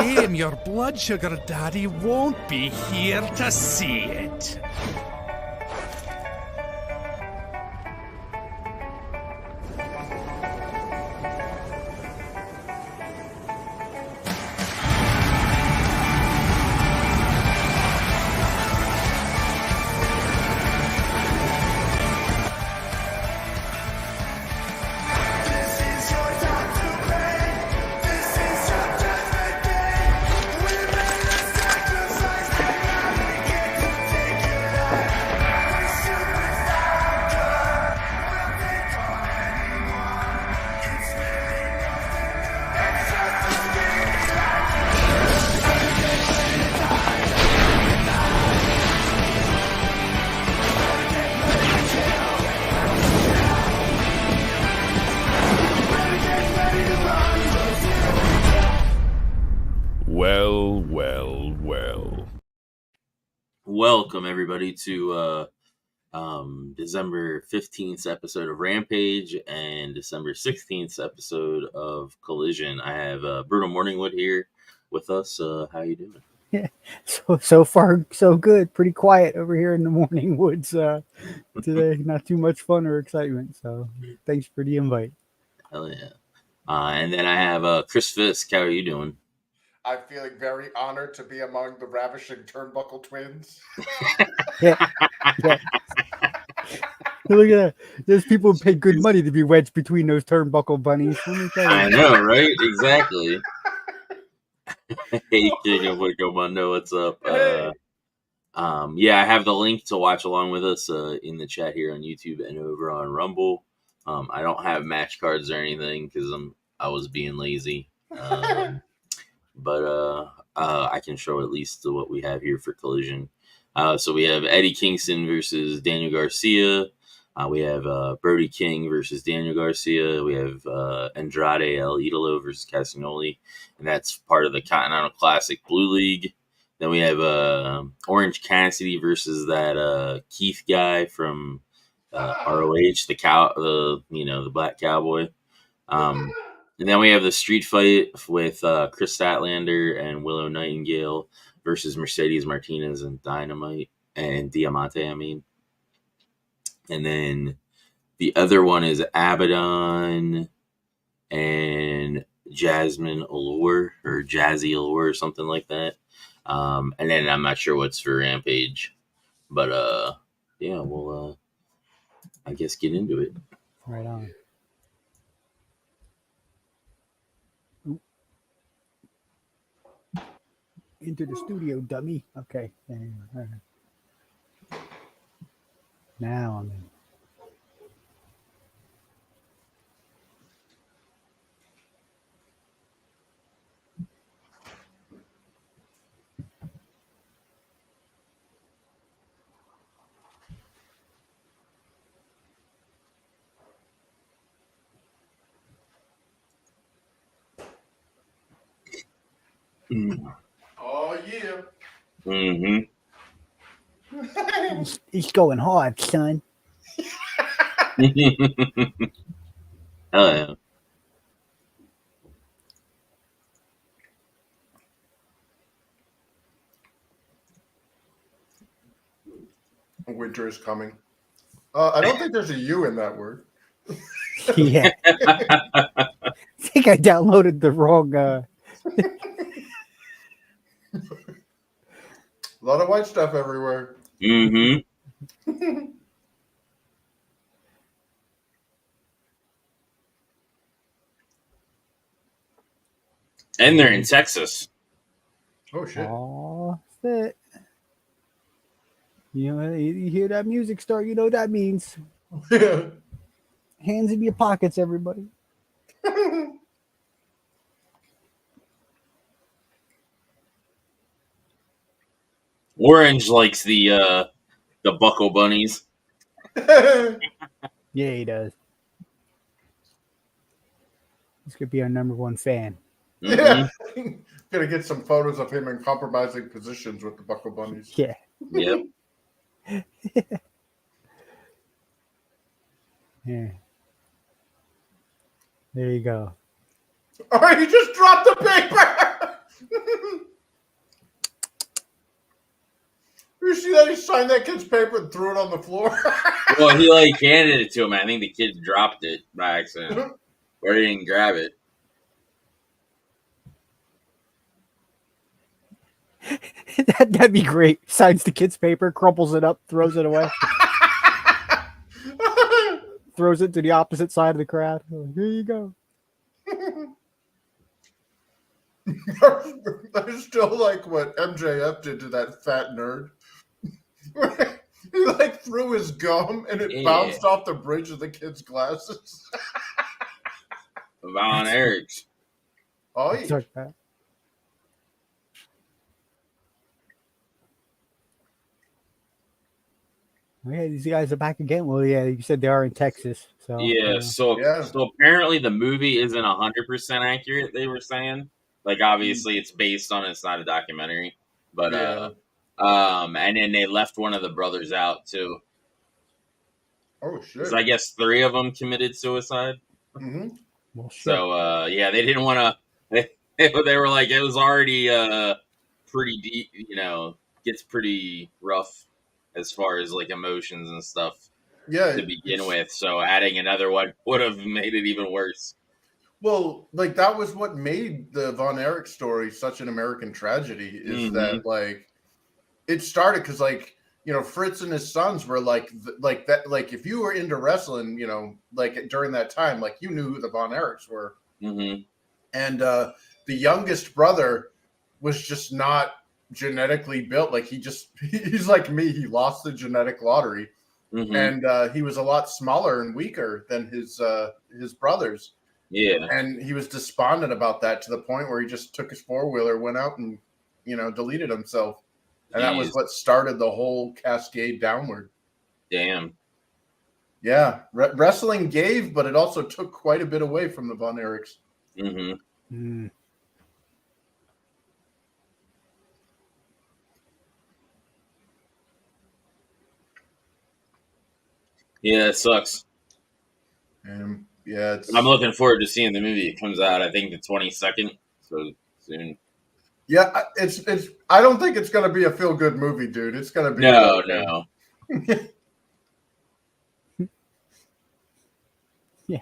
shame your blood sugar daddy won't be here to see it. Welcome everybody to December 15th episode of Rampage and December 16th episode of Collision. I have Bruno Morningwood here with us. How you doing? Yeah, so far so good. Pretty quiet over here in the morning woods today. Not too much fun or excitement. So thanks for the invite. Hell yeah! And then I have Chris Fisk. How are you doing? I'm feeling very honored to be among the ravishing Turnbuckle twins. Yeah. Look at that. There's people who pay good money to be wedged between those turnbuckle bunnies. I know, right? Exactly. Hey, King of Wicco Mundo, what's up? Hey. Yeah, I have the link to watch along with us in the chat here on YouTube and over on Rumble. I don't have match cards or anything because I was being lazy. But I can show at least what we have here for Collision. So we have Eddie Kingston versus Daniel Garcia. We have Brody King versus Daniel Garcia. We have Andrade El Idolo versus Castagnoli. And that's part of the Continental Classic Blue League. Then we have Orange Cassidy versus that Keith guy from ROH, the Black Cowboy. And then we have the street fight with Chris Statlander and Willow Nightingale versus Mercedes Martinez and Diamante. And then the other one is Abaddon and Jasmine Allure or Jazzy Allure or something like that. And then I'm not sure what's for Rampage. But yeah, we'll I guess get into it. Right on. Into the studio, dummy. Okay. Now I'm in. Oh, yeah. Mm-hmm. He's going hard, son. Hell yeah. Winter is coming. I don't think there's a U in that word. Yeah. I think I downloaded the wrong. A lot of white stuff everywhere. Mm-hmm. And they're in Texas. Oh, shit. Oh, shit. You know, you hear that music start, you know what that means. Hands in your pockets, everybody. Orange likes the Buckle Bunnies. Yeah, he does. He's gonna be our number one fan. Yeah. Gonna get some photos of him in compromising positions with the Buckle Bunnies. Yeah. Yep. Yeah. There you go. Oh, he just dropped the paper! then he signed that kid's paper and threw it on the floor. Well, he like handed it to him. I think the kid dropped it by accident, or he didn't grab it. That'd be great. Signs the kid's paper, crumples it up, throws it away, throws it to the opposite side of the crowd. Here you go. I still like what MJF did to that fat nerd. He like threw his gum and it bounced off the bridge of the kid's glasses. Von Erichs. Oh, yeah. Sorry, Pat. Yeah, these guys are back again. Well, yeah, you said they are in Texas. So Yeah, so apparently the movie isn't 100% accurate, they were saying. Like, obviously it's based on, it's not a documentary. But, and then they left one of the brothers out, too. Oh, shit. So I guess 3 of them committed suicide. Mm-hmm. Well, shit. So, yeah, they didn't want to, they were like, it was already pretty deep, gets pretty rough as far as, like, emotions and stuff to begin with. So adding another one would have made it even worse. Well, like, that was what made the Von Erich story such an American tragedy, is that, like, it started because, like, Fritz and his sons were like that. Like, if you were into wrestling, like during that time, like, you knew who the Von Erichs were. Mm-hmm. And the youngest brother was just not genetically built. Like, he's like me. He lost the genetic lottery, and he was a lot smaller and weaker than his brothers. Yeah. And he was despondent about that to the point where he just took his 4-wheeler, went out and, deleted himself. And that was what started the whole cascade downward. Damn. Yeah. Wrestling gave, but it also took quite a bit away from the Von Erichs. Mm-hmm. Mm. Yeah, it sucks. Yeah, I'm looking forward to seeing the movie. It comes out, I think, the 22nd, so soon. Yeah, it's. I don't think it's going to be a feel-good movie, dude. It's going to be no. Yeah,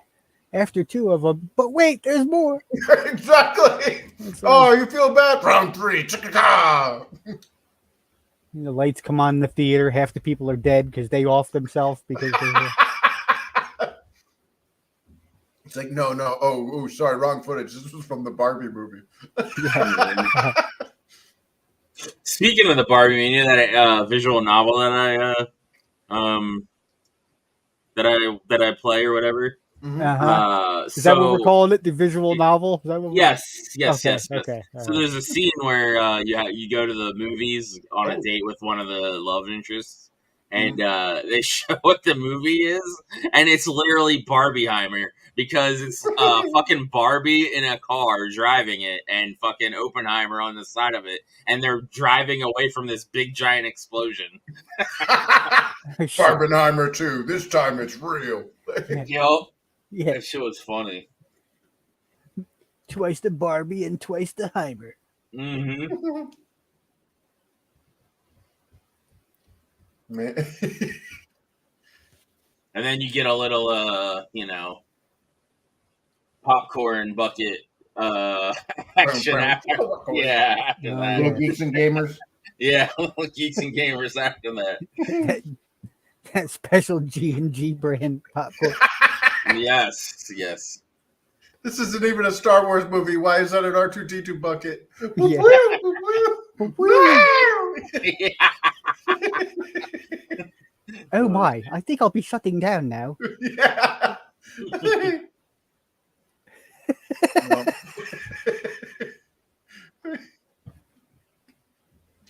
after 2 of them. But wait, there's more. Exactly. Oh, you feel bad? Round 3. Chicka-ka! The lights come on in the theater. Half the people are dead because they off themselves because they're. It's like, no. Oh, sorry, wrong footage. This was from the Barbie movie. Speaking of the Barbie, you know that visual novel that I play or whatever. Is that what we're calling it? The visual novel? Is that what yes. Okay. So there's a scene where you go to the movies on a date with one of the love interests, and they show what the movie is, and it's literally Barbieheimer. Because it's fucking Barbie in a car driving it and fucking Oppenheimer on the side of it. And they're driving away from this big giant explosion. Barbenheimer 2. This time it's real. Yo, Yeah. that shit was funny. Twice the Barbie and twice the Heimer. Mm-hmm. Man. And then you get a little, popcorn bucket action after. Yeah, after that. Little Geeks and Gamers. Yeah, little Geeks and Gamers after that. That special G&G brand popcorn. Yes. This isn't even a Star Wars movie. Why is that an R2-D2 bucket? Yeah. Oh my, I think I'll be shutting down now. Yeah.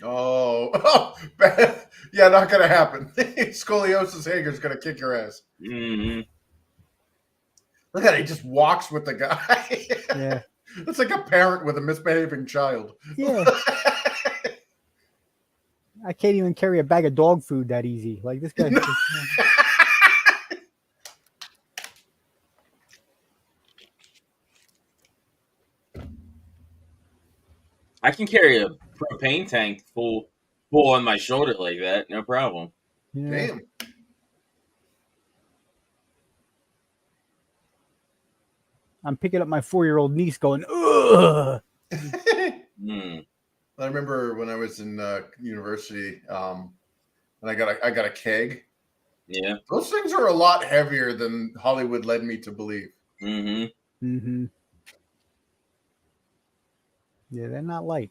Oh, yeah, not gonna happen. Scoliosis Hager's gonna kick your ass. Mm-hmm. Look at it, he just walks with the guy. Yeah. It's like a parent with a misbehaving child. Yeah. I can't even carry a bag of dog food that easy. Like this guy. I can carry a propane tank full pull on my shoulder like that, no problem. Yeah. Damn. I'm picking up my 4-year-old niece going, ugh. I remember when I was in university, and I got a keg. Yeah. Those things are a lot heavier than Hollywood led me to believe. Mm-hmm. Yeah, they're not light.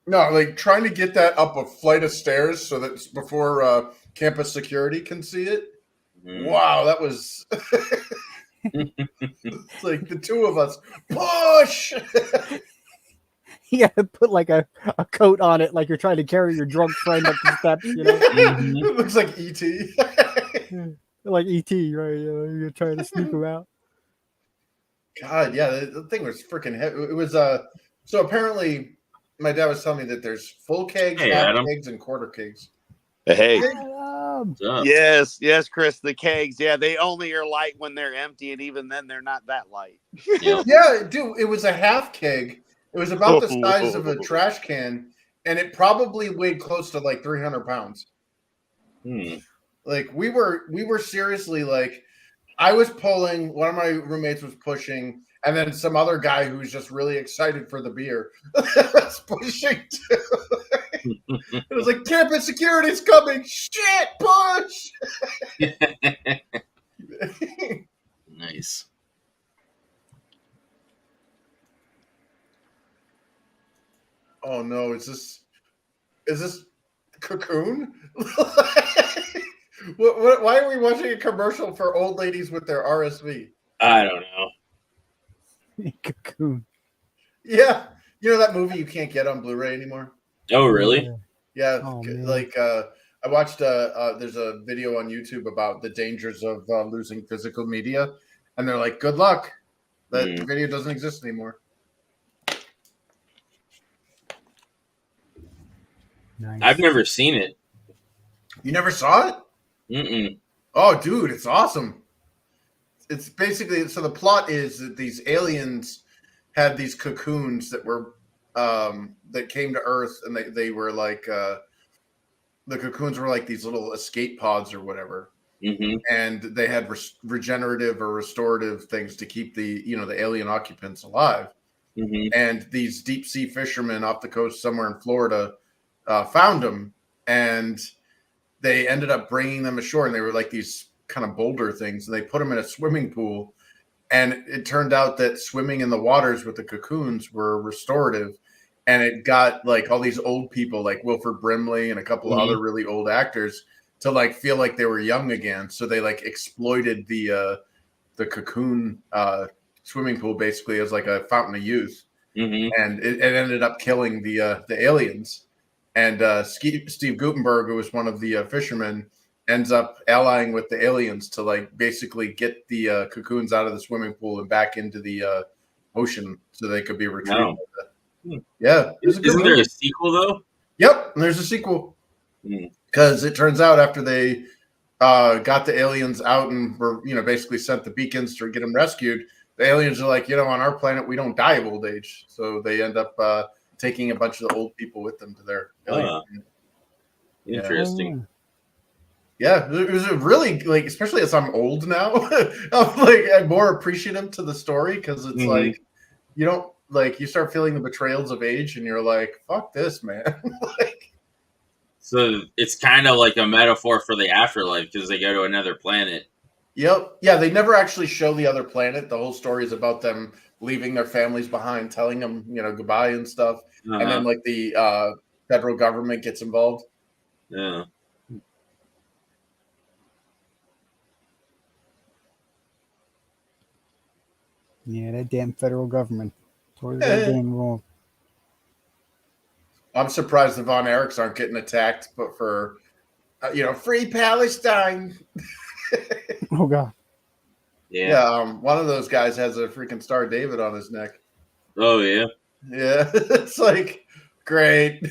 No, like trying to get that up a flight of stairs so that before campus security can see it. Wow, that was it's like the two of us push. You gotta put like a coat on it, like you're trying to carry your drunk friend up the steps, you know? It looks like E.T. Like E.T., right? You know, you're trying to sneak him out. God, yeah, the thing was freaking heavy. It was so apparently my dad was telling me that there's full kegs, half kegs, and quarter kegs. Hey. Yes, Chris, the kegs. Yeah, they only are light when they're empty, and even then they're not that light. Yep. Yeah, dude, it was a half keg. It was about the size of a trash can, and it probably weighed close to like 300 pounds. Like we were seriously like, I was pulling, one of my roommates was pushing, and then some other guy who was just really excited for the beer was pushing too. It was like, campus security's coming. Shit, push. Nice. Oh no, is this Cocoon? Why are we watching a commercial for old ladies with their RSV? I don't know. Cocoon. Yeah. You know that movie you can't get on Blu-ray anymore? Oh, really? Yeah. Oh, like I watched there's a video on YouTube about the dangers of losing physical media, and they're like, good luck. That video doesn't exist anymore. Nice. I've never seen it. You never saw it? Mm-mm. Oh, dude, it's awesome. It's basically, so the plot is that these aliens had these cocoons that were that came to Earth, and they were like the cocoons were like these little escape pods or whatever, and they had regenerative or restorative things to keep the alien occupants alive. And these deep sea fishermen off the coast somewhere in Florida found them, and they ended up bringing them ashore, and they were like these kind of boulder things, and they put them in a swimming pool, and it turned out that swimming in the waters with the cocoons were restorative, and it got like all these old people like Wilford Brimley and a couple of other really old actors to like feel like they were young again, so they like exploited the cocoon swimming pool basically as like a fountain of youth, and it ended up killing the aliens. And Steve Gutenberg, who was one of the fishermen, ends up allying with the aliens to like basically get the cocoons out of the swimming pool and back into the ocean so they could be retrieved. Yeah. Isn't there a sequel though? Yep. And there's a sequel. Because it turns out after they got the aliens out and were, basically sent the beacons to get them rescued, the aliens are like, on our planet, we don't die of old age. So they end up taking a bunch of the old people with them to their alien. Interesting. Yeah, it was a really like, especially as I'm old now, I'm more appreciative to the story because it's like you don't like you start feeling the betrayals of age, and you're like, "Fuck this, man!" So it's kind of like a metaphor for the afterlife because they go to another planet. Yep. Yeah, they never actually show the other planet. The whole story is about them leaving their families behind, telling them, goodbye and stuff, and then like the federal government gets involved. Yeah. Yeah, that damn federal government. Totally damn wrong. I'm surprised the Von Erichs aren't getting attacked, but for free Palestine. Oh God. Yeah. One of those guys has a freaking Star David on his neck. Oh yeah. Yeah, it's like great.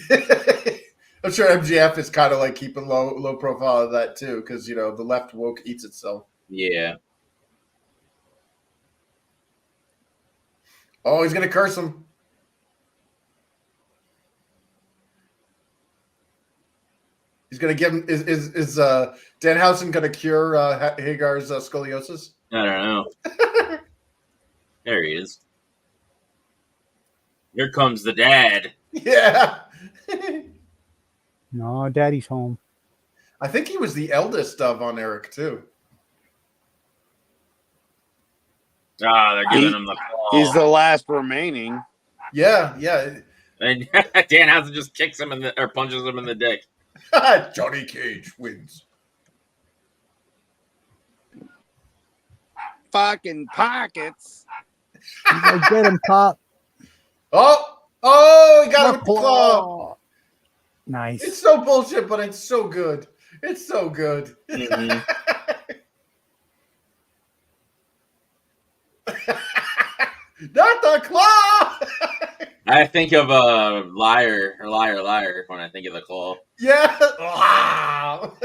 I'm sure MGF is kind of like keeping low profile of that too, because the left woke eats itself. Yeah. Oh, he's gonna curse him. He's gonna give him. Is Danhausen gonna cure Hagar's scoliosis? I don't know. There he is. Here comes the dad. Yeah. No, Daddy's home. I think he was the eldest Von Erich too. They're giving him the claw. He's the last remaining. Yeah. And Danhausen just kicks him or punches him in the dick. Johnny Cage wins. Fucking pockets. You gotta get him, Pop. Oh, he got him with the claw. Nice. It's so bullshit, but it's so good. It's so good. Mm-hmm. Not the claw. I think of liar when I think of the claw. Yeah. Wow.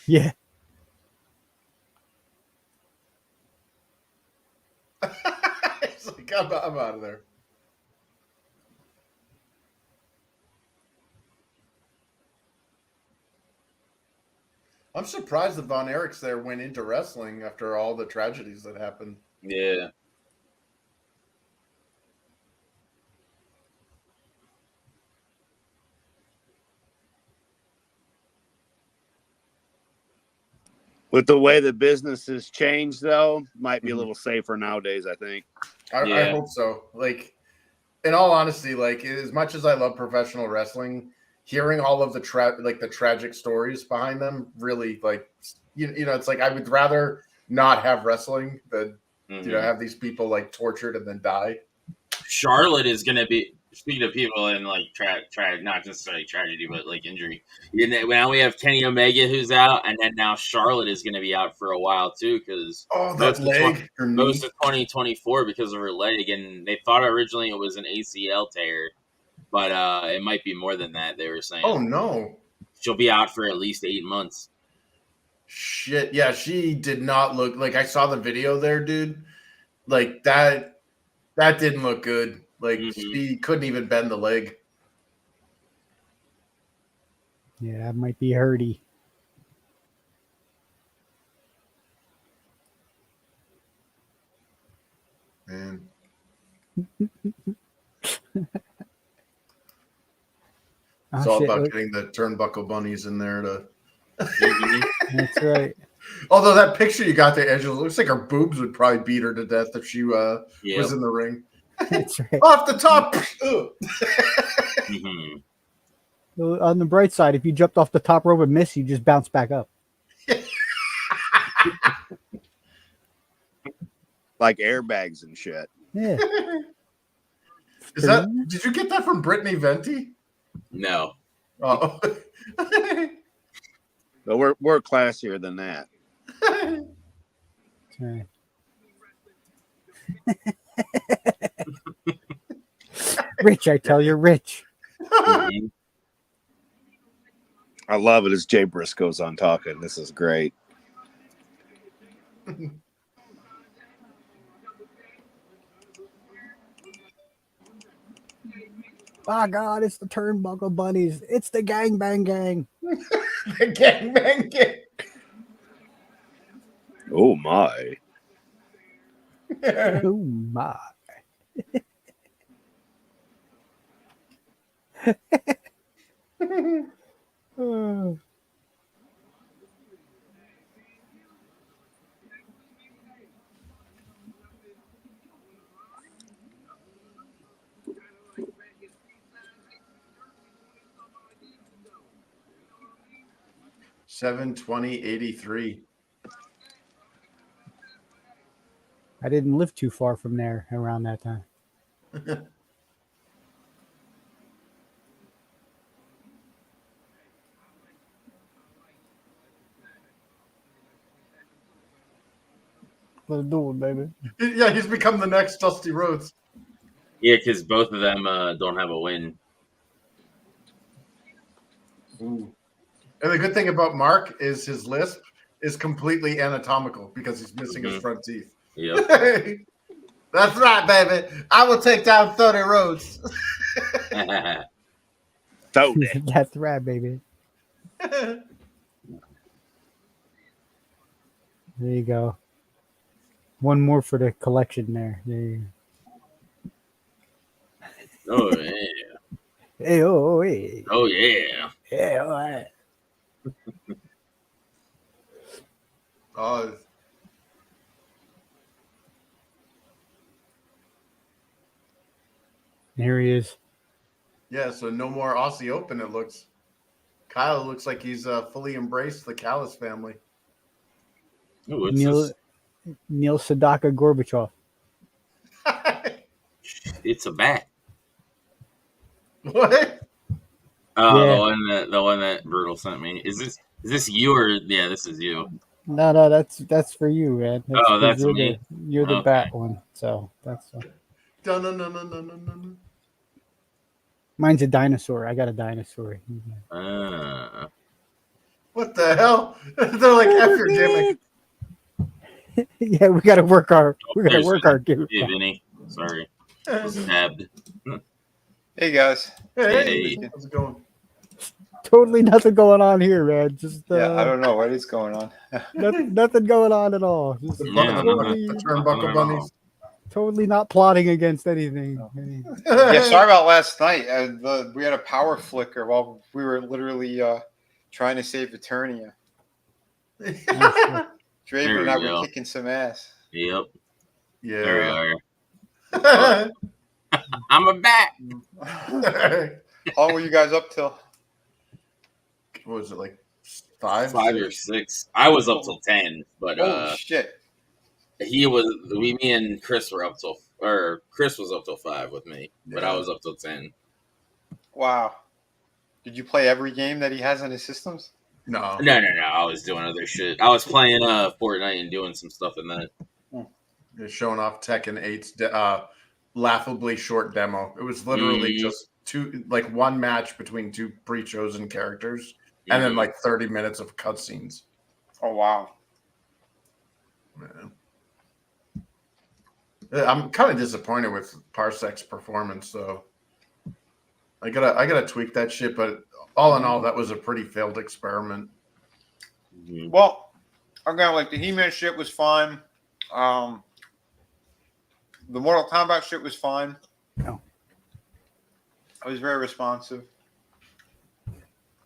Yeah. It's like, I'm out of there. I'm surprised the Von Erichs there went into wrestling after all the tragedies that happened. Yeah. With the way the business has changed, though, might be a little safer nowadays, I think. I hope so. Like, in all honesty, like, as much as I love professional wrestling, hearing all of the tragic stories behind them really, like, you know, it's like I would rather not have wrestling than have these people like tortured and then die. Charlotte is going to be, speaking of people and like not necessarily tragedy, but like injury. Now we have Kenny Omega who's out, and then now Charlotte is going to be out for a while too because that leg, most of 2024 because of her leg, and they thought originally it was an ACL tear, but it might be more than that. They were saying. Oh no, she'll be out for at least 8 months. Shit, yeah, she did not look like. I saw the video there, dude. Like that didn't look good. Like she couldn't even bend the leg. Yeah, that might be hurty. Man. It's all about getting the turnbuckle bunnies in there to. That's right. Although that picture you got there, Angela, looks like her boobs would probably beat her to death if she was in the ring. That's right. Off the top. Well, on the bright side, if you jumped off the top rope and missed, you just bounce back up. Like airbags and shit. Yeah. Did you get that from Brittany Venti? No. Oh. But we're classier than that. Right. Rich, I tell you, rich. I love it as Jay Briscoe's on talking. This is great. By God, it's the Turnbuckle Bunnies. It's the Gangbang Gang. The Gangbang Gang. Oh, my. Oh, my. Oh. $720.83. I didn't live too far from there around that time. Let's do it, baby. Yeah, he's become the next Dusty Rhodes. Yeah, because both of them don't have a win. Ooh. And the good thing about Mark is his lisp is completely anatomical because he's missing his front teeth. Yep. That's right, baby. I will take down 30 Rhodes. Totally. That's right, baby. There you go. One more for the collection there. There you go. Oh yeah. Hey, oh, hey. Oh yeah. Yeah, all right. Oh, Here he is. yeah. So no more Aussie Open. It looks. Kyle looks like he's fully embraced the Callis family. Oh, it's Neil Sedaka Gorbachev. it's a bat. What? Oh, Yeah. the one that Brutal sent me. Is this you or yeah? This is you. No, that's for you, man. That's you're me? You're the Okay. bat one, so that's. Dun-dun-dun-dun-dun-dun-dun. Mine's a dinosaur. I got a dinosaur. What the hell? They're like F your gimmick. Yeah, we gotta work our gimmick. Hey, Vinny. Sorry. Stabbed. Hey guys. Hey, Hey. how's it going? Totally nothing going on here, man. Just Yeah, I don't know what is going on. nothing going on at all. Just The, Yeah, the turnbuckle bunnies. totally not plotting against anything. Yeah, sorry about last night. We had a power flicker while we were literally trying to save Eternia. Draven and I were kicking some ass. Yep. There Yeah. we are. I'm a bat. How long were you guys up till? What was it, like 5? 5 or 6. I was up till 10, but Holy shit. me and Chris were up till, or Chris was up till 5 with me, but I was up till 10. Wow. Did you play every game that he has on his systems? No. I was doing other shit. I was playing Fortnite and doing some stuff in that. They're showing off Tekken 8's laughably short demo. It was literally just one match between two pre-chosen characters, and then like 30 minutes of cutscenes. Oh wow. Man. I'm kind of disappointed with Parsek's performance, though. I gotta tweak that shit, but all in all, that was a pretty failed experiment. Well, again, like the He-Man shit was fine. The Mortal Kombat shit was fine. No. I was very responsive.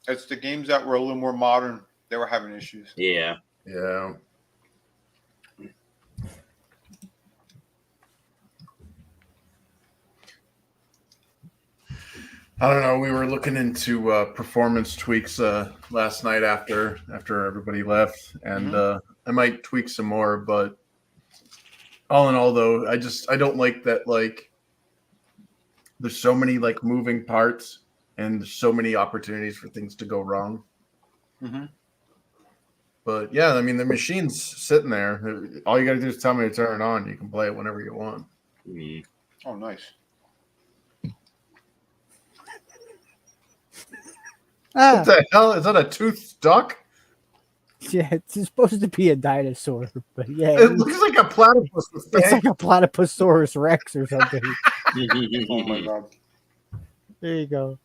It's the games that were a little more modern that were having issues. Yeah. Yeah. I don't know. We were looking into performance tweaks last night after everybody left, and I might tweak some more. But all in all, though, I don't like that. Like, there's so many like moving parts, and there's so many opportunities for things to go wrong. Mm-hmm. But yeah, I mean, the machine's sitting there. All you got to do is tell me to turn it on. You can play it whenever you want. Oh, nice. What the hell? Is that a toothed duck? Yeah, it's supposed to be a dinosaur, but yeah, It looks like a platypus. it's like a Platypusaurus Rex or something. Oh my god. There you go.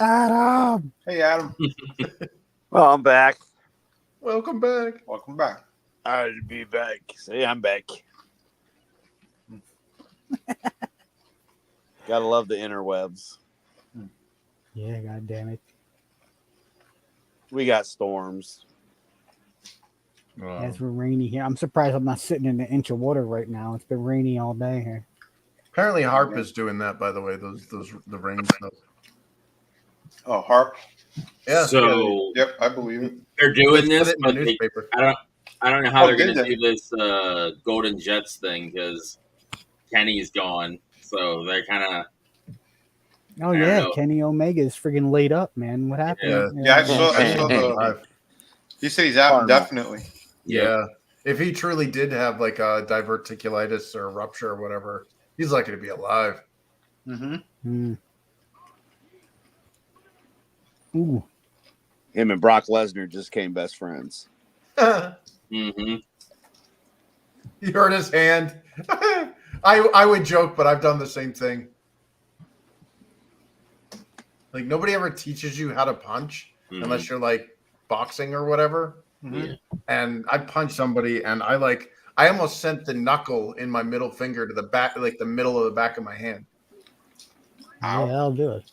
Adam. Hey Adam. Well, I'm back. Welcome back. Welcome back. I'd be back. See, I'm back. Gotta love the interwebs. Yeah, god damn it. We got storms. It's rainy here. I'm surprised I'm not sitting in an inch of water right now. It's been rainy all day here. Apparently, Harp is doing that. By the way, the rain stuff. Oh, Harp. Yeah. So Yep, I believe it. they're doing Let's put this, it in the but newspaper. I don't know how they're did going to they? do this Golden Jets thing because Kenny's gone. So they're kind of. Oh I don't yeah, know. Kenny Omega is friggin' laid up, man. What happened? Yeah, I saw the. He said he's out indefinitely. Yeah. If he truly did have like a diverticulitis or rupture or whatever, he's lucky to be alive. Mm-hmm. Ooh. Him and Brock Lesnar just became best friends. Mm-hmm. You hurt his hand. I would joke, but I've done the same thing. Like nobody ever teaches you how to punch Mhm. unless you're like boxing or whatever. Yeah. And I punched somebody, and I almost sent the knuckle in my middle finger to the back, like the middle of the back of my hand. Yeah, I'll do it.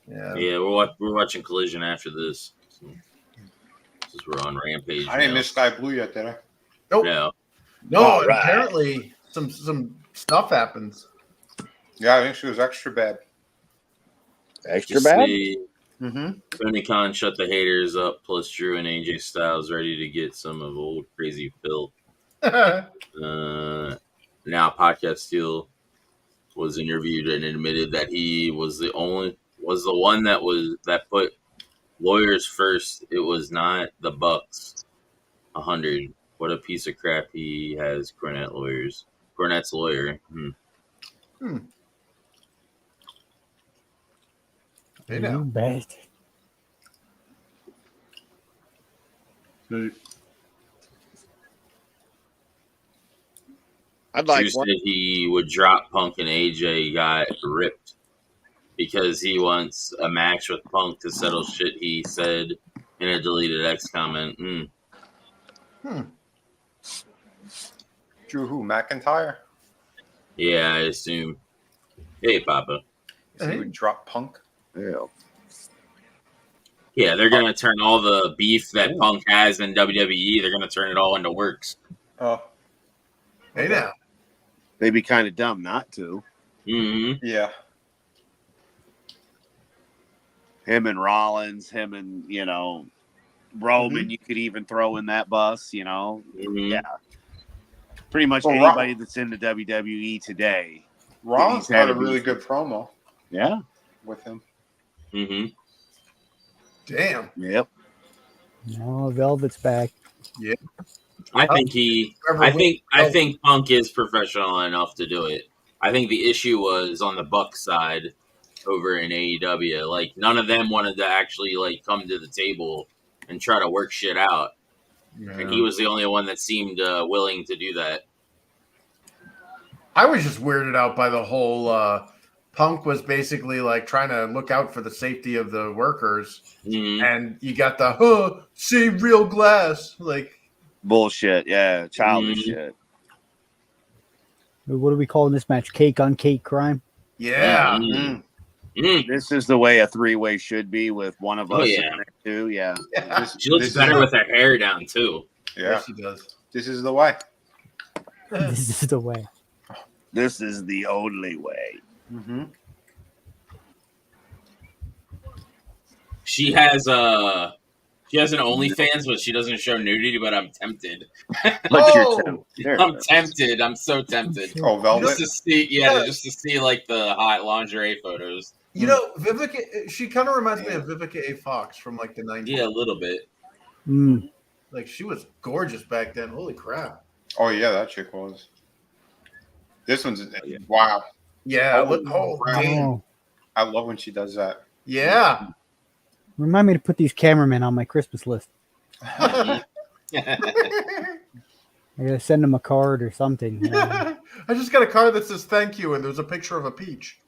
Yeah. Yeah, we're watching Collision after this. So, since we're on Rampage. I didn't now. miss Sky Blue yet, did I? Nope. No. No. All right. Apparently, some stuff happens. Yeah, I think she was extra bad. Extra Just bad? see Mm-hmm. Tony Khan shut the haters up, plus Drew and AJ Styles ready to get some of old crazy Phil. Now Podcast Steel was interviewed and admitted that he was the one that put lawyers first. It was not the Bucks. 100. What a piece of crap he has. Cornette's lawyer. Hey You now. bastard. I'd like Drew one. said he would drop Punk and AJ got ripped because he wants a match with Punk to settle shit he said in a deleted X comment. Drew who? McIntyre? Yeah, I assume. Hey, Papa. So he would drop Punk. Yeah. Yeah, they're going to turn all the beef that Punk has in WWE, they're going to turn it all into works. Oh, Hey now. They'd be kind of dumb not to. Mm-hmm. yeah. Him and Rollins, him and, Roman, you could even throw in that bus, Mm-hmm. Yeah. Pretty much Well, anybody that's in the WWE today. Rollins He's had had a a really beef. good promo Yeah. with him. Mm-hmm. Damn. Yep. No, Velvet's back. I think Punk is professional enough to do it. I think the issue was on the Bucks side over in AEW. Like, none of them wanted to actually come to the table and try to work shit out. And he was the only one that seemed willing to do that. I was just weirded out by the whole Punk was basically trying to look out for the safety of the workers, and you got the see real glass Bullshit. Yeah. Childish shit. What are we calling this match? Cake on cake crime? yeah. This is the way a three-way should be with one of us in there too. Yeah. She looks better with her hair down too. Yeah. Yes, he does. This is the way. This is the way. This is the only way. Mm-hmm. She has an OnlyFans, but she doesn't show nudity. But I'm tempted. Look your there. I'm tempted. I'm so tempted. Oh, Velvet. Just to see, just to see the hot lingerie photos. You know, Vivica. She kind of reminds me of Vivica A. Fox from the 90s. Yeah, a little bit. Mm. She was gorgeous back then. Holy crap. Oh, yeah, that chick was. This one's wow. Yeah. Damn. Oh. I love when she does that. Yeah. Remind me to put these cameramen on my Christmas list. I gotta send them a card or something. I just got a card that says thank you, and there's a picture of a peach.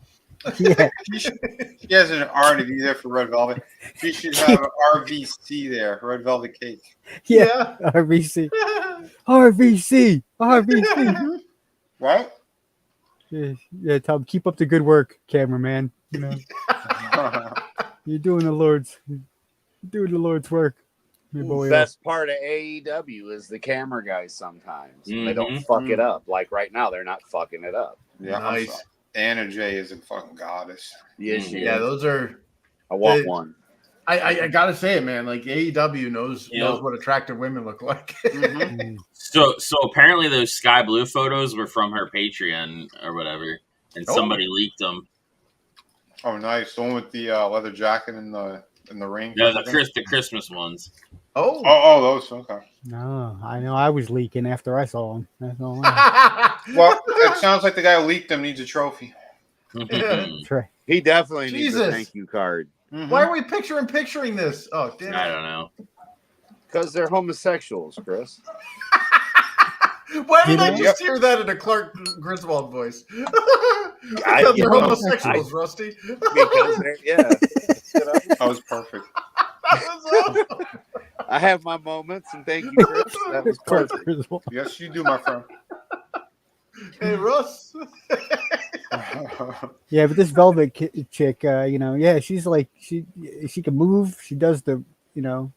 Yeah. She has an R to be there for Red Velvet. She should have an RVC there, Red Velvet Cake. Yeah. RVC. RVC. RVC. What? Yeah, Tom, keep up the good work, cameraman. You're doing the Lord's work. My boy. Best part of AEW is the camera guys sometimes. They don't fuck it up. Like right now, they're not fucking it up. Yeah, Nice. Anna Jay is a fucking goddess. Yes, Yeah, those are. I want one. I gotta say it, man. AEW knows what attractive women look like. So apparently those sky blue photos were from her Patreon or whatever, and somebody leaked them. Oh, nice. The one with the leather jacket and the ring. No, the Christmas ones. Oh, those. Okay. No, I know I was leaking after I saw him. That's all. Well, it sounds like the guy who leaked them needs a trophy. That's right. He definitely needs Jesus. a thank you card. Why are we picturing this? Oh, damn. I don't know. Because they're homosexuals, Chris. Why did I just hear that in a Clark Griswold voice? Because they're homosexuals, Rusty. Because they're, That was perfect. That was awesome. I have my moments, and thank you, Chris. That was perfect. Yes, you do, my friend. Hey, Russ. Yeah, but this Velvet chick, yeah, she's like she can move. She does the, Yeah.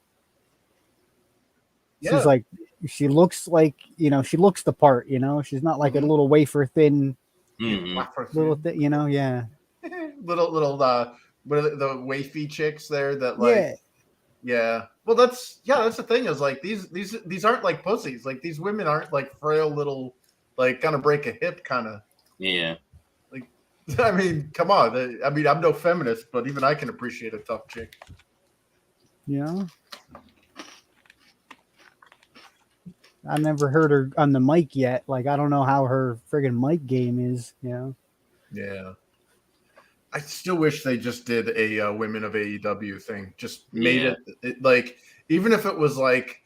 she's like she looks like she looks the part. She's not like a little wafer thin, little yeah. little what are the wafy chicks there that like yeah. Well, that's the thing is like these aren't like pussies. Like these women aren't like frail little like gonna break a hip kind of. Yeah. Like, I mean, come on. I mean, I'm no feminist, but even I can appreciate a tough chick. Yeah. I've never heard her on the mic yet. Like, I don't know how her friggin' mic game is, Yeah. I still wish they just did a Women of AEW thing. Just made it like, even if it was like,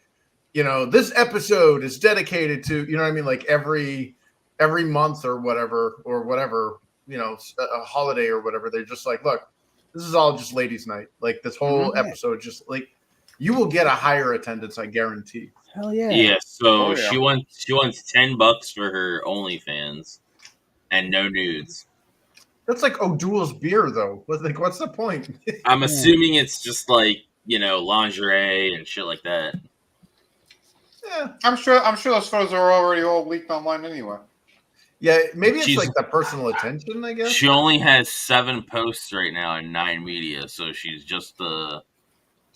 this episode is dedicated to, you know what I mean? Like every month or whatever, a holiday or whatever. They're just like, look, this is all just ladies' night. Like this whole episode, just like you will get a higher attendance, I guarantee. Hell yeah. Yeah. So she wants $10 for her OnlyFans and no nudes. That's like O'Doul's beer, though. What's the point? I'm assuming it's just like lingerie and shit like that. Yeah, I'm sure those photos are already all leaked online anyway. Yeah, maybe it's like the personal attention, I guess. She only has 7 posts right now and 9 media, so she's just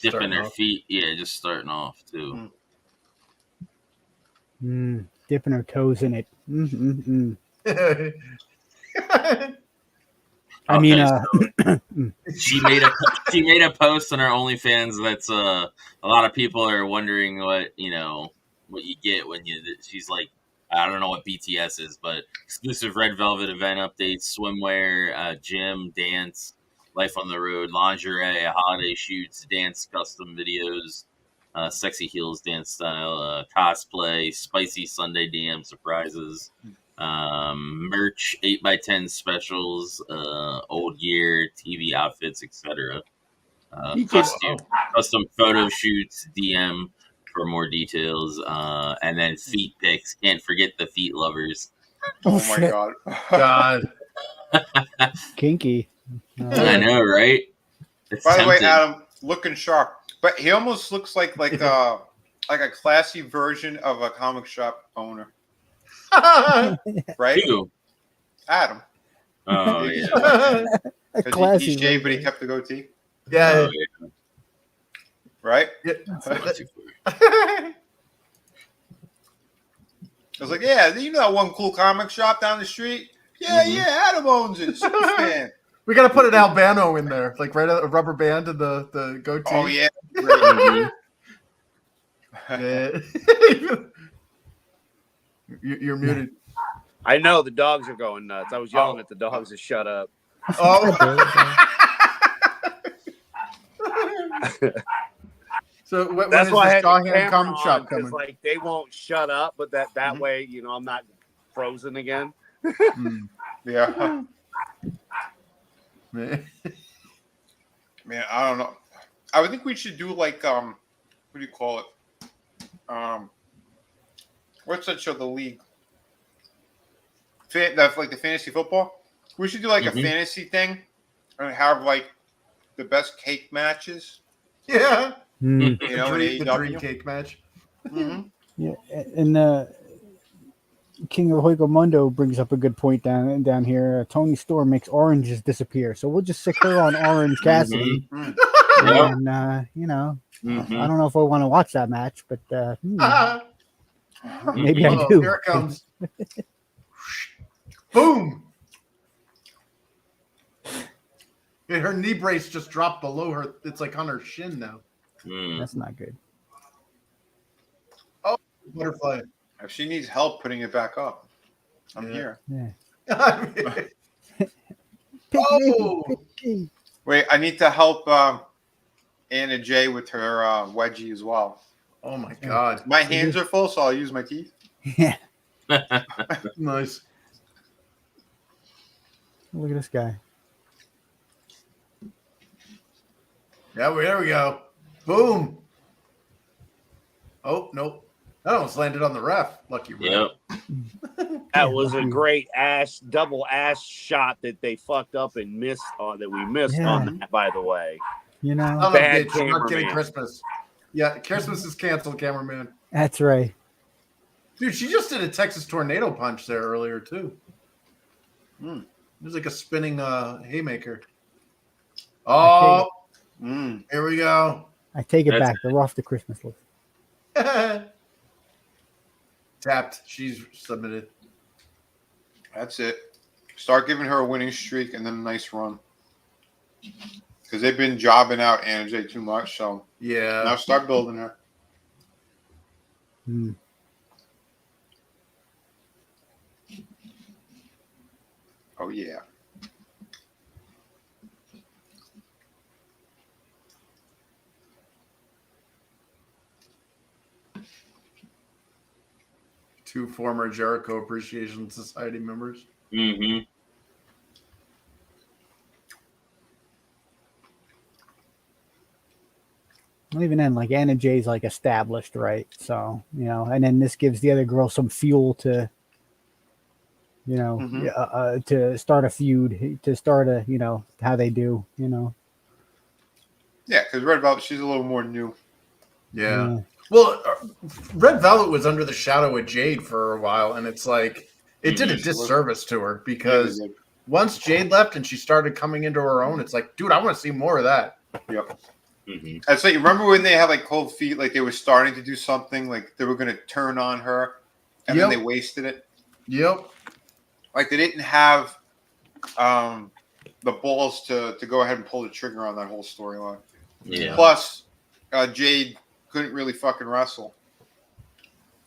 dipping her feet. Yeah, just starting off too. Dipping her toes in it. I mean, she made a post on her OnlyFans that's a lot of people are wondering what you get when she's like, I don't know what BTS is, but exclusive Red Velvet event updates, swimwear, gym, dance, life on the road, lingerie, holiday shoots, dance custom videos, sexy heels dance style, cosplay, spicy Sunday DM surprises, merch, 8x10 specials, old gear, TV outfits, etc. Custom photo shoots, DM for more details, and then feet pics. Can't forget the feet lovers. Oh my God. Kinky. I know, right? By the way, Adam, looking sharp, but he almost looks like a classy version of a comic shop owner. Right? Who? Adam. Oh yeah. Classy. He shaved, but he kept the goatee. Yeah. Right? Yeah. I was like, yeah, you know that one cool comic shop down the street? Yeah, Adam owns it. Superfan. We got to put an Albano in there, like right a rubber band and the goatee. Oh, yeah. You're muted. I know the dogs are going nuts. I was yelling at the dogs to shut up. Oh. So that's why I had the camera comic shop coming? Like they won't shut up, but that way, I'm not frozen again. Yeah. Man, I don't know. I would think we should do like what do you call it? What's that show? The League. That's like the fantasy football. We should do like a fantasy thing and have like the best cake matches. Yeah. The dream cake match. Yeah, and King of Hoikomundo brings up a good point down here. Tony Storm makes oranges disappear, so we'll just stick her on Orange Cassidy. And I don't know if I want to watch that match, but maybe I do. Here it comes. Boom. Yeah, her knee brace just dropped below her. It's like on her shin now. That's not good. Oh, butterfly. If she needs help putting it back up, I'm here. Yeah. Wait, I need to help Anna J with her wedgie as well. Oh my God. My hands are full, so I'll use my teeth. Yeah. Nice. Look at this guy. Yeah, there we go. Boom. Oh, nope. That almost landed on the ref. Lucky ref. Yep. That was a great double ass shot that they fucked up and missed on on that, by the way. You know, Bad bitch. I'm not getting Christmas. Yeah, Christmas is canceled, cameraman. That's right. Dude, she just did a Texas tornado punch there earlier, too. It was like a spinning haymaker. Oh, here we go. I take it back. They're off the Christmas list. Tapped. She's submitted. That's it. Start giving her a winning streak and then a nice run. Because they've been jobbing out Ange too much. So yeah, now start building her. Oh, yeah. Two former Jericho Appreciation Society members. Mm-hmm. Well, even then, like Anna Jay's like established, right? So, you know, and then this gives the other girl some fuel to, you know, to start a feud, to start a, you know, how they do, you know. Yeah, because Red Velvet, she's a little more new. Yeah. Well, Red Velvet was under the shadow of Jade for a while, and it's like it did a disservice to her because once Jade left and she started coming into her own, it's like, dude, I want to see more of that. Yep. It's like, remember when they had like cold feet, like they were starting to do something, like they were going to turn on her, and then they wasted it. Yep. Like they didn't have the balls to go ahead and pull the trigger on that whole storyline. Yeah. Plus, Jade couldn't really fucking wrestle.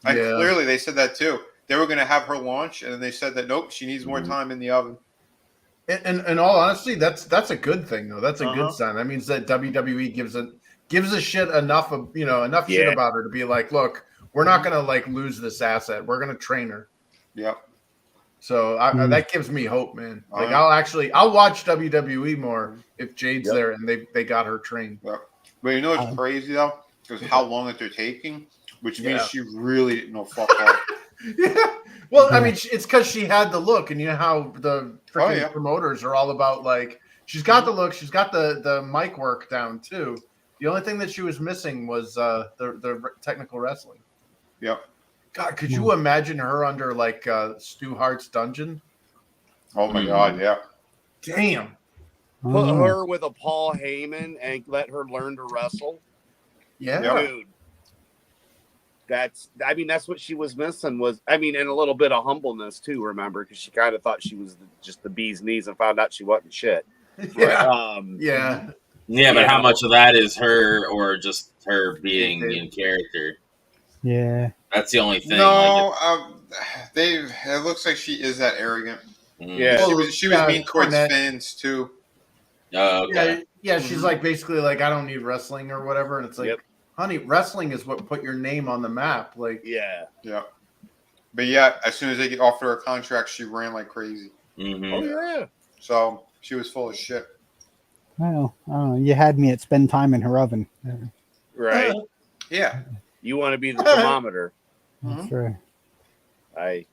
And clearly they said that too. They were going to have her launch, and then they said that nope, she needs more time in the oven. And in all honesty, that's a good thing though. That's a good sign. That means that WWE gives a shit enough of shit about her to be like, look, we're not going to like lose this asset. We're going to train her. Yep. So that gives me hope, man. Like I'll watch WWE more if Jade's there and they got her trained. Yep. But you know what's crazy though? Because how long that they're taking, which means she really didn't know fuck all. Yeah. Well, I mean, it's because she had the look, and you know how the freaking promoters are all about like she's got the look, she's got the mic work down too. The only thing that she was missing was the technical wrestling. Yep. God, could you imagine her under like Stu Hart's dungeon? Oh my God, yeah. Damn. Put her with a Paul Heyman and let her learn to wrestle. Yeah, dude. That's what she was missing and a little bit of humbleness too. Remember, because she kind of thought she was just the bee's knees and found out she wasn't shit. Yeah, but how much of that is her or just her being in character? Yeah, that's the only thing. No, it looks like she is that arrogant. Yeah, she was mean towards fans too. Okay. Yeah, she's like basically like I don't need wrestling or whatever, and it's like, honey, wrestling is what put your name on the map. Like, yeah. But yeah, as soon as they get offered her a contract, she ran like crazy. Mm-hmm. Oh yeah. So she was full of shit. Well, I don't know. You had me at spend time in her oven. Right. Yeah. You want to be the thermometer. That's right.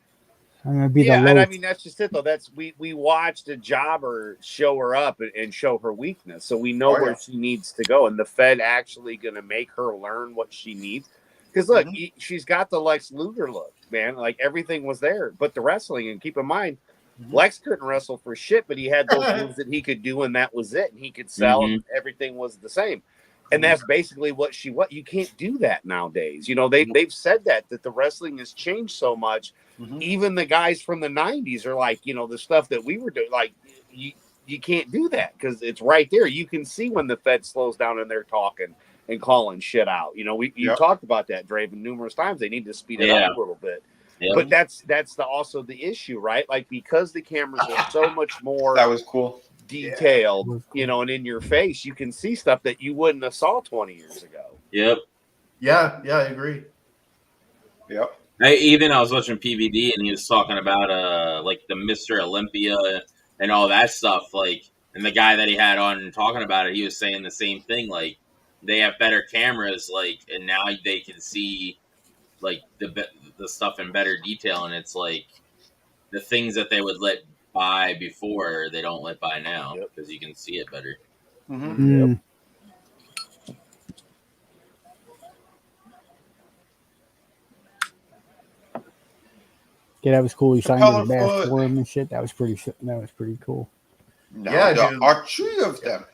I'm gonna be and I mean that's just it though. That's we watched a jobber show her up and show her weakness, so we know where she needs to go. And the Fed actually gonna make her learn what she needs. Because look, she's got the Lex Luger look, man. Like everything was there, but the wrestling. And keep in mind, Lex couldn't wrestle for shit, but he had those moves that he could do, and that was it. And he could sell, and everything was the same. And that's basically what you can't do that nowadays. You know, they've said that the wrestling has changed so much. Even the guys from the 90s are like, you know, the stuff that we were doing, like you can't do that because it's right there. You can see when the Fed slows down and they're talking and calling shit out. You know, you talked about that, Draven, numerous times. They need to speed it up a little bit. But that's also the issue, right? Like because the cameras are so much more that was cool. detailed, you know, and in your face, you can see stuff that you wouldn't have saw 20 years ago. Yep. Yeah, I agree. Yep. I was watching PBD and he was talking about like the Mr. Olympia and all that stuff. Like And the guy that he had on talking about it, he was saying the same thing. Like, they have better cameras, like, and now they can see, like, the stuff in better detail. And it's like the things that they would let by before, they don't let by now because you can see it better. Mm-hmm. Yep. Yeah, that was cool. He signed his badge for him and shit. That was pretty cool. No, Yeah, there dude. are three of them.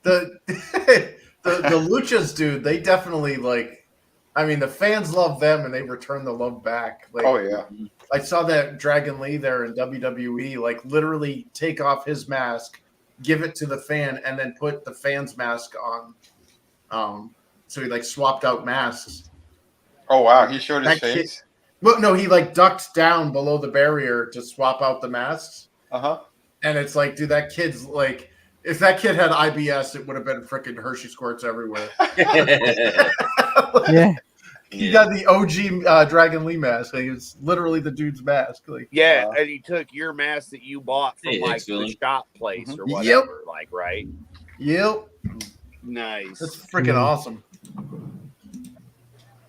The Luchas, dude, they definitely like. I mean, the fans love them, and they return the love back. Like, Oh yeah. I saw that Dragon Lee there in WWE, like literally take off his mask, give it to the fan, and then put the fan's mask on. So he like swapped out masks. Oh wow, he showed his That face. Well, no, he like ducked down below the barrier to swap out the masks. Uh-huh. And it's like, dude, that kid's like, if that kid had IBS, it would have been freaking Hershey squirts everywhere. Yeah. He got the OG Dragon Lee mask. Like, it's literally the dude's mask. Like, yeah, and he took your mask that you bought from like the shop place or whatever. Like, right? Yep. Nice. That's freaking awesome.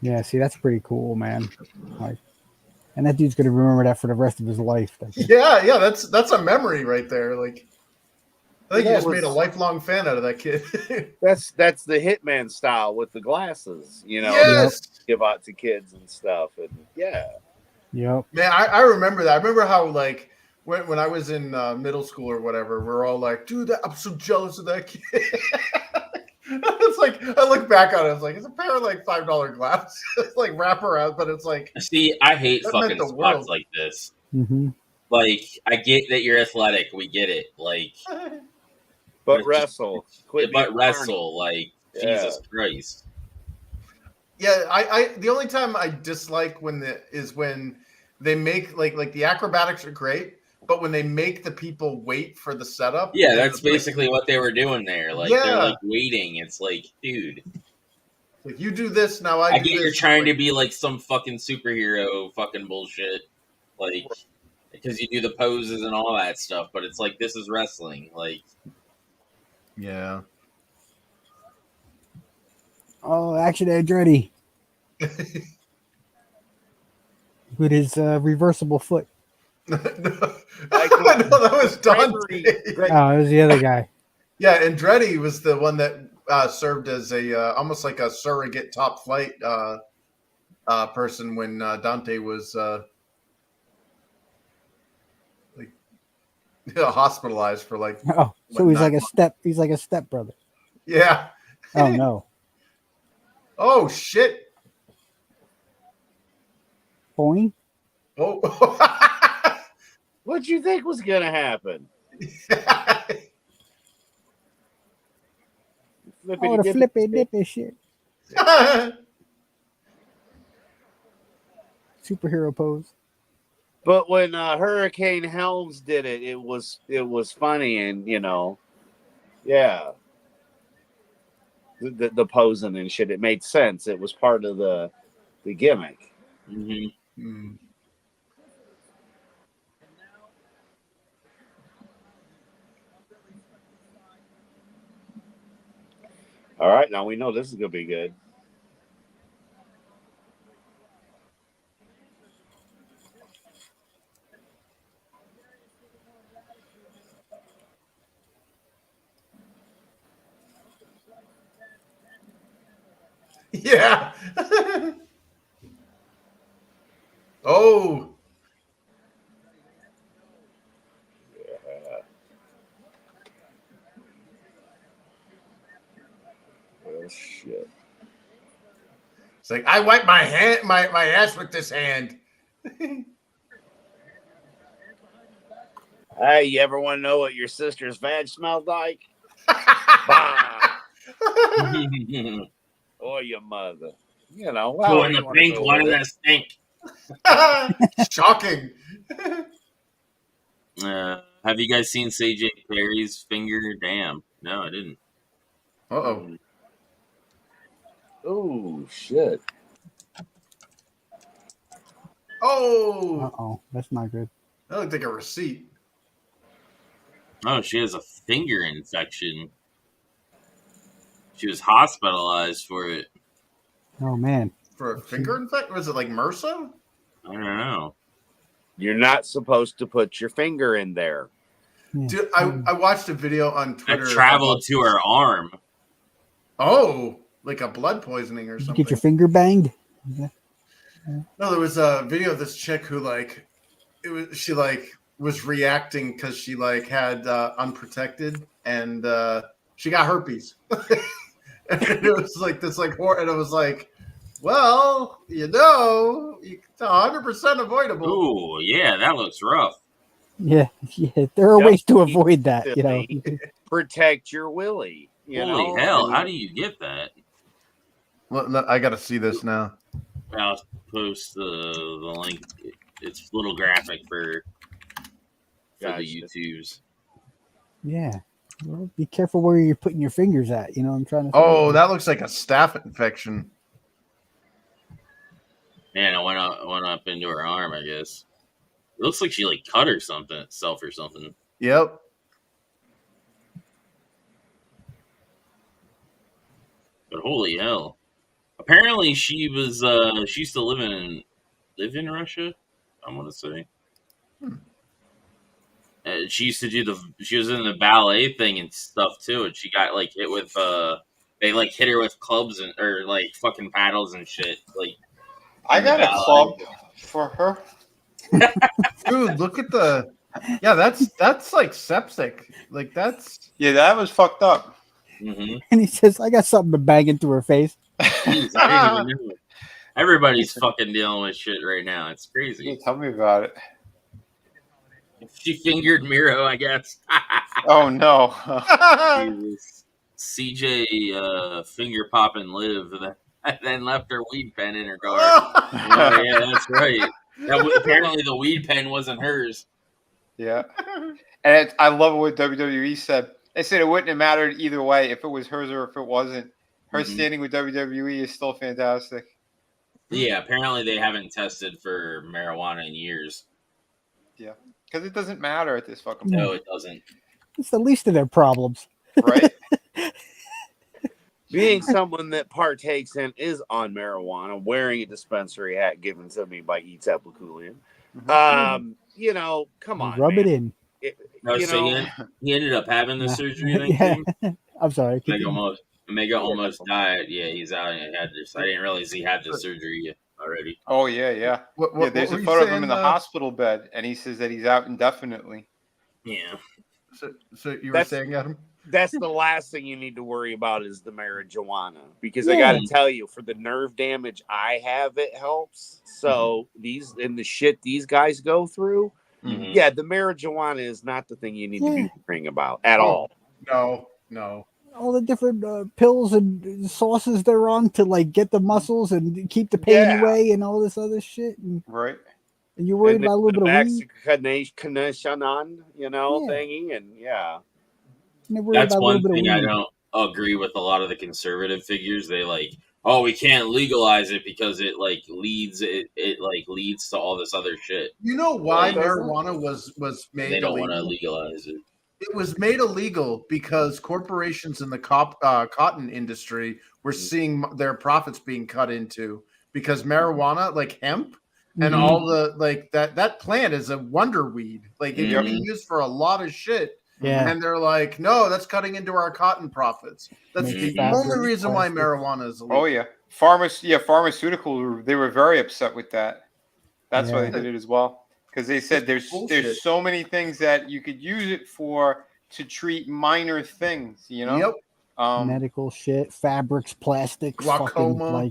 Yeah, see, that's pretty cool, man. Like, and that dude's gonna remember that for the rest of his life. Yeah, that's a memory right there. Like, I think you just made a lifelong fan out of that kid. That's the Hitman style with the glasses, you know. Yes. Give out to kids and stuff, and Yep. Man, I remember that. I remember how like when I was in middle school or whatever, we're all like, dude, I'm so jealous of that kid. It's like I look back on it, it's like it's a pair of like $5 glasses. It's like wraparound, but it's like, see, I hate that fucking meant the spots world. like this. Mm-hmm. Like, I get that you're athletic, we get it. Like, but wrestle, like, Jesus Christ. Yeah, I the only time I dislike when they make like the acrobatics are great, but when they make the people wait for the setup. Yeah, that's basically what they were doing there. Like, they're like waiting. It's like, dude, like, you do this now. I get you're trying to be like some fucking superhero fucking bullshit, like, because you do the poses and all that stuff. But it's like, this is wrestling. Like, yeah. Oh, Action Andretti with his reversible foot. No, that was Dante. Oh, it was the other guy. Yeah, Andretti was the one that served as a almost like a surrogate top flight person when Dante was like hospitalized for like. Oh, so he's like a step. He's like a step brother. Yeah. Oh no. Oh shit. Boing. Oh. What'd you think was gonna happen? The flippy dippy shit. Superhero pose. But when Hurricane Helms did it, it was funny, and you know, yeah, the posing and shit. It made sense. It was part of the gimmick. mm-hmm. Mm. All right, now we know this is gonna be good. Yeah. Oh. Yeah. Oh shit. It's like, I wipe my ass with this hand. Hey, you ever want to know what your sister's vag smelled like? Or your mother. You know, Two in the pink, one in the stink. Shocking. Have you guys seen CJ Perry's finger? Damn. No, I didn't. Uh-oh. Oh, shit. Oh. Uh-oh. That's not good. That looked like a receipt. Oh, she has a finger infection. She was hospitalized for it. Oh man. For a finger infection? Was it like MRSA? I don't know. You're not supposed to put your finger in there. Dude, I watched a video on Twitter. It traveled to her arm. Oh, like a blood poisoning or Did you something. get your finger banged? No, there was a video of this chick who she was reacting because she had unprotected and she got herpes. And it was like this and it was like, well, it's 100% avoidable. Ooh, yeah, that looks rough. Yeah. There are ways to avoid that, you know. Protect your willy. Holy hell, how do you get that? Well, I got to see this now. I'll post the link. It's a little graphic for the YouTubes. Yeah. Well, be careful where you're putting your fingers at. You know, I'm trying to. Oh, that looks like a staph infection. Man, it went up into her arm, I guess. It looks like she cut herself or something. Yep. But holy hell. Apparently she was she used to live in Russia, I want to say. She used to she was in the ballet thing and stuff too, and she got hit with they hit her with clubs or fucking paddles and shit. I got a club for her. Dude, look at that's like septic. That's that was fucked up. Mm-hmm. And he says, "I got something to bang into her face." Jeez, I didn't even know. Everybody's fucking dealing with shit right now. It's crazy. Yeah, tell me about it. She fingered Miro, I guess. Oh no. Jesus. CJ finger pop and live, then left her weed pen in her car. Oh, yeah, that's right. Apparently the weed pen wasn't hers. Yeah. And I love what WWE said. They said it wouldn't have mattered either way if it was hers or if it wasn't. Her standing with WWE is still fantastic. Yeah, apparently they haven't tested for marijuana in years. Yeah. Because it doesn't matter at this fucking point. No, it doesn't. It's the least of their problems. Right? Being someone that partakes and is on marijuana, wearing a dispensary hat given to me by Etep Wokuian, come on, Rub man. it in. He ended up having the surgery, I think. Yeah. I'm sorry. Mega almost died. Yeah, he's out. I didn't realize he had the surgery already. Oh, yeah. There's a photo of him in the hospital bed, and he says that he's out indefinitely. Yeah. So you were saying, Adam? That's the last thing you need to worry about is the marijuana. Because I got to tell you, for the nerve damage I have, it helps. So these guys go through, the marijuana is not the thing you need to be worrying about at all. No. All the different pills and sauces they're on to get the muscles and keep the pain away and all this other shit. And, right. And you're worried about a little bit of weed. Vaccination, thingy, and That's one thing I don't agree with a lot of the conservative figures. They we can't legalize it because it leads to all this other shit. You know why marijuana was made? They don't want to legalize it. It was made illegal because corporations in the cotton industry were seeing their profits being cut into because marijuana, like hemp, and all the that plant is a wonder weed. It can be used for a lot of shit. Yeah. And they're like, no, that's cutting into our cotton profits. That's the only reason why marijuana is illegal. Oh yeah. Pharmaceutical, they were very upset with that. That's why they did it as well. Because they said there's so many things that you could use it for to treat minor things, Yep. Medical shit, fabrics, plastics, glaucoma.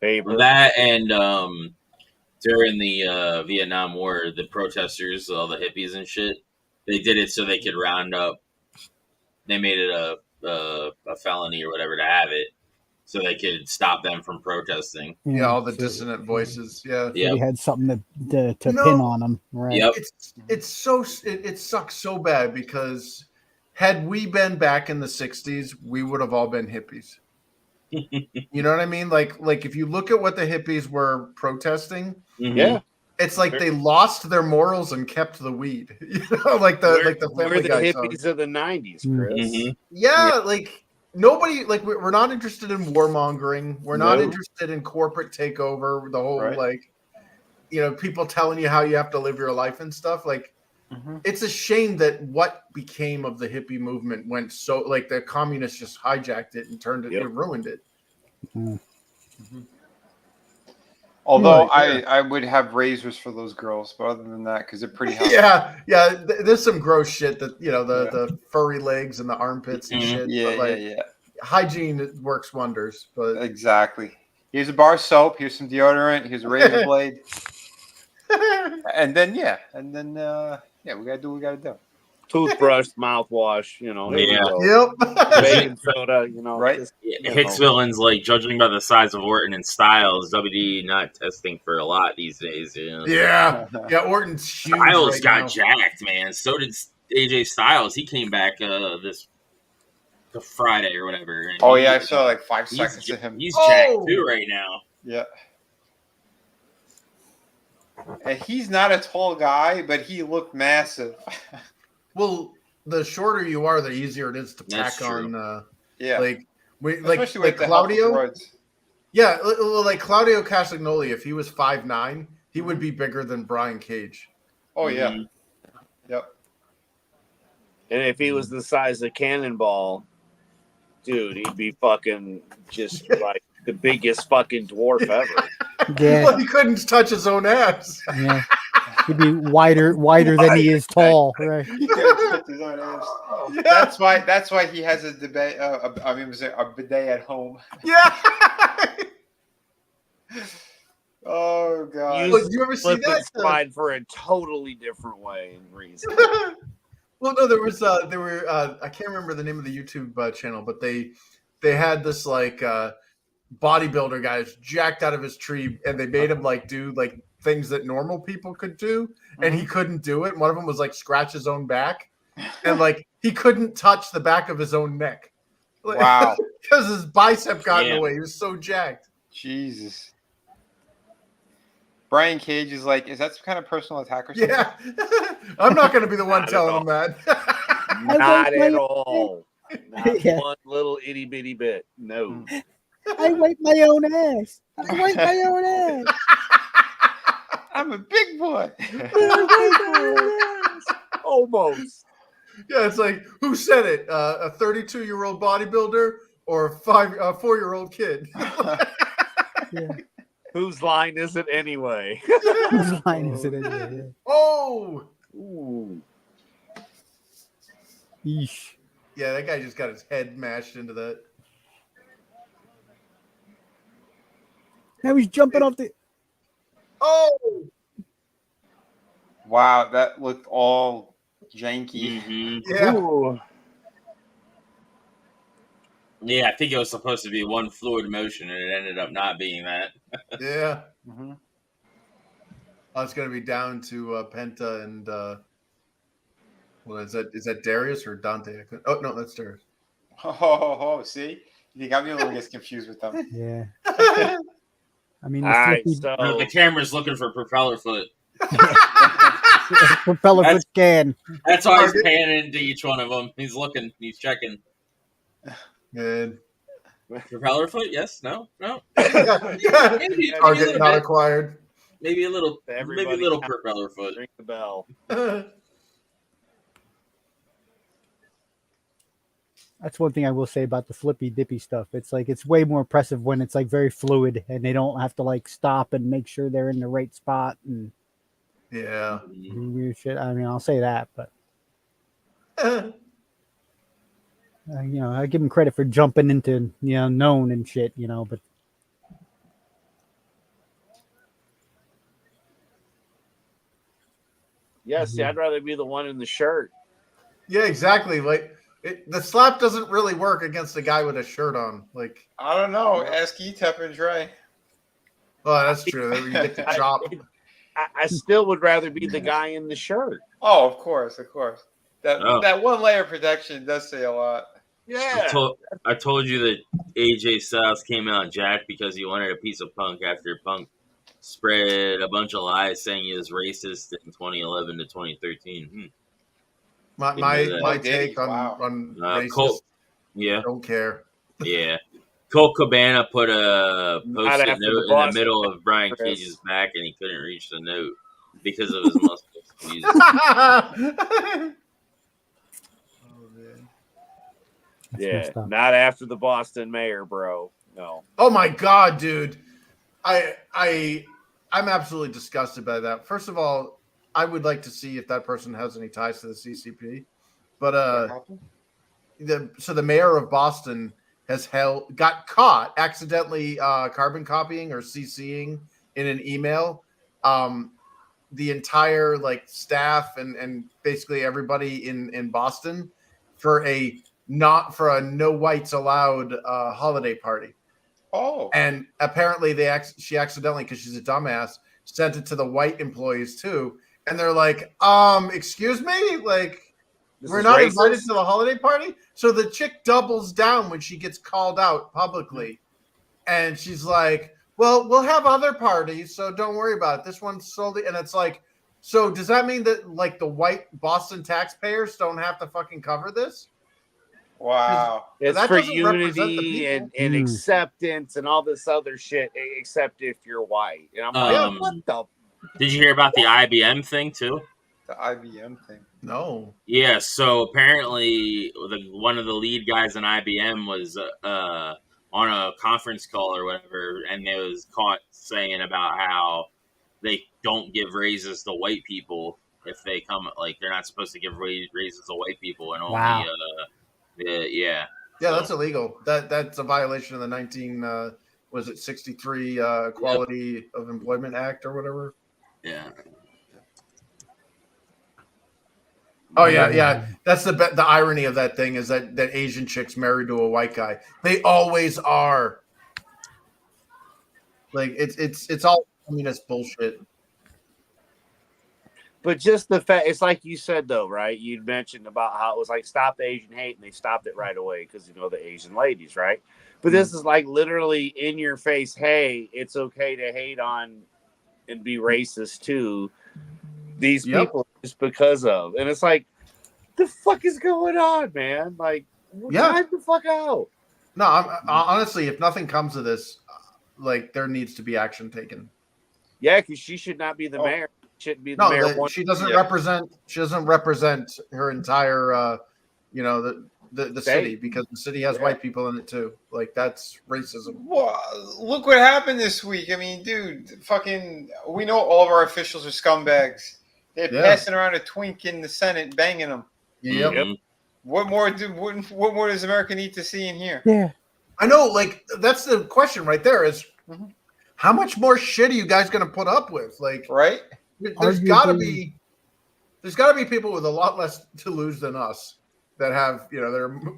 Paper. That and during the Vietnam War, the protesters, all the hippies and shit, they did it so they could round up. They made it a felony or whatever to have it, so they could stop them from protesting. Yeah, all the dissonant voices. Yeah, They had something to pin on them. Right. Yep. It sucks so bad because had we been back in the 60s, we would have all been hippies. You know what I mean? Like if you look at what the hippies were protesting, it's like they lost their morals and kept the weed. Like the Family Guy hippies of the 90s, Chris. Mm-hmm. Yeah, like nobody, like we're not interested in warmongering. We're not interested in corporate takeover. The whole people telling you how you have to live your life and stuff. Like, it's a shame that what became of the hippie movement went so, like, the communists just hijacked it and turned it, it ruined it. Although I would have razors for those girls, but other than that, because they're pretty hot. Yeah. There's some gross shit that the furry legs and the armpits and shit. Yeah. Hygiene works wonders, but exactly. Here's a bar of soap. Here's some deodorant. Here's a razor blade. and then we gotta do what we gotta do. Toothbrush, mouthwash, baking soda, right? Hicksville's like, judging by the size of Orton and Styles, WD not testing for a lot these days. Yeah, Orton's huge. Styles got jacked, man. So did AJ Styles. He came back this Friday or whatever. And I saw like 5 seconds of him. He's jacked too right now. Yeah. And he's not a tall guy, but he looked massive. Well, the shorter you are, the easier it is to pack on. Like Claudio. Yeah, like Claudio Castagnoli, if he was 5'9", he would be bigger than Brian Cage. Oh yeah. Yep. And if he was the size of Cannonball, dude, he'd be fucking just like the biggest fucking dwarf ever. Yeah. Well, he couldn't touch his own ass. Yeah. He'd be wider than he is tall. Right. He couldn't touch his own ass. Yeah. That's why he has a bidet at home. Yeah. Oh god. You ever see that? Slide for a totally different way and reason. Well, no, there were I can't remember the name of the YouTube channel, but they had this like bodybuilder guy who's jacked out of his tree, and they made him like do like things that normal people could do, and he couldn't do it. One of them was like scratch his own back, and like he couldn't touch the back of his own neck. Wow. Because his bicep got in the way. He was so jacked. Jesus. Brian Cage is like, is that some kind of personal attack or something? Yeah. I'm not going to be the one telling him that. Not at all. Not one little itty bitty bit. No. I wipe my own ass. I'm a big boy. Almost. Yeah, it's like, who said it? A 32-year-old bodybuilder or a 4-year-old kid? Yeah. Whose line is it anyway? Whose line is it anyway? Yeah. Oh! Ooh. Yeesh. Yeah, that guy just got his head mashed into that. Now he's jumping off the... Oh! Wow, that looked all janky. Mm-hmm. Yeah. Ooh. Yeah, I think it was supposed to be one fluid motion, and it ended up not being that. Yeah. Mm-hmm. Oh, it's going to be down to Penta and well, is that Darius or Dante? Oh no, that's Darius. Oh, see, you got me a little confused with them. Yeah. I mean, The camera's looking for propeller foot. propeller foot scan. That's why he's panning into each one of them. He's looking. He's checking. Good. Propeller foot? Yes? No? Yeah. Maybe Target not acquired. Maybe a little propeller foot. Ring the bell. That's one thing I will say about the flippy dippy stuff. It's like it's way more impressive when it's like very fluid and they don't have to like stop and make sure they're in the right spot and yeah, weird shit. I mean, I'll say that, but I give him credit for jumping into known and shit, but yes, I'd rather be the one in the shirt. Yeah, exactly. Like the slap doesn't really work against a guy with a shirt on. Like I don't know. Ask Etep and Dre. Oh, that's true. You get to chop. I still would rather be the guy in the shirt. Oh, of course. That one layer of protection does say a lot. Yeah. I told you that AJ Styles came out jacked because he wanted a piece of Punk after Punk spread a bunch of lies saying he was racist in 2011 to 2013. My take on racist. Colt, yeah, don't care. Yeah, Colt Cabana put a post-it note in the middle of Brian Cage's back, and he couldn't reach the note because of his muscles. Yeah, not after the Boston mayor, bro. No. Oh my god, dude. I'm absolutely disgusted by that. First of all, I would like to see if that person has any ties to the CCP. But the mayor of Boston got caught accidentally carbon copying or CCing in an email the entire staff and basically everybody in Boston for a no whites allowed holiday party. Oh, and apparently she accidentally, because she's a dumbass, sent it to the white employees too, and they're like, excuse me, we're not invited to the holiday party. So the chick doubles down when she gets called out publicly, and she's like, well, we'll have other parties, so don't worry about it. This one's solely, and it's like, so does that mean that the white Boston taxpayers don't have to fucking cover this? Wow. It's for unity and acceptance and all this other shit, except if you're white. And I'm like, what the? Did you hear about the IBM thing too? The IBM thing? No. Yeah, so apparently one of the lead guys in IBM was on a conference call or whatever, and they was caught saying about how they don't give raises to white people if they come, they're not supposed to give raises to white people, and only yeah, that's illegal. That's a violation of the 63 Equality of Employment Act or whatever. Yeah. Oh yeah. That's the irony of that thing is that Asian chicks married to a white guy. They always are. It's all communist bullshit. But just the fact, it's like you said, though, right? You mentioned about how it was stop the Asian hate, and they stopped it right away because, the Asian ladies, right? But this is literally in your face, hey, it's okay to hate on and be racist to these people just because of. And it's like, the fuck is going on, man? Time the fuck out. No, honestly, if nothing comes of this, there needs to be action taken. Yeah, because she should not be the mayor. Shouldn't be the mayor. She doesn't represent. She doesn't represent her entire, the city, because the city has white people in it too. That's racism. Well, look what happened this week. I mean, dude, we know all of our officials are scumbags. They're passing around a twink in the Senate, banging them. Yep. What more does America need to see in here? Yeah, I know. That's the question right there. Is how much more shit are you guys going to put up with? Right. There's got to be people with a lot less to lose than us that have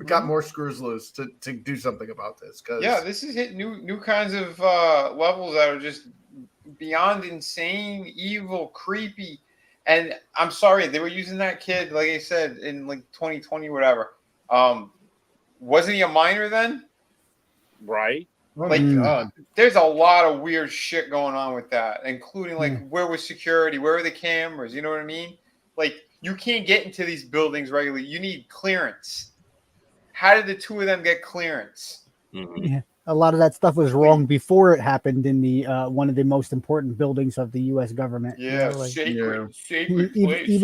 got more screws loose to do something about this. This is hitting new kinds of levels that are just beyond insane, evil, creepy. And I'm sorry, they were using that kid, like I said, in 2020, whatever. Wasn't he a minor then? Right. There's a lot of weird shit going on with that, including where was security, where are the cameras? You know what I mean? You can't get into these buildings regularly. You need clearance. How did the two of them get clearance? Mm-hmm. Yeah, a lot of that stuff was wrong before it happened in the one of the most important buildings of the U.S. government. Yeah, even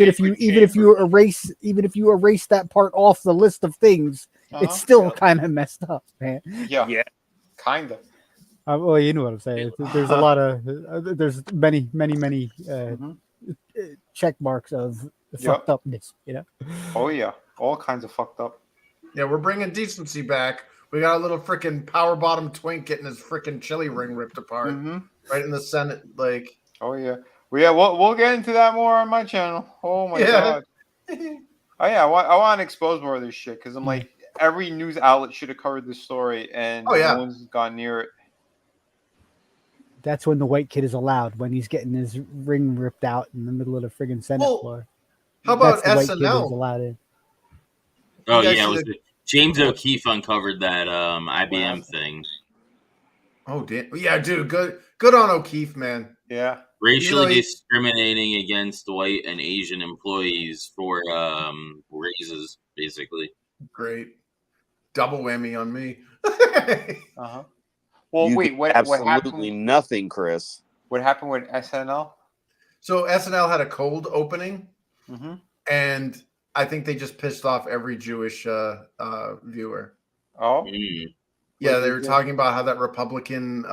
if you erase that part off the list of things, it's still kind of messed up, man. Yeah. Kind of. Well, you know what I'm saying. There's a lot of there's many check marks of fucked upness. Oh yeah, all kinds of fucked up. Yeah, we're bringing decency back. We got a little freaking power bottom twink getting his freaking chili ring ripped apart right in the Senate. Oh yeah, we'll get into that more on my channel. Oh my god. Oh yeah, I want to expose more of this shit because I'm every news outlet should have covered this story, and no one's gone near it. That's when the white kid is allowed, when he's getting his ring ripped out in the middle of the friggin' Senate floor. How about That's the SNL? white kid is allowed in. Oh yeah, James O'Keefe uncovered that IBM thing. Oh damn! Yeah, dude, good. Good on O'Keefe, man. Yeah. Racially discriminating against white and Asian employees for raises, basically. Great. Double whammy on me. Uh-huh. Well, wait, what absolutely happened? Nothing, Chris. What happened with SNL? So SNL had a cold opening, Mm-hmm. and I think they just pissed off every Jewish viewer. Oh, Yeah, they were talking about how that Republican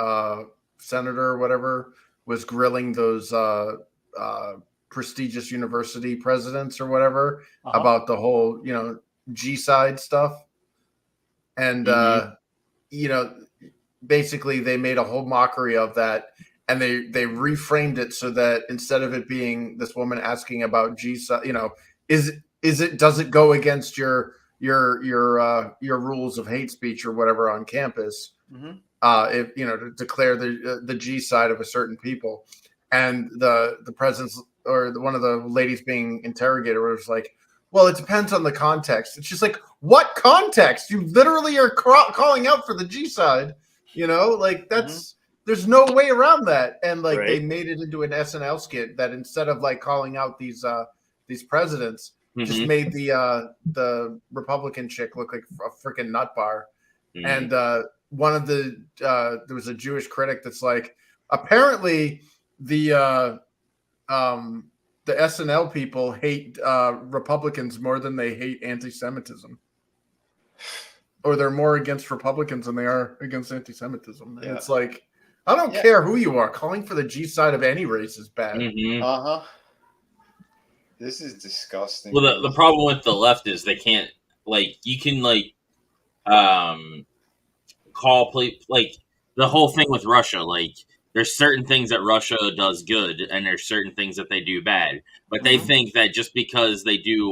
senator or whatever was grilling those prestigious university presidents or whatever about the whole, G-side stuff. And, basically they made a whole mockery of that, and they reframed it so that instead of it being this woman asking about G-side, does it go against your rules of hate speech or whatever on campus? If to declare the G side of a certain people, and the president's or one of the ladies being interrogated was like, well, it depends on the context. It's just like, what context? You literally are calling out for the G side, like that's there's no way around that. And like they made it into an SNL skit that instead of like calling out these presidents, just made the Republican chick look like a freaking nut bar. And one of the there was a Jewish critic that's like, apparently the SNL people hate Republicans more than they hate anti-Semitism, or they're more against Republicans than they are against anti-Semitism. And it's like, I don't care who you are, calling for the G side of any race is bad. This is disgusting. Well, the problem with the left is they can't, like, you can, like, like, the whole thing with Russia, like, there's certain things that Russia does good, and there's certain things that they do bad. But they think that just because they do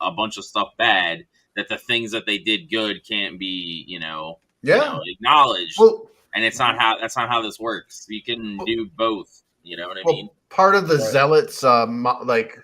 a bunch of stuff bad, that the things that they did good can't be, acknowledged. Well, and that's not how this works. You can do both. You know what I mean? Part of the zealots, like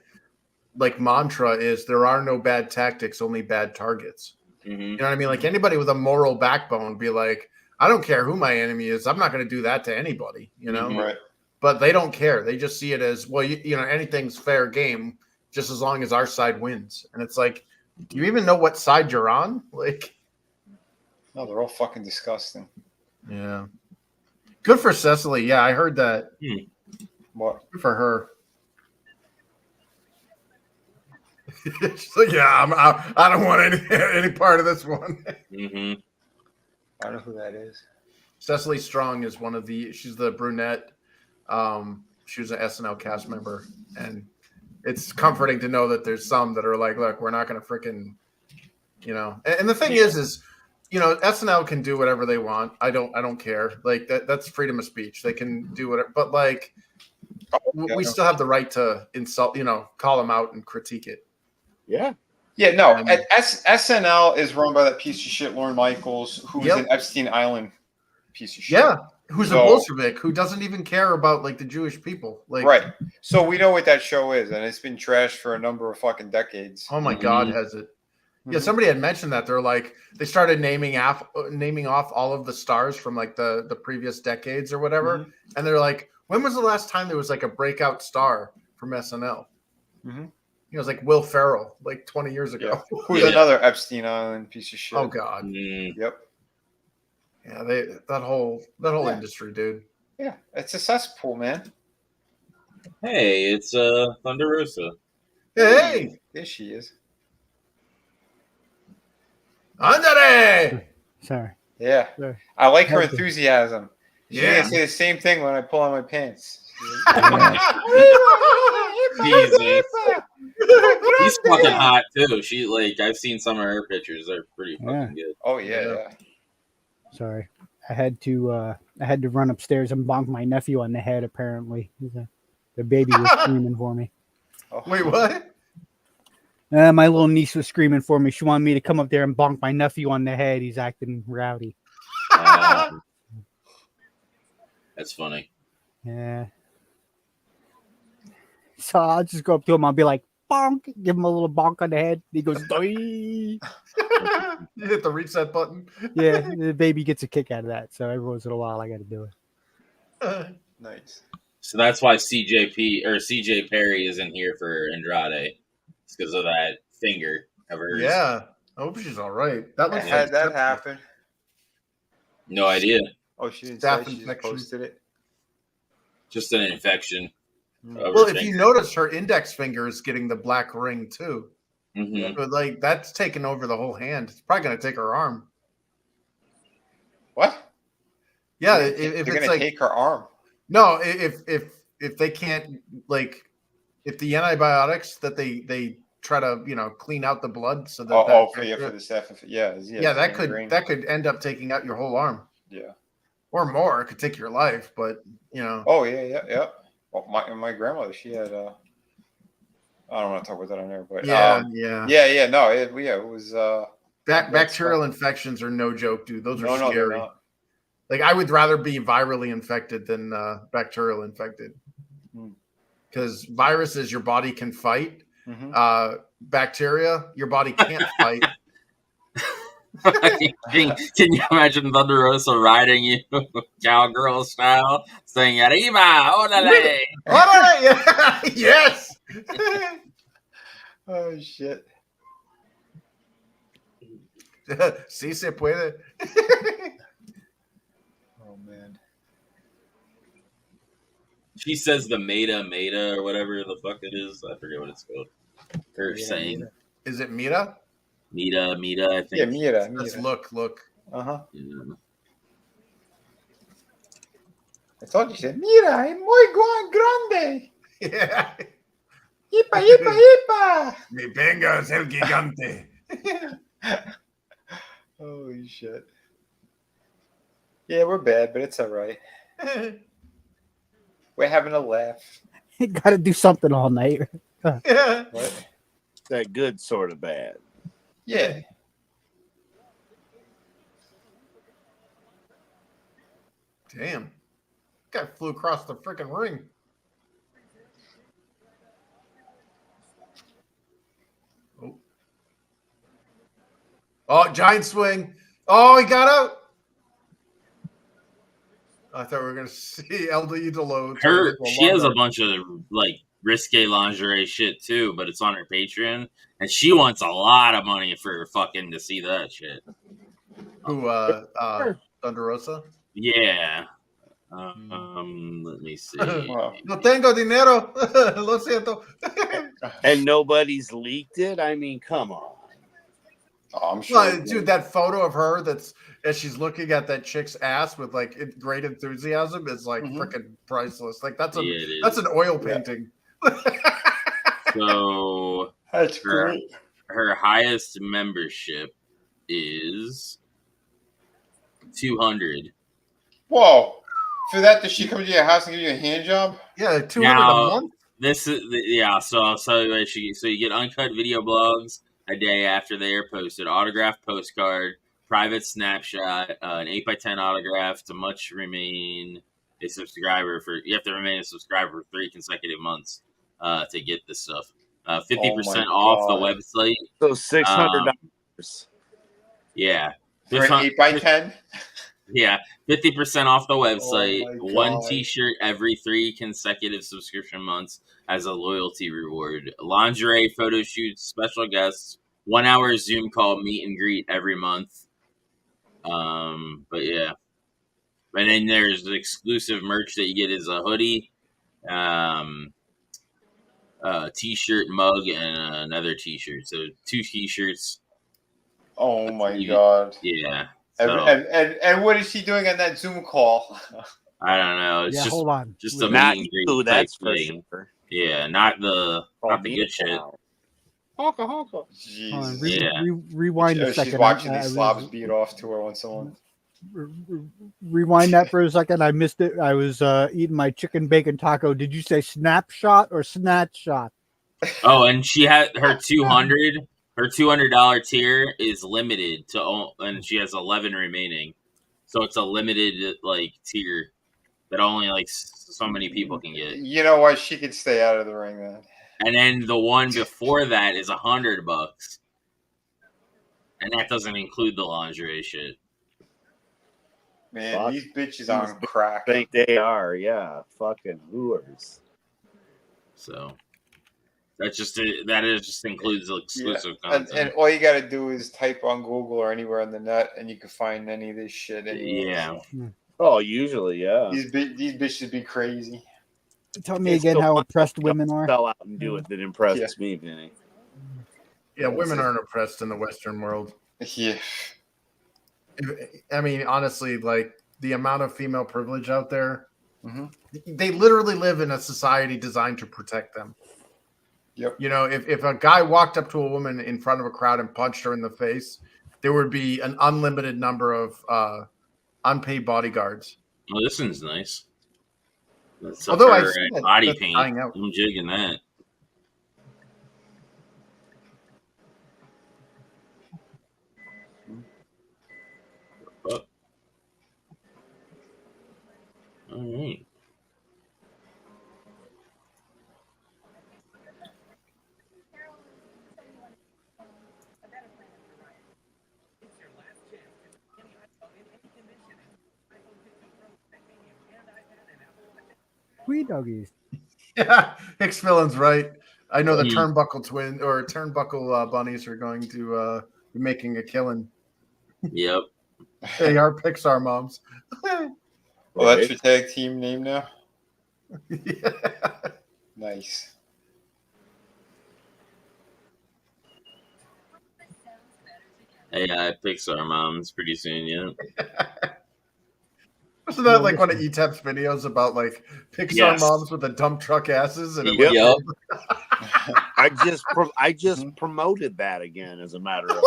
mantra is there are no bad tactics, only bad targets. You know what I mean? Like anybody with a moral backbone be like, I don't care who my enemy is. I'm not going to do that to anybody, Right. But they don't care. They just see it as, well, anything's fair game just as long as our side wins. And it's like, do you even know what side you're on? Like, no, they're all fucking disgusting. Yeah. Good for Cecily. Yeah, I heard that. What? Good for her. She's like, yeah, I don't want any part of this one. I don't know who that is. Cecily Strong is she's the brunette. She was an SNL cast member, and it's comforting to know that there's some that are like, look, we're not going to freaking, and the thing is, SNL can do whatever they want. I don't care. Like that's freedom of speech. They can do whatever, but like, we still have the right to insult, call them out and critique it. Yeah. Yeah, no. SNL is run by that piece of shit Lorne Michaels, who's an Epstein Island piece of shit. Yeah, who's a Bolshevik who doesn't even care about like the Jewish people. Like, right. So we know what that show is, and it's been trashed for a number of fucking decades. Oh my God, has it? Yeah, somebody had mentioned that. They're like, they started naming off all of the stars from like the previous decades or whatever, and they're like, when was the last time there was like a breakout star from SNL? It was like Will Ferrell, like 20 years ago. Yeah. Who's another Epstein Island piece of shit? Oh God. Yep. Yeah, that whole industry, dude. Yeah, it's a cesspool, man. Hey, it's Thunder Rosa. Hey, there she is. Andre. Sorry. Yeah, I like her enthusiasm. She's gonna say the same thing when I pull on my pants. Jesus. She's fucking hot too. I've seen some of her pictures. They're pretty fucking good. Oh yeah. Sorry, I had to run upstairs and bonk my nephew on the head. Apparently, the baby was screaming for me. Oh. Wait, what? My little niece was screaming for me. She wanted me to come up there and bonk my nephew on the head. He's acting rowdy. That's funny. Yeah. So I'll just go up to him. I'll be like, bonk, give him a little bonk on the head. He goes, doy. You hit the reset button. Yeah, the baby gets a kick out of that. So every once in a while, I got to do it. Nice. So that's why CJ Perry isn't here for Andrade. It's because of that finger of hers. Yeah. I hope she's all right. That looks Had like that happen? No idea. Oh, she didn't Staph say. She just infection. posted it. Just an infection. Well, if you notice, her index finger is getting the black ring too. Mm-hmm. But like that's taking over the whole hand. It's probably gonna take her arm. What? Yeah, They're if gonna it's like take her arm. no, if they can't like if the antibiotics that they try to clean out the blood so that for the staph. Yeah, that could end up taking out your whole arm. Yeah. Or more. It could take your life, but Oh yeah. Well, my grandmother, she had I don't want to talk about that on there, but yeah. No, it was bacterial infections are no joke, dude. Those are no, scary. Like I would rather be virally infected than bacterial infected. Because viruses your body can fight. Mm-hmm. Bacteria, your body can't fight. Can you imagine Thunder Rosa riding you cowgirl style, saying "Arriba, órale"? Órale, yes. Oh shit. Sí se puede. Oh man. She says the Meta or whatever the fuck it is. I forget what it's called. Her saying. Meta. Is it Mita? Mita, I think. Yeah, Mita. Let's look. Uh-huh. Yeah. I told you, she said, Mira, es muy grande. Yeah. Ipa. Mi venga es el gigante. Holy shit. Yeah, we're bad, but it's all right. We're having a laugh. You got to do something all night. Yeah. What? That good sort of bad. Yeah. Damn. Guy flew across the freaking ring. Oh, giant swing. Oh, he got out. I thought we were going to see LW Deload. She has a bunch of like risque lingerie shit too, but it's on her Patreon, and she wants a lot of money for fucking to see that shit. Who? Thunder Rosa. Yeah. Let me see. No tengo dinero. Lo siento. And nobody's leaked it? I mean, come on. Oh, I'm sure. Well, dude, that photo of her as she's looking at that chick's ass with like great enthusiasm is like freaking priceless. Like that's an oil painting. So that's great. Her highest membership is 200. Whoa. For that, does she come to your house and give you a hand job? Yeah, 200 a month. This is So I'll tell you what so you get uncut video blogs a day after they are posted, autographed postcard, private snapshot, an 8x10 autograph to much remain a subscriber you have to remain a subscriber for 3 consecutive months to get this stuff. 50% off the website. So $600. Yeah. For an 8x10? Yeah, 50% off the website. One T-shirt every 3 consecutive subscription months as a loyalty reward. Lingerie photo shoots, special guests, 1 hour Zoom call, meet and greet every month. But yeah, and then there's the exclusive merch that you get is a hoodie, T-shirt, mug, and another T-shirt. So 2 T-shirts. Oh my god! Yeah. So. And what is she doing on that Zoom call? I don't know. It's just hold on. Just a not meet and you, greet that's type thing. Sure. Yeah, not the good shit. Honka. Jeez. Rewind a second. She's watching these slobs beat off to her once in a while. Rewind that for a second. I missed it. I was eating my chicken bacon taco. Did you say snapshot or snatch shot? Oh, and she had her 200. Her $200 tier is limited to, and she has 11 remaining. So it's a limited like tier that only like so many people can get. You know what? She could stay out of the ring then. And then the one before that is $100, and that doesn't include the lingerie shit. Man, Fuck. these bitches on crack. I think they are, yeah. Fucking lures. So that just includes exclusive content. And all you got to do is type on Google or anywhere on the net, and you can find any of this shit. Anywhere, Yeah. so. Oh, usually, yeah. These bitches be crazy. Tell me again how oppressed women are. Sell out and do it that impresses me, Vinny. Yeah, women aren't oppressed in the Western world. Yeah. I mean, honestly, like the amount of female privilege out there, Mm-hmm. they literally live in a society designed to protect them. Yep. You know, if a guy walked up to a woman in front of a crowd and punched her in the face, there would be an unlimited number of unpaid bodyguards. Oh, this one's nice. That's Although I her see that body that's paint. dying out. I'm jigging that. Oh. All right. Wee doggies. Yeah, Hicks Villain's right. I know the turnbuckle bunnies are going to be making a killing. Yep. They are Pixar moms. Well, that's your tag team name now? Yeah. Nice. Hey, Pixar moms pretty soon, yeah. Wasn't that like one of Etep's videos about like Pixar moms with the dump truck asses? And Yep. I just promoted that again, as a matter of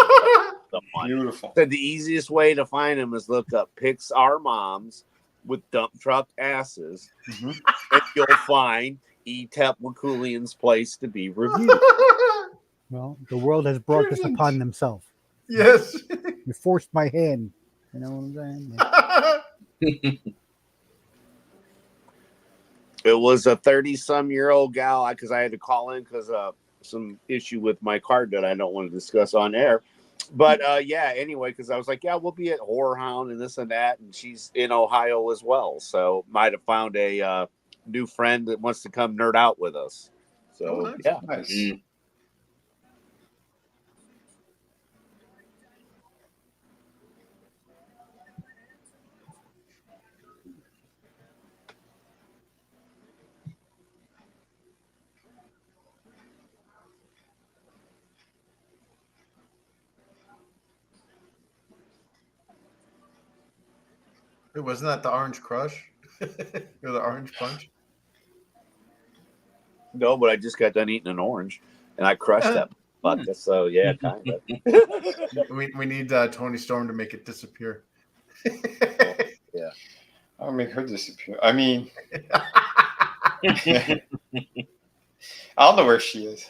Beautiful. Said the easiest way to find them is look up Pixar moms with dump truck asses, and you'll find Etep Wokuian's place to be reviewed. Well, the world has brought this upon themselves. Yes. You forced my hand. You know what I'm saying? It was a 30-some-year-old gal, because I had to call in because of some issue with my card that I don't want to discuss on air. But yeah, anyway, because I was like, yeah, we'll be at Horror Hound and this and that, and she's in Ohio as well, so might have found a new friend that wants to come nerd out with us. So nice. yeah, Nice. Wasn't that the Orange Crush? Or the Orange Punch? no, but I just got done eating an orange, and I crushed that fuck. So yeah, kind of. We need Tony Storm to make it disappear. Yeah, I'll make her disappear. I mean, I don't know where she is.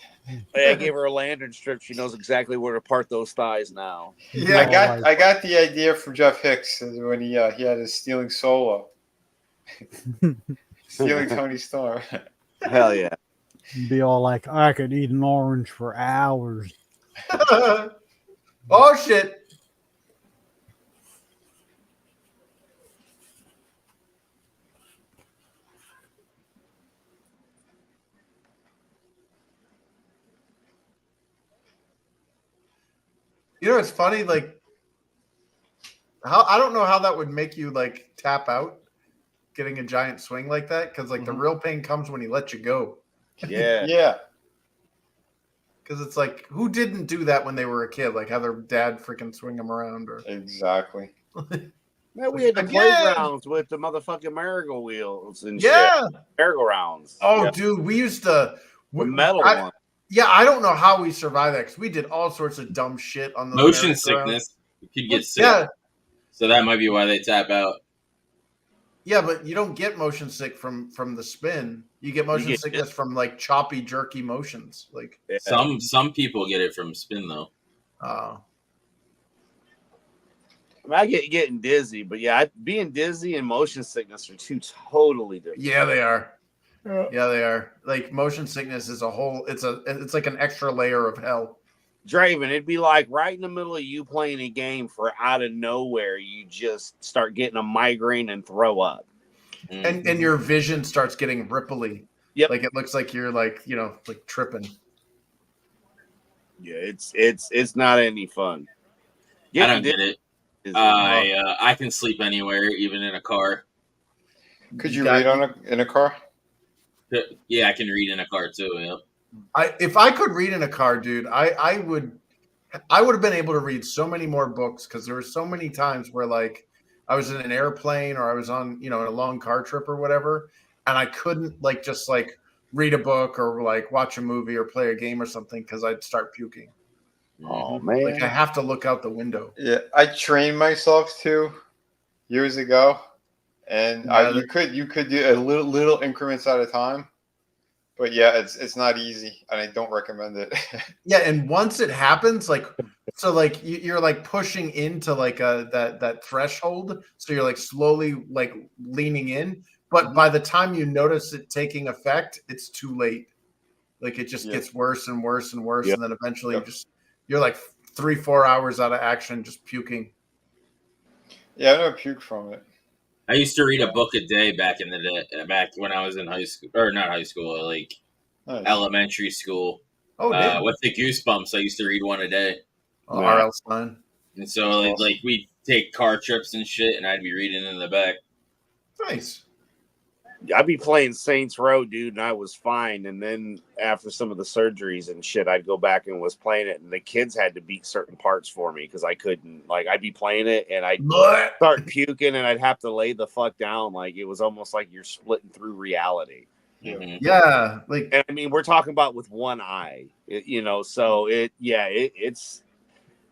I gave her a lantern strip. She knows exactly where to part those thighs now. Yeah, I got the idea from Jeff Hicks when he had his stealing solo, stealing Tony Storm. Hell yeah! Be all like, I could eat an orange for hours. Oh shit! You know, it's funny, like, how I don't know how that would make you like tap out, getting a giant swing like that, because like the real pain comes when he lets you go. Yeah, Yeah. Because it's like, who didn't do that when they were a kid? Like, have their dad freaking swing them around, or Exactly. man, we had the Again. playgrounds with the motherfucking merry-go wheels and shit. Merry-go-rounds. Oh, Yeah. dude, we used to The metal one. Yeah, I don't know how we survived that because we did all sorts of dumb shit on the Motion sickness. You could get sick. Yeah, So that might be why they tap out. yeah, but you don't get motion sick from the spin. You get motion sickness from like choppy, jerky motions. Like Some people get it from spin though. I mean, I get getting dizzy, but yeah, being dizzy and motion sickness are two totally different. Yeah, they are. Yeah, they are. Like motion sickness is a whole. It's like an extra layer of hell. Draven, it'd be like right in the middle of you playing a game for out of nowhere, you just start getting a migraine and throw up. And your vision starts getting ripply. Yep. Like it looks like you're like, like tripping. Yeah, it's not any fun. I don't get it. I can sleep anywhere, even in a car. Could you read in a car? Yeah, I can read in a car too. Yep. If I could read in a car, dude, I would have been able to read so many more books, because there were so many times where like I was in an airplane or I was on, in a long car trip or whatever, and I couldn't like just like read a book or like watch a movie or play a game or something because I'd start puking. Oh man. Like I have to look out the window. Yeah, I trained myself to years ago, and you could do a little increments at a time. But yeah, it's not easy, and I don't recommend it. Yeah, and once it happens, like you're like pushing into like that threshold, so you're like slowly like leaning in. But by the time you notice it taking effect, it's too late. Like it just gets worse and worse and worse, and then eventually you're like 3-4 hours out of action, just puking. Yeah, I never puke from it. I used to read a book a day back when I was in high school, or not high school, like elementary school. Oh, with the Goosebumps, I used to read one a day. Oh, R.L. Stein. And so, like we'd take car trips and shit, and I'd be reading in the back. Nice. I'd be playing Saints Row, dude, and I was fine. And then after some of the surgeries and shit, I'd go back and was playing it, and the kids had to beat certain parts for me because I couldn't. Like, I'd be playing it, and I'd start puking, and I'd have to lay the fuck down. Like, it was almost like you're splitting through reality. Mm-hmm. Yeah, like, and I mean, we're talking about with one eye, so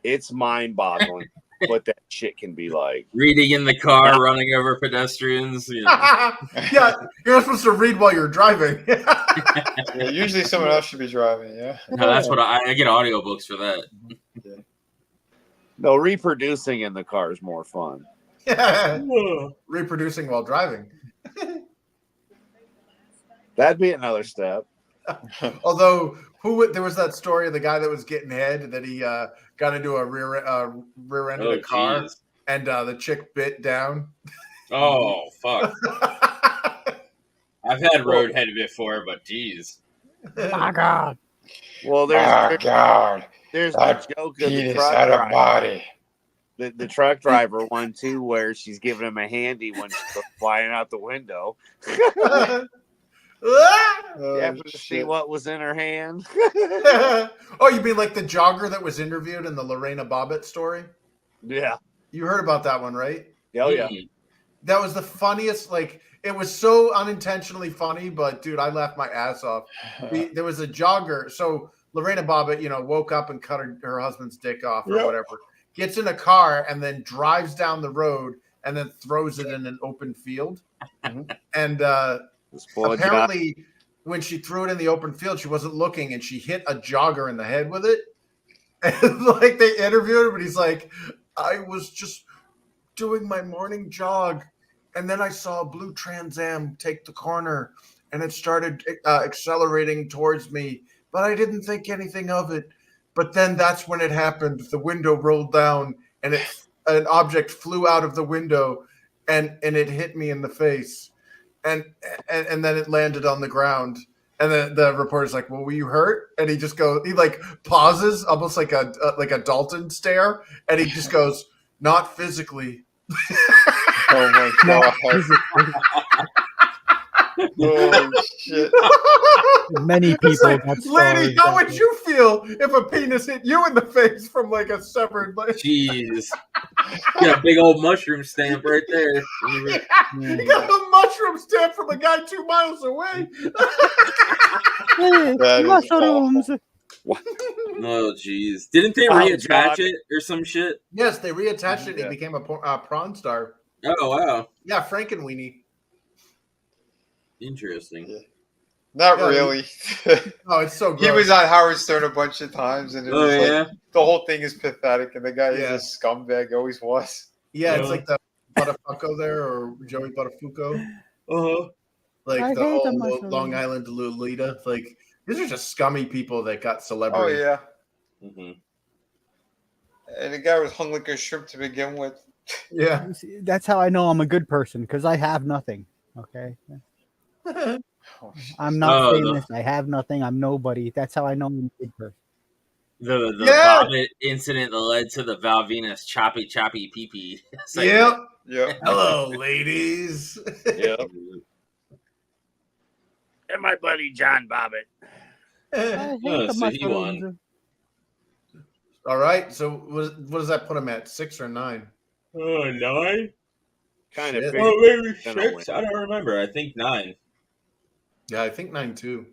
it's mind-boggling. What that shit can be like. Reading in the car, running over pedestrians. Yeah, you're not supposed to read while you're driving. Yeah, usually someone else should be driving, yeah. No, that's what I get audiobooks for that. Yeah. No, reproducing in the car is more fun. Yeah. Reproducing while driving. That'd be another step. Although, there was that story of the guy that was getting head that he got into a rear end of the car, and the chick bit down. Oh fuck! I've had road head before, but geez. My God. Well, there's a joke of the truck driver. Body. The truck driver one too, where she's giving him a handy when she's flying out the window. You have to see what was in her hand. Oh, you mean like the jogger that was interviewed in the Lorena Bobbitt story? Yeah. You heard about that one, right? Oh, yeah. That was the funniest. Like, it was so unintentionally funny, but dude, I laughed my ass off. There was a jogger. So Lorena Bobbitt, woke up and cut her husband's dick off or whatever. Gets in a car and then drives down the road and then throws it in an open field. And apparently, when she threw it in the open field, she wasn't looking, and she hit a jogger in the head with it. And like they interviewed him, and he's like, "I was just doing my morning jog, and then I saw a blue Trans Am take the corner, and it started accelerating towards me, but I didn't think anything of it. But then that's when it happened. The window rolled down, and an object flew out of the window, and it hit me in the face." And then it landed on the ground. And then the reporter's like, "Well, were you hurt?" And he like pauses, almost like a Dalton stare. And he just goes, "Not physically." Oh my God. Oh shit. Many people. Like, lady, how would you feel if a penis hit you in the face from like a severed leg? Jeez. Got a big old mushroom stamp right there. You got a mushroom stamp from a guy 2 miles away. Mushrooms. Oh, jeez. Didn't they reattach it or some shit? Yes, they reattached it. He became a prawn star. Oh, wow. Yeah, Frankenweenie. Interesting. Yeah. Not really. Oh, it's so good. He was on Howard Stern a bunch of times, and it was like, the whole thing is pathetic, and the guy is a scumbag, always was. Yeah, it's like the Buttafuoco there, or Joey Buttafuoco. Like I the hate old Long Island Lolita. Like, these are just scummy people that got celebrity. Oh, yeah. Mm-hmm. And the guy was hung like a shrimp to begin with. Yeah. That's how I know I'm a good person, because I have nothing. Okay. I'm not famous. I have nothing. I'm nobody. That's how I know I'm a good person. The Yeah. vomit incident that led to the Val Venus choppy pee pee. Yep. Yep. Hello, ladies. Yep. And my buddy John Bobbitt. I hate Oh, the so he mushrooms. won. All right. So what does that put him at? 6 or 9? Oh, 9? Kind of Shit. figured Oh, maybe he's gonna 6? win. I don't remember. I think 9. Yeah, I think 9 too.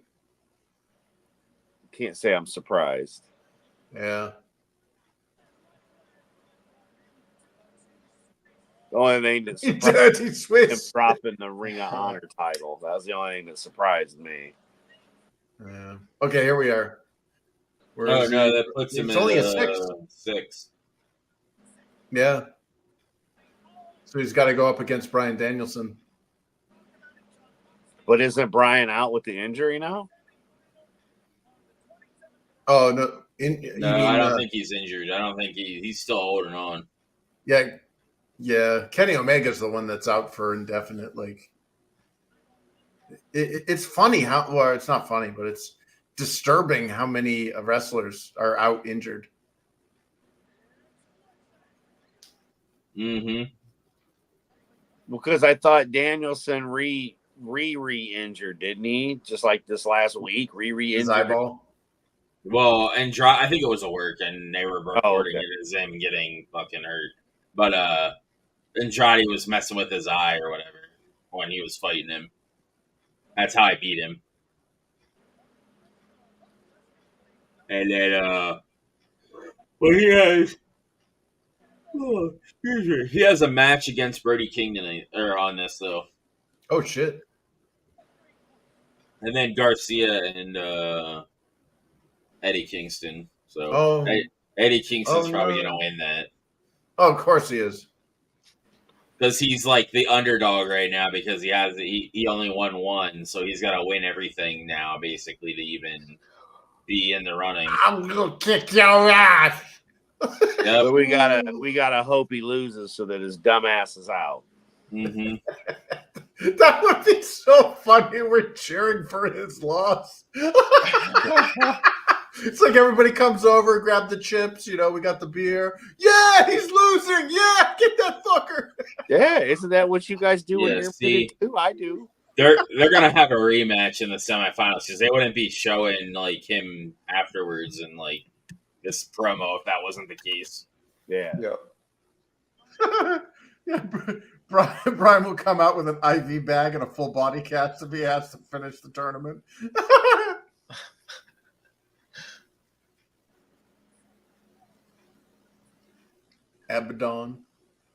Can't say I'm surprised. Yeah. The only thing that surprised Dirty him Swiss. dropping the Ring of Honor title. That was the only thing that surprised me. Yeah. Okay, here we are. Where Oh, is no, he? that puts him It's at only a 6. 6. Yeah. So he's got to go up against Bryan Danielson. But isn't Brian out with the injury now? Oh, no. No, I don't think he's injured. I don't think he's still holding on. Yeah. Yeah. Kenny Omega's the one that's out for indefinite. Like, it's funny how, well, it's not funny, but it's disturbing how many wrestlers are out injured. Mm-hmm. Because I thought Danielson re-injured, didn't he? Just like this last week, His re-injured. eyeball. Well, I think it was a work, and they were reporting okay. it as him getting fucking hurt. But Andrade was messing with his eye or whatever when he was fighting him. That's how I beat him. And then, well, he has a match against Brody King tonight, or on this though. Oh shit! And then Garcia and Eddie Kingston. So Eddie Kingston's probably gonna win that. Oh, of course he is. Because he's like the underdog right now because he only won 1, so he's got to win everything now basically to even be in the running. I'm gonna kick your ass. Yep. But we gotta hope he loses so that his dumb ass is out. Mm-hmm. That would be so funny. We're cheering for his loss. It's like everybody comes over, grab the chips. You know, we got the beer. Yeah, he's losing. Yeah, get that fucker. Yeah, isn't that what you guys do when Yeah, you're see, too? I do. They're gonna have a rematch in the semifinals because they wouldn't be showing like him afterwards and like this promo if that wasn't the case. Yeah. Yeah. Brian will come out with an IV bag and a full body cast if he has to finish the tournament. Abaddon.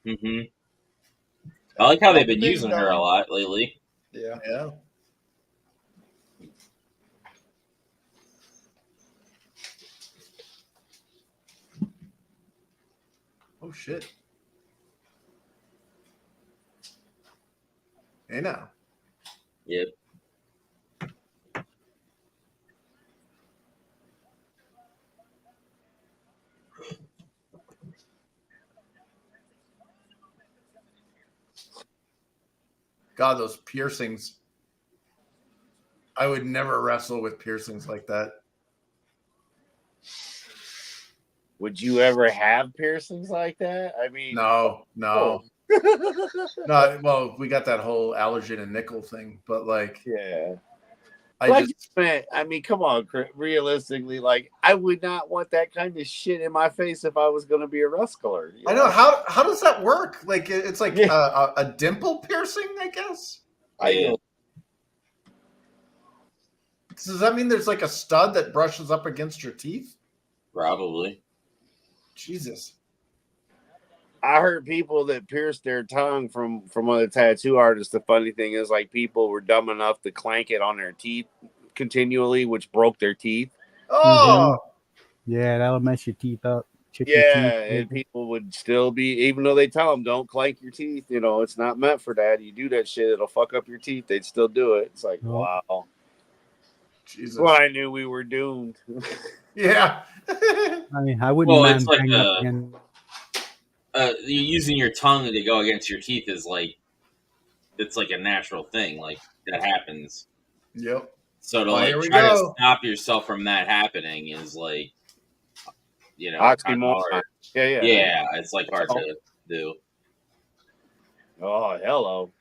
Mm-hmm. I like how they've been using her a lot lately. Yeah. Yeah. Oh shit. Hey now. Yep. God, those piercings. I would never wrestle with piercings like that. Would you ever have piercings like that? I mean, No. Oh. No, well, we got that whole allergen and nickel thing, but like, yeah. I mean, come on, realistically, like, I would not want that kind of shit in my face if I was going to be a wrestler. I know how does that work? Like, it's like a dimple piercing, I guess. I know. Does that mean there's like a stud that brushes up against your teeth? Probably. Jesus. I heard people that pierced their tongue from other tattoo artists. The funny thing is, like, people were dumb enough to clank it on their teeth continually, which broke their teeth. Oh, yeah, that'll mess your teeth up. And people would still be, even though they tell them don't clank your teeth, you know, it's not meant for that. You do that shit, it'll fuck up your teeth. They'd still do it. It's like, wow. Jesus. Well, I knew we were doomed. Yeah. I mean, I wouldn't Well, mind it's like banging up again. using your tongue to go against your teeth is like it's like a natural thing. Like that happens. Yep. So to Oh, like here we try to go. stop yourself from that happening is like, you know, kind of hard. Yeah, it's like hard to do. Oh, hello.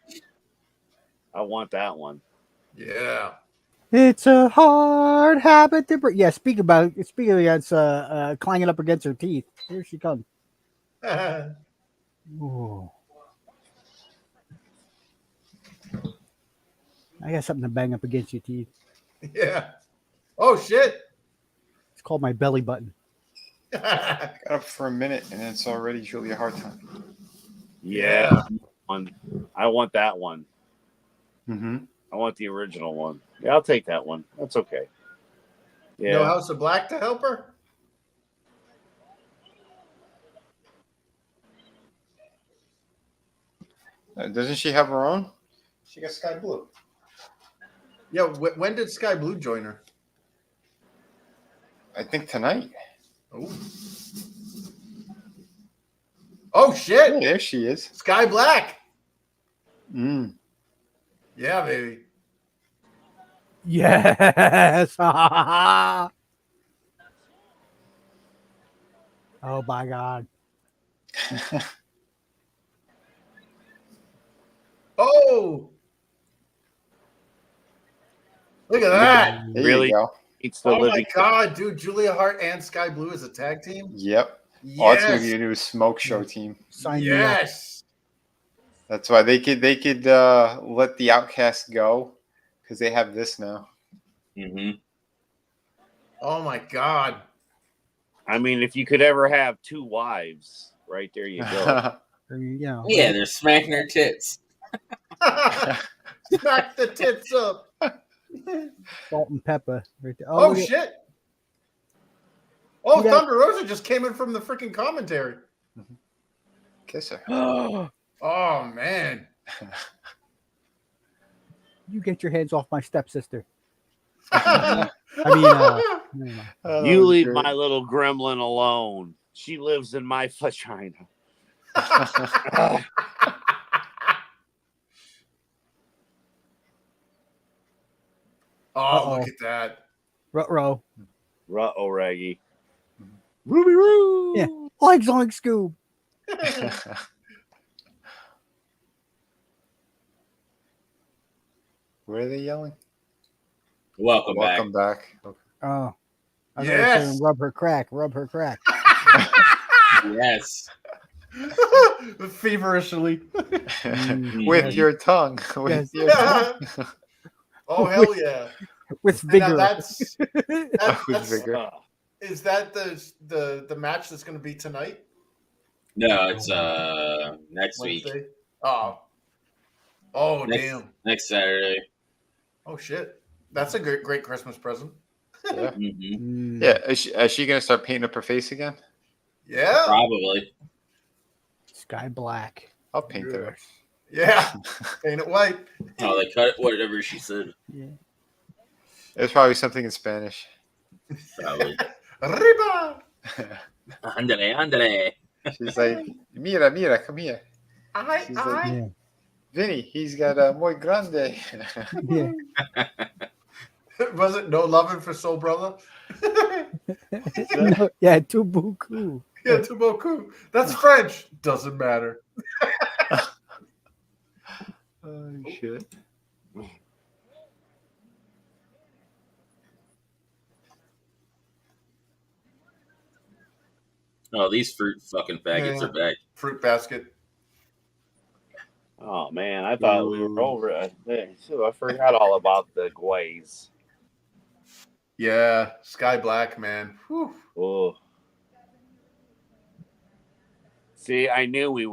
I want that one. Yeah. It's a hard habit to break. Yeah, speaking of against clanging up against her teeth. Here she comes. Ooh. I got something to bang up against your teeth. Yeah. Oh shit. It's called my belly button. Got up for a minute and it's already Julia hard time. Yeah. I want that one. Mm-hmm. I want the original one. Yeah, I'll take that one. That's okay. Yeah. No House of Black to help her? Doesn't she have her own? She got Sky Blue. Yeah, when did Sky Blue join her? I think tonight. Oh shit! Yeah, there she is. Sky Black. Mm. Yeah, baby. Yes. Oh my god. Oh. Look at that. There Really? you go. It's the Oh my living. god, dude. Julia Hart and Sky Blue as a tag team? Yep. Oh, it's gonna be Yes. a new smoke show team. Sign me up. Yes. That's why they could let the Outcast go because they have this now. Mm-hmm. Oh my god. I mean, if you could ever have two wives, right there you go. I mean, you know, Yeah, they're smacking her tits. Smack the tits up. salt and pepper. Right there. Oh, look at- shit. Oh, You got- Thunder Rosa just came in from the freaking commentary. Kiss her. Oh man. You get your hands off my stepsister. Oh, I mean, never mind. Oh, You leave great. my little gremlin alone. She lives in my vagina. look at that. Ruh-roh. Ruh-oh, Raggy. Ruby Roo. Yeah. Oink, oink, Scoob. Where are they yelling? Welcome Welcome back. Okay. Oh. I was Yes. saying rub her crack. Rub her crack. Yes. Feverishly. With your tongue. Yes. With your tongue. Oh hell yeah. With And vigor. now that's With vigor. is that the match that's going to be tonight? No, it's next week. Wednesday? Oh damn. Next Saturday. Oh shit. That's a great Christmas present. Yeah. Mm-hmm. Mm. Yeah. Is she gonna start painting up her face again? Yeah. Probably. Sky black. I'll paint her. Yeah. Paint it white. Oh, they cut whatever she said. Yeah. There's probably something in Spanish. Probably. Arriba. Andre. She's like, mira, come here. She's like, Yeah. Vinny, he's got a muy grande. Yeah. Was it no loving for Soul Brother? No, yeah, too beaucoup. Yeah, tout beaucoup. That's French. Doesn't matter. Oh shit. Oh, these fruit fucking faggots Yeah. are back. Fruit basket. Oh, man. I thought we were over it. I forgot all about the glaze. Yeah. Sky Black, man. Whew. Oh. See, I knew we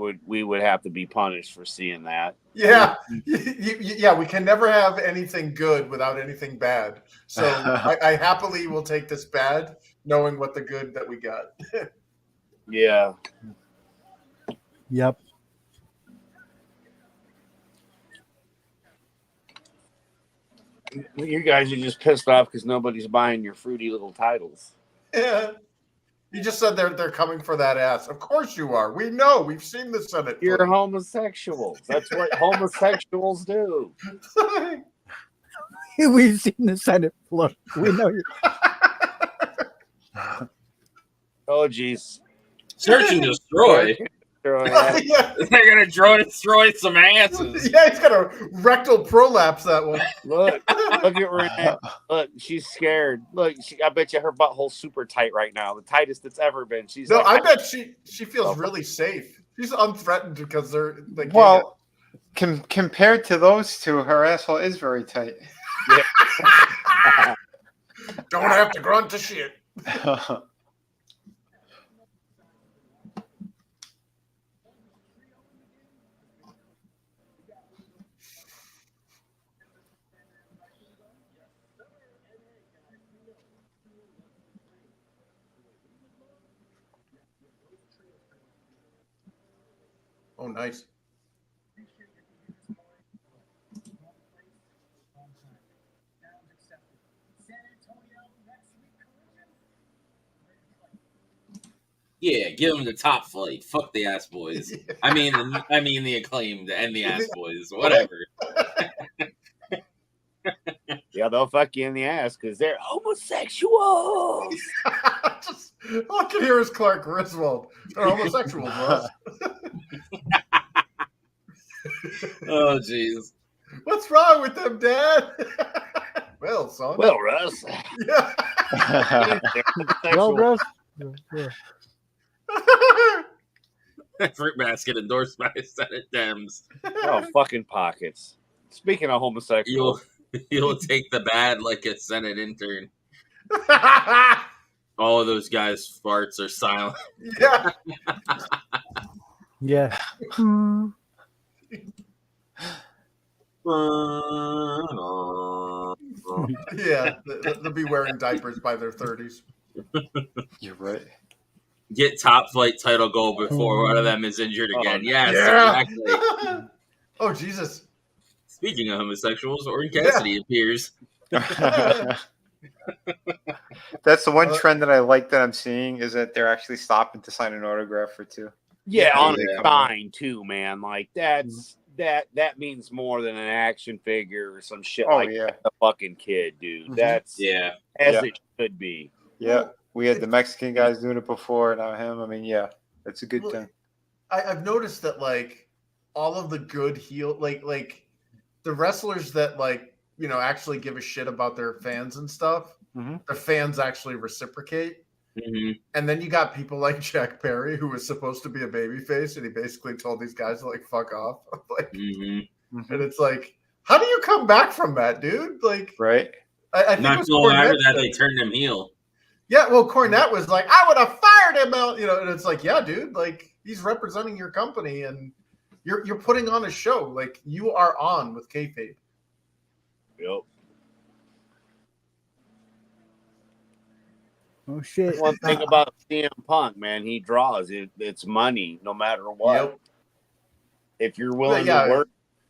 would have to be punished for seeing that. Yeah. Yeah, we can never have anything good without anything bad. So I happily will take this bad, knowing what the good that we got. Yeah. Yep. You guys are just pissed off because nobody's buying your fruity little titles. Yeah. You just said they're coming for that ass. Of course you are. We know. We've seen the Senate. You're homosexuals. That's what homosexuals do. We've seen the Senate float. We know you. Oh, geez. Search and destroy. Yeah. They're gonna destroy some asses. Yeah, he's gonna rectal prolapse that one. Look at Renee. Look, she's scared. Look, I bet you her butthole's super tight right now. The tightest it's ever been. She's No, like, I bet she feels really safe. She's unthreatened because they're like. Well, compared to those two, her asshole is very tight. yeah. Don't have to grunt to shit. Oh, nice. Yeah, give them the top flight. Fuck the ass boys. I mean the acclaimed and the ass boys. Whatever. Yeah, they'll fuck you in the ass because they're homosexuals. Just, all I can hear is Clark Griswold. They're homosexuals, Russ. Oh, jeez. What's wrong with them, Dad? Well, son. Well, Russ. Yeah. Well, Russ. Yeah. Fruit basket endorsed by Senate Dems. Oh, fucking pockets. Speaking of homosexuals. You'll take the bad like a Senate intern. All of those guys' farts are silent. Yeah. Yeah. Yeah. They'll be wearing diapers by their 30s. You're right. Get top flight title goal before one of them is injured again. Yes, Yeah. exactly. Oh, Jesus. Speaking of homosexuals, Orange Cassidy appears. That's the one trend that I like that I'm seeing is that they're actually stopping to sign an autograph for two. Yeah, on Yeah. a sign too, man. Like that means more than an action figure or some shit like that. A fucking kid, dude. That's as it should be. Yeah. We had the Mexican guys doing it before, now him. I mean, yeah, that's a good thing. I've noticed that like all of the good heel like the wrestlers that actually give a shit about their fans and stuff, the fans actually reciprocate. And then you got people like Jack Perry, who was supposed to be a babyface, and he basically told these guys to fuck off. And it's like, how do you come back from that, dude? Like, right? I think not so long after that they turned him heel. Yeah, well, Cornette was like, I would have fired him out, and it's like, yeah, dude, like he's representing your company and you're putting on a show. Like you are on with kayfabe. Yep. Oh shit! One thing about CM Punk, man, he draws it. It's money, no matter what. Yep. If you're willing to work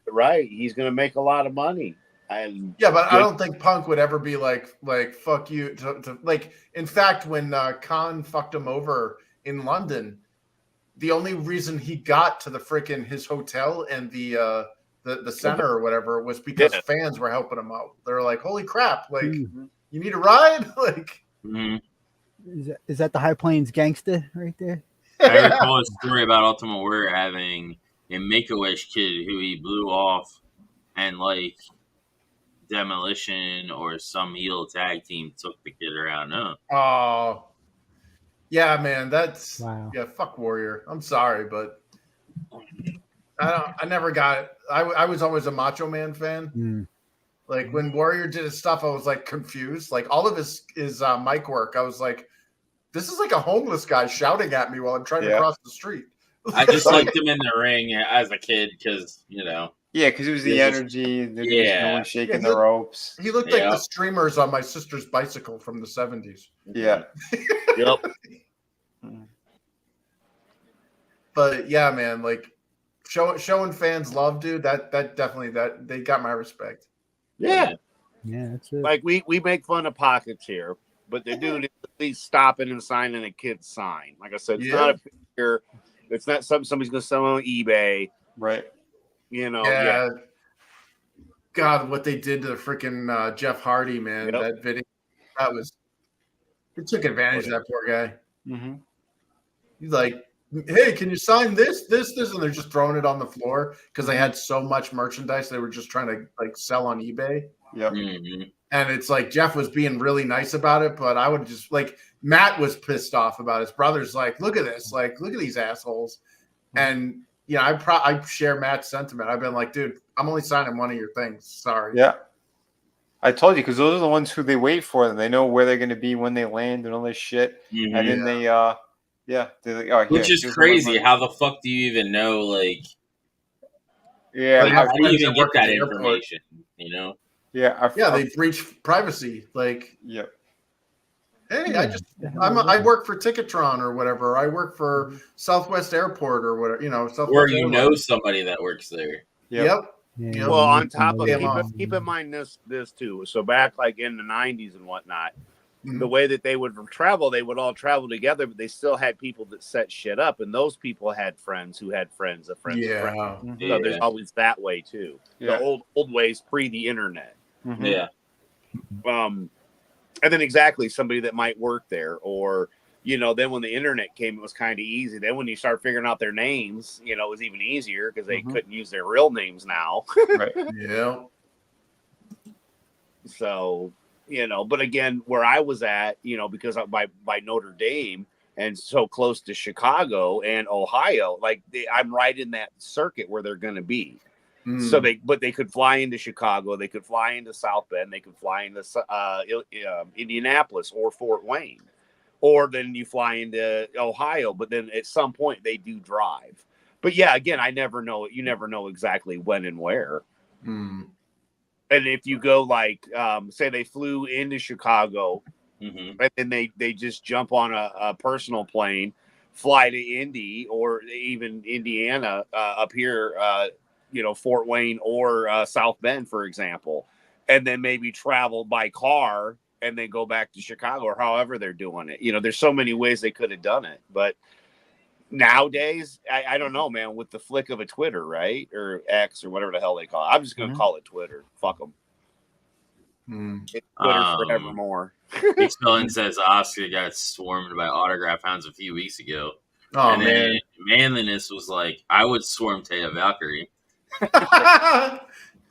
right, he's going to make a lot of money. And but I don't think Punk would ever be like fuck you to like. In fact, when Khan fucked him over in London, the only reason he got to the frickin' his hotel and the center or whatever was because fans were helping him out. They're like, holy crap, like you need a ride, like. Is that the High Plains gangsta right there? I recall a story about Ultimate Warrior having a Make-A-Wish kid who he blew off, and Demolition or some heel tag team took the kid around. Oh, yeah, man, that's wow. Yeah, fuck Warrior. I'm sorry, but I never got it. I was always a Macho Man fan. Like when Warrior did his stuff, I was like confused. Like all of his mic work, I was like, this is like a homeless guy shouting at me while I'm trying to cross the street. I just liked him in the ring as a kid because Yeah, because it was the energy. No one shaking the ropes. He looked like the streamers on my sister's bicycle from the 70s. Yeah. Yep. But yeah, man, like showing fans love, dude. That definitely they got my respect. Yeah. Yeah, that's it. Like we make fun of pockets here, but the dude is at least stopping and signing a kid's sign. Like I said, it's not a picture. It's not something somebody's going to sell on eBay. Right. You know. Yeah. God, what they did to the freaking Jeff Hardy, man. That video, they took advantage of that poor guy. Mm-hmm. He's like, hey, can you sign this? And they're just throwing it on the floor because they had so much merchandise they were just trying to like sell on eBay. Yep. Mm-hmm. And it's like Jeff was being really nice about it, but I would just like Matt was pissed off about it. His brother's like, look at this, like, look at these assholes. And I share Matt's sentiment. I've been like, dude, I'm only signing one of your things. Sorry. Yeah. I told you, because those are the ones who they wait for, and they know where they're going to be when they land and all this shit. Mm-hmm. And then they're like, which is crazy. How the fuck do you even know, like, how do you even get that information, you know? Yeah. They breach privacy. Like, yep. Hey, I work for Ticketron or whatever. I work for Southwest Airport or whatever, Or you know somebody that works there. Yep. Well, on top of keep in mind this too. So back like in the 90s and whatnot, the way that they would travel, they would all travel together, but they still had people that set shit up, and those people had friends who had friends of friends. Yeah. Of friends. So there's always that way too. Yeah. The old ways pre the internet. Mm-hmm. Yeah. And then exactly somebody that might work there, or then when the internet came, it was kind of easy. Then when you start figuring out their names, it was even easier because they couldn't use their real names now. Right. Yeah. So, but again, where I was at, because by Notre Dame and so close to Chicago and Ohio, like I'm right in that circuit where they're going to be. So they could fly into Chicago, they could fly into South Bend, they could fly into Indianapolis or Fort Wayne, or then you fly into Ohio. But then at some point they do drive. But yeah, again, I never know. You never know exactly when and where. And if you go like, say they flew into Chicago, and then they just jump on a personal plane, fly to Indy or even Indiana up here. Fort Wayne or South Bend, for example, and then maybe travel by car and then go back to Chicago or however they're doing it. There's so many ways they could have done it. But nowadays, I don't know, man, with the flick of a Twitter, right? Or X or whatever the hell they call it. I'm just going to call it Twitter. Fuck them. It's Twitter forevermore. Excelling says Oscar got swarmed by autograph hounds a few weeks ago. Oh, and man. then Manliness was like, I would swarm Taya Valkyrie.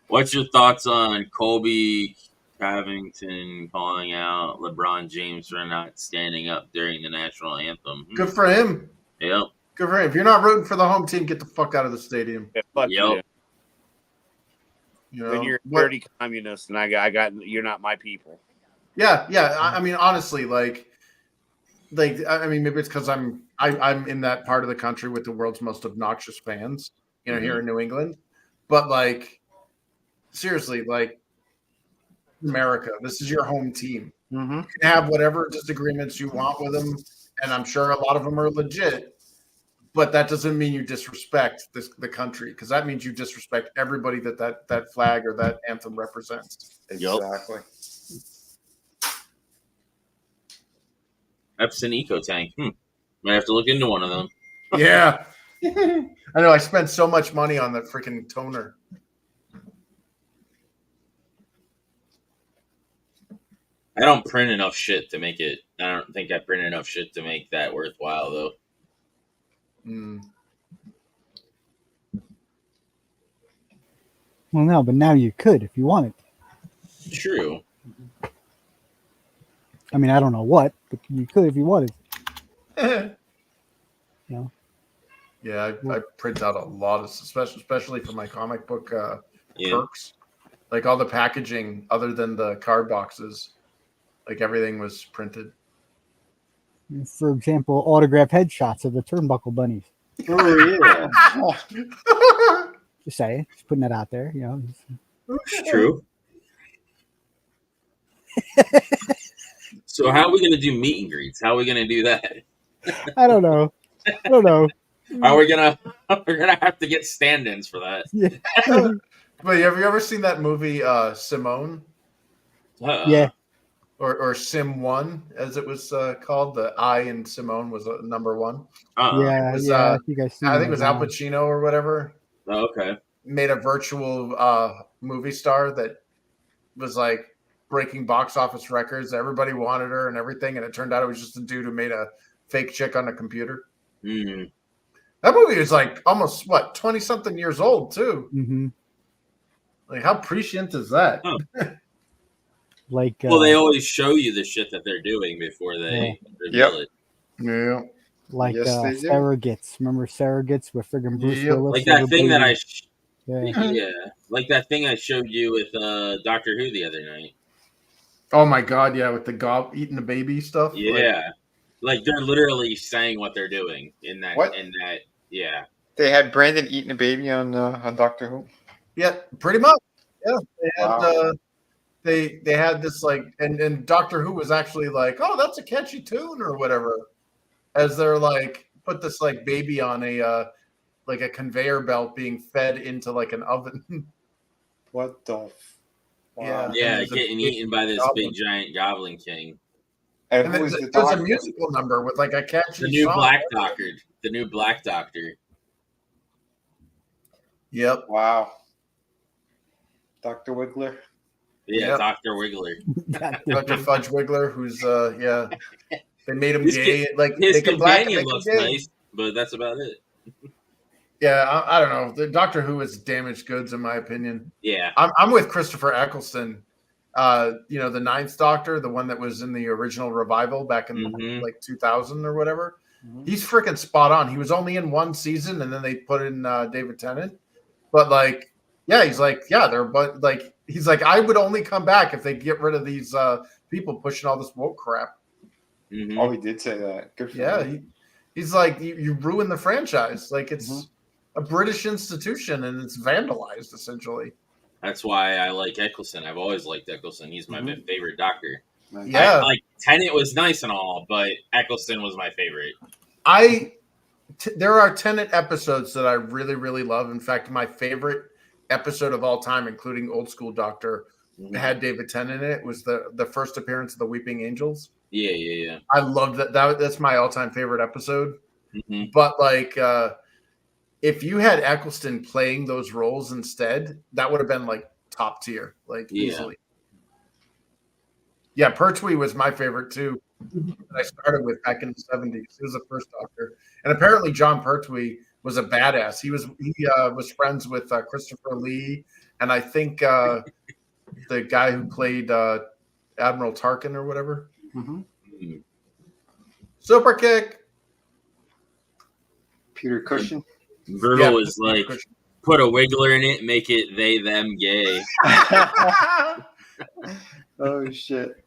What's your thoughts on Colby Covington calling out LeBron James for not standing up during the national anthem? Good for him. Yep. Good for him. If you're not rooting for the home team, get the fuck out of the stadium. Yeah, fuck yep. When you're a dirty communist and I got you're not my people. Yeah. I mean, honestly, like I mean, maybe it's because I'm in that part of the country with the world's most obnoxious fans, here in New England. But like, seriously, like America, this is your home team. You can have whatever disagreements you want with them, and I'm sure a lot of them are legit. But that doesn't mean you disrespect the country, because that means you disrespect everybody that flag or that anthem represents. Exactly. Epson Eco Tank. Might have to look into one of them. Yeah. I know. I spent so much money on that freaking toner. I don't print enough shit to make it. I don't think I print enough shit to make that worthwhile, though. Well, no, but now you could if you wanted. True. I mean, I don't know what, but you could if you wanted. Yeah, I print out a lot of, especially for my comic book perks. Like all the packaging, other than the card boxes, like everything was printed. For example, autographed headshots of the Turnbuckle Bunnies. Oh yeah. Just saying, just putting that out there. It's true. So how are we going to do meet and greets? How are we going to do that? I don't know. Are we gonna? We're gonna have to get stand-ins for that. Yeah. But have you ever seen that movie Simone? Yeah. or Sim 1, as it was called. The I in Simone was number 1. Yeah, was, I think I've seen I think it that was Al now. Pacino or whatever. Oh, okay. Made a virtual movie star that was like breaking box office records. Everybody wanted her and everything, and it turned out it was just a dude who made a fake chick on a computer. Mm. That movie is like almost 20-something years old too. Mm-hmm. Like, how prescient is that? Oh. Like, well, they always show you the shit that they're doing before they reveal it. Yeah. Like Yes, they do. Surrogates. Remember Surrogates with friggin' Bruce Willis? Like that thing that yeah. like that thing I showed you with Doctor Who the other night. Oh my god, yeah, with the eating the baby stuff. Yeah, like they're literally saying what they're doing in that. What? Yeah. They had Brandon eating a baby on Doctor Who. Yeah, pretty much. Yeah, they had Wow. they had this like, and Doctor Who was actually like, oh, that's a catchy tune or whatever, as they're like put this like baby on a like a conveyor belt being fed into like an oven. What the? Wow. Yeah, getting eaten by this big giant Goblin King. And And who was the there's doctor? a musical number with like a catchy The new song. Black Doctor. The new Black Doctor. Yep. Wow. Dr. Wiggler. Yeah, Yep. Dr. Wiggler. Dr. Fudge Wiggler, who's yeah. They made him His gay. Like His make him black and companion make him looks gay. nice, but that's about it. Yeah, I don't know. The Doctor Who is damaged goods, in my opinion. Yeah. I'm with Christopher Eccleston. You know, the Ninth Doctor, the one that was in the original revival back in like 2000 or whatever. He's freaking spot on. He was only in one season, and then they put in David Tennant. But like, yeah, he's like, yeah, they're but like he's like, I would only come back if they get rid of these people pushing all this woke crap. Mm-hmm. Oh, he did say that. Good for him. He's like, you ruin the franchise. Like it's a British institution and it's vandalized essentially. That's why I like Eccleston. I've always liked Eccleston. He's my favorite Doctor. Yeah, like Tennant was nice and all, but Eccleston was my favorite. There are Tennant episodes that I really, really love. In fact, my favorite episode of all time, including Old School Doctor, had David Tennant in it. Was the first appearance of the Weeping Angels. Yeah. I love that. That's my all-time favorite episode. Mm-hmm. But like, if you had Eccleston playing those roles instead, that would have been like top tier, like easily. Yeah, Pertwee was my favorite too. That I started with back in the 70s. He was the first Doctor, and apparently John Pertwee was a badass. He was friends with Christopher Lee, and I think the guy who played Admiral Tarkin or whatever. Super kick. Peter Cushing. Virgil was like, put a wiggler in it, make it they, them, gay. Oh, shit.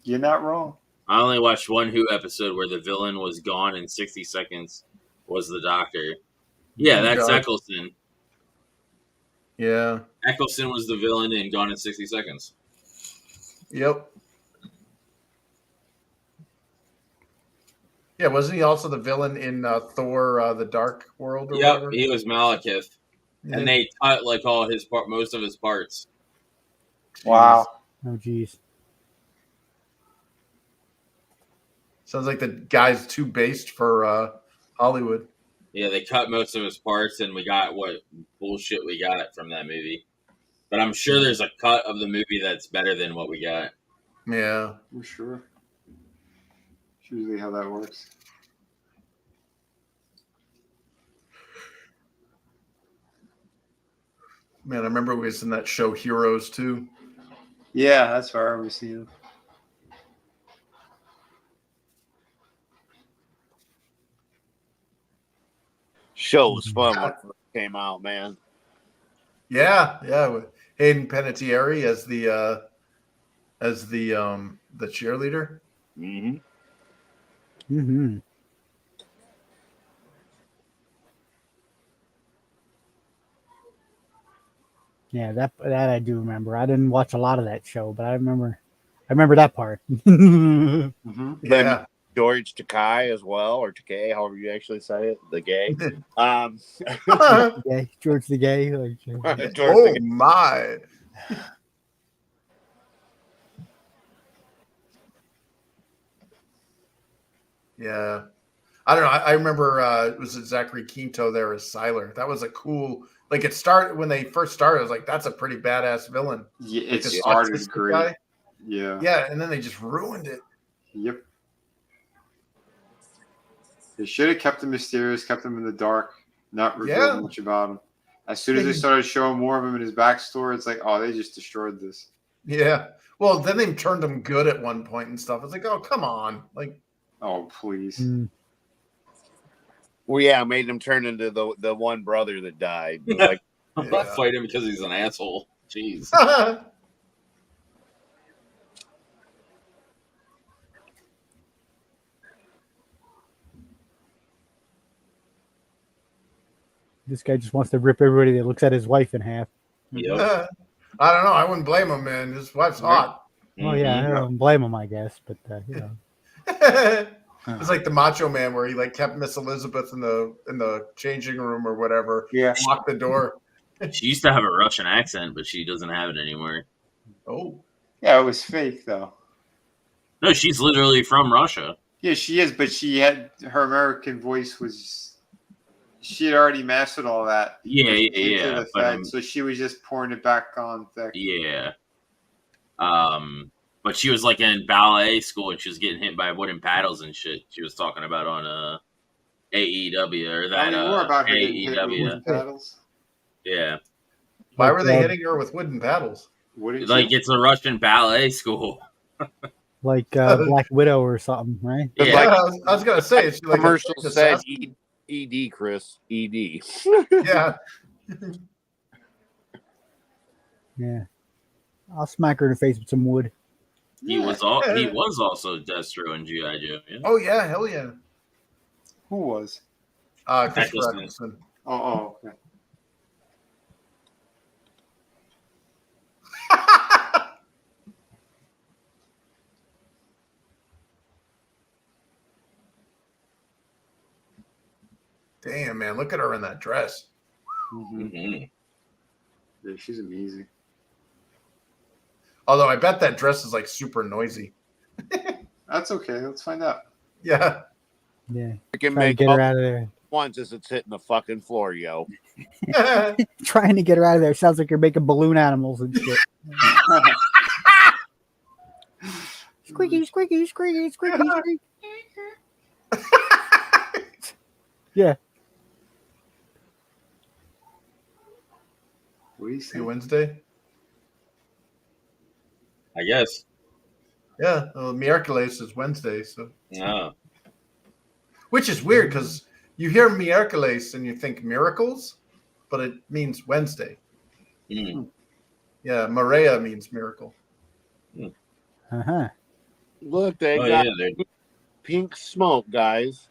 You're not wrong. I only watched one Who episode where the villain was gone in 60 seconds was the Doctor. Yeah, that's Eccleston. Yeah. Eccleston was the villain in Gone in 60 Seconds. Yep. Yeah, wasn't he also the villain in Thor: The Dark World? Or whatever? He was Malekith, and they cut like all his most of his parts. Wow. Oh, geez. Sounds like the guy's too based for Hollywood. Yeah, they cut most of his parts, and we got what bullshit we got from that movie. But I'm sure there's a cut of the movie that's better than what we got. Yeah, I'm sure. It's usually how that works. Man, I remember we was in that show Heroes too. Yeah, that's where I remember seeing him. Show was fun when it first came out, man. Yeah. With Hayden Panettiere as the cheerleader. Yeah, that I do remember. I didn't watch a lot of that show, but I remember that part. Yeah. George Takei as well, or Takei, however you actually say it, the gay. Yeah, George the Gay. Like, Oh my! Yeah. I don't know. I remember it was Zachary Quinto there as Siler. That was a cool. Like it started when they first started. I was like, "That's a pretty badass villain." Yeah, like it started great. Guy. Yeah. Yeah, and then they just ruined it. Yep. They should have kept him mysterious, kept him in the dark, not revealed much about him. As soon as they started showing more of him in his backstory, it's like, oh, they just destroyed this. Yeah. Well, then they turned him good at one point and stuff. It's like, oh, come on. Like, oh, please. Well, yeah, made him turn into the one brother that died. Like, I'm not fighting because he's an asshole. Jeez. This guy just wants to rip everybody that looks at his wife in half. Yep. I don't know. I wouldn't blame him, man. His wife's hot. Well, yeah, I don't blame him, I guess, but you know. It's like the Macho Man where he like kept Miss Elizabeth in the changing room or whatever. Yeah. Locked the door. She used to have a Russian accent, but she doesn't have it anymore. Oh. Yeah, it was fake though. No, she's literally from Russia. Yeah, she is, but she had her American voice was. She had already mastered all that. Yeah. So she was just pouring it back on thick. Yeah. But she was like in ballet school and she was getting hit by wooden paddles and shit. She was talking about on AEW or that Tell me more about her getting hit with AEW. wooden paddles. Yeah. Why were they hitting her with wooden paddles? Like it's a Russian ballet school. Like Black Widow or something, right? Yeah. Like, I was gonna say, it's like commercial said assassin. ED, Chris. ED. Yeah. Yeah. I'll smack her in the face with some wood. He was also Destro in G.I. Joe. Yeah. Oh yeah, hell yeah. Who was? Christopher Eccleston. Oh, okay. Damn, man, look at her in that dress. Mm-hmm. Yeah, she's amazing. Although I bet that dress is like super noisy. That's okay. Let's find out. Yeah. Yeah. I can Try to make get her out of there. once as it's hitting the fucking floor, yo. Trying to get her out of there. Sounds like you're making balloon animals and shit. Squeaky, squeaky, squeaky, squeaky, squeaky. Yeah. What do you See say? Wednesday? I guess. Yeah. Well, Miércoles is Wednesday, so. No. Which is weird because you hear Miércoles and you think miracles, but it means Wednesday. Mm. Yeah, Maria means miracle. Uh-huh. Look, they got pink smoke, guys.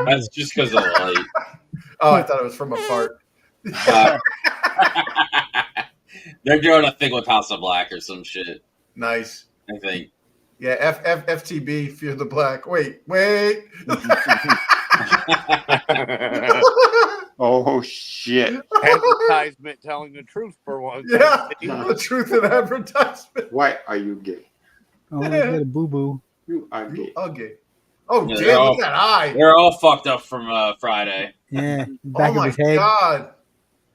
That's just because of the light. Oh, I thought it was from a fart. They're doing a thing with House of Black or some shit. Nice. I think. Yeah, FTB, Fear the Black. Wait. Oh, shit. Advertisement telling the truth for one. Yeah, the truth in advertisement. Why are you gay? Oh, I got a boo-boo. You are gay. Okay. Oh, Yeah, damn, look at that eye. They're all fucked up from Friday. Yeah. Oh, Back of my his head. God.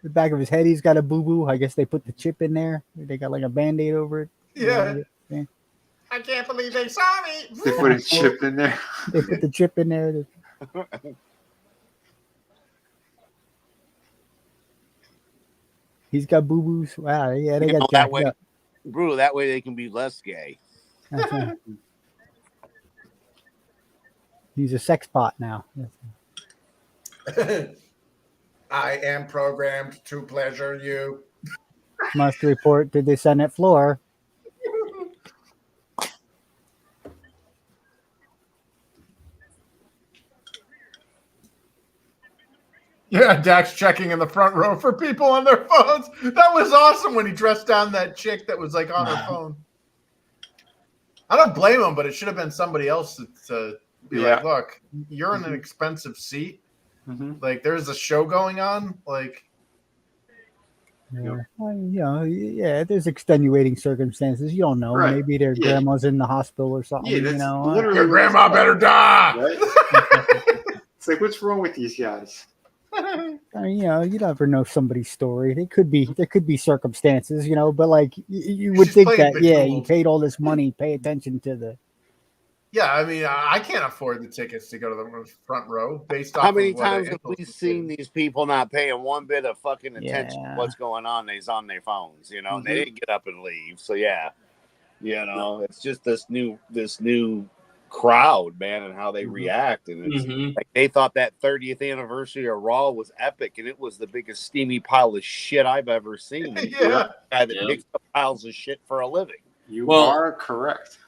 The back of his head, he's got a boo-boo. I guess they put the chip in there. They got like a Band-Aid over it. Yeah. Yeah. I can't believe they saw me. They put a chip in there. They put the chip in there. He's got boo-boos. Wow, yeah, they You got know, that jacked way, up. Brew, that way they can be less gay. That's right. He's a sex pot now. I am programmed to pleasure you. Must report to the Senate floor. Yeah, Dak's checking in the front row for people on their phones. That was awesome when he dressed down that chick that was like on her phone. I don't blame him, but it should have been somebody else to be like, look, you're in an expensive seat. Mm-hmm. Like, there's a show going on. Like, Yeah, there's extenuating circumstances. You don't know. Right. Maybe their grandma's in the hospital or something. Yeah, that's you know, literally Your grandma better die. right? It's like, what's wrong with these guys? I mean, you never know somebody's story. There could be circumstances, but like you would She's think playing that, big you fools. paid all this money, pay attention to the. Yeah, I mean, I can't afford the tickets to go to the front row based off. How many of what times have we Angelos seen did. these people not paying one bit of fucking attention Yeah. to what's going on? They's on their phones, and Mhm. they didn't get up and leave. So yeah, it's just this new crowd, man, and how they react. And it's like they thought that 30th anniversary of Raw was epic, and it was the biggest steamy pile of shit I've ever seen. And Yeah. you're a guy that Yep. picks up piles of shit for a living. You Well- are correct.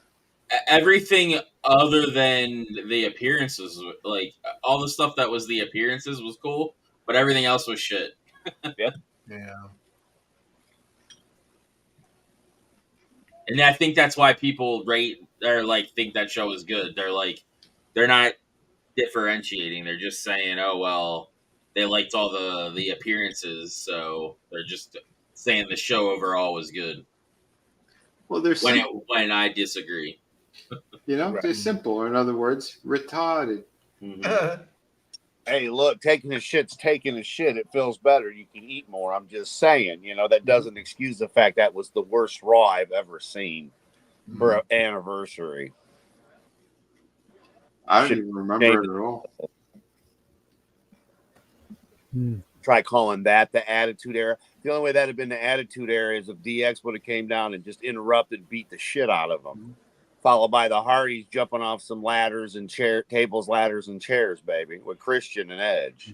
Everything other than the appearances, like all the stuff that was the appearances was cool, but everything else was shit. Yeah. And I think that's why people rate or think that show is good. They're not differentiating. They're just saying, oh well, they liked all the appearances, so they're just saying the show overall was good. Well, they're When I disagree. they're simple. Or in other words, retarded. Mhm. Hey, look, taking a shit's taking a shit. It feels better. You can eat more. I'm just saying, that doesn't excuse the fact that was the worst Raw I've ever seen for an anniversary. I don't even remember it at all. Try calling that the Attitude Era. The only way that had been the Attitude Era is if DX would have came down and just interrupted, beat the shit out of them. Followed by the Hardys jumping off some ladders and tables, ladders, and chairs, baby, with Christian and Edge.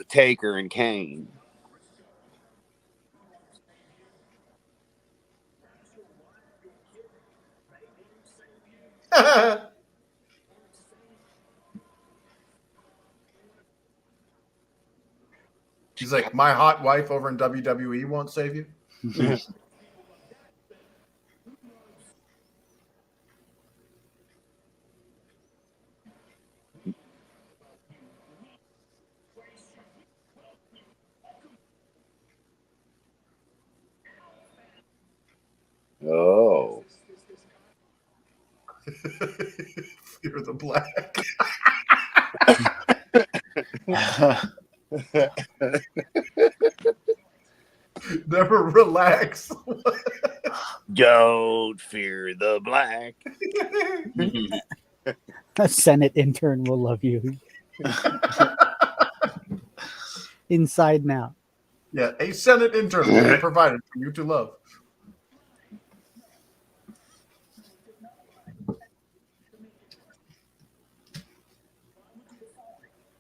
Taker and Kane. He's like, my hot wife over in WWE won't save you. Oh. Fear the Black. Never relax. Don't fear the black. A Senate intern will love you. Inside now. Yeah, a Senate intern will be provided for you to love.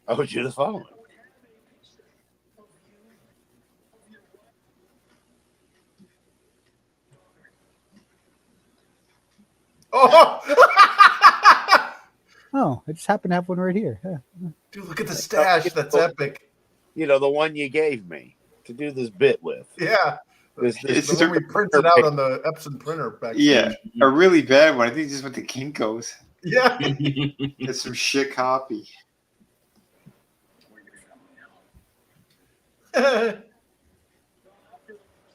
Oh, you the phone. Oh, Oh, I just happen to have one right here. Yeah. dude, look at the stash. That's epic. The one you gave me to do this bit with. Yeah. This The one we printed out on the Epson printer back Yeah, a really bad one. I think this is what the Kinko's. Yeah. It's some shit copy. I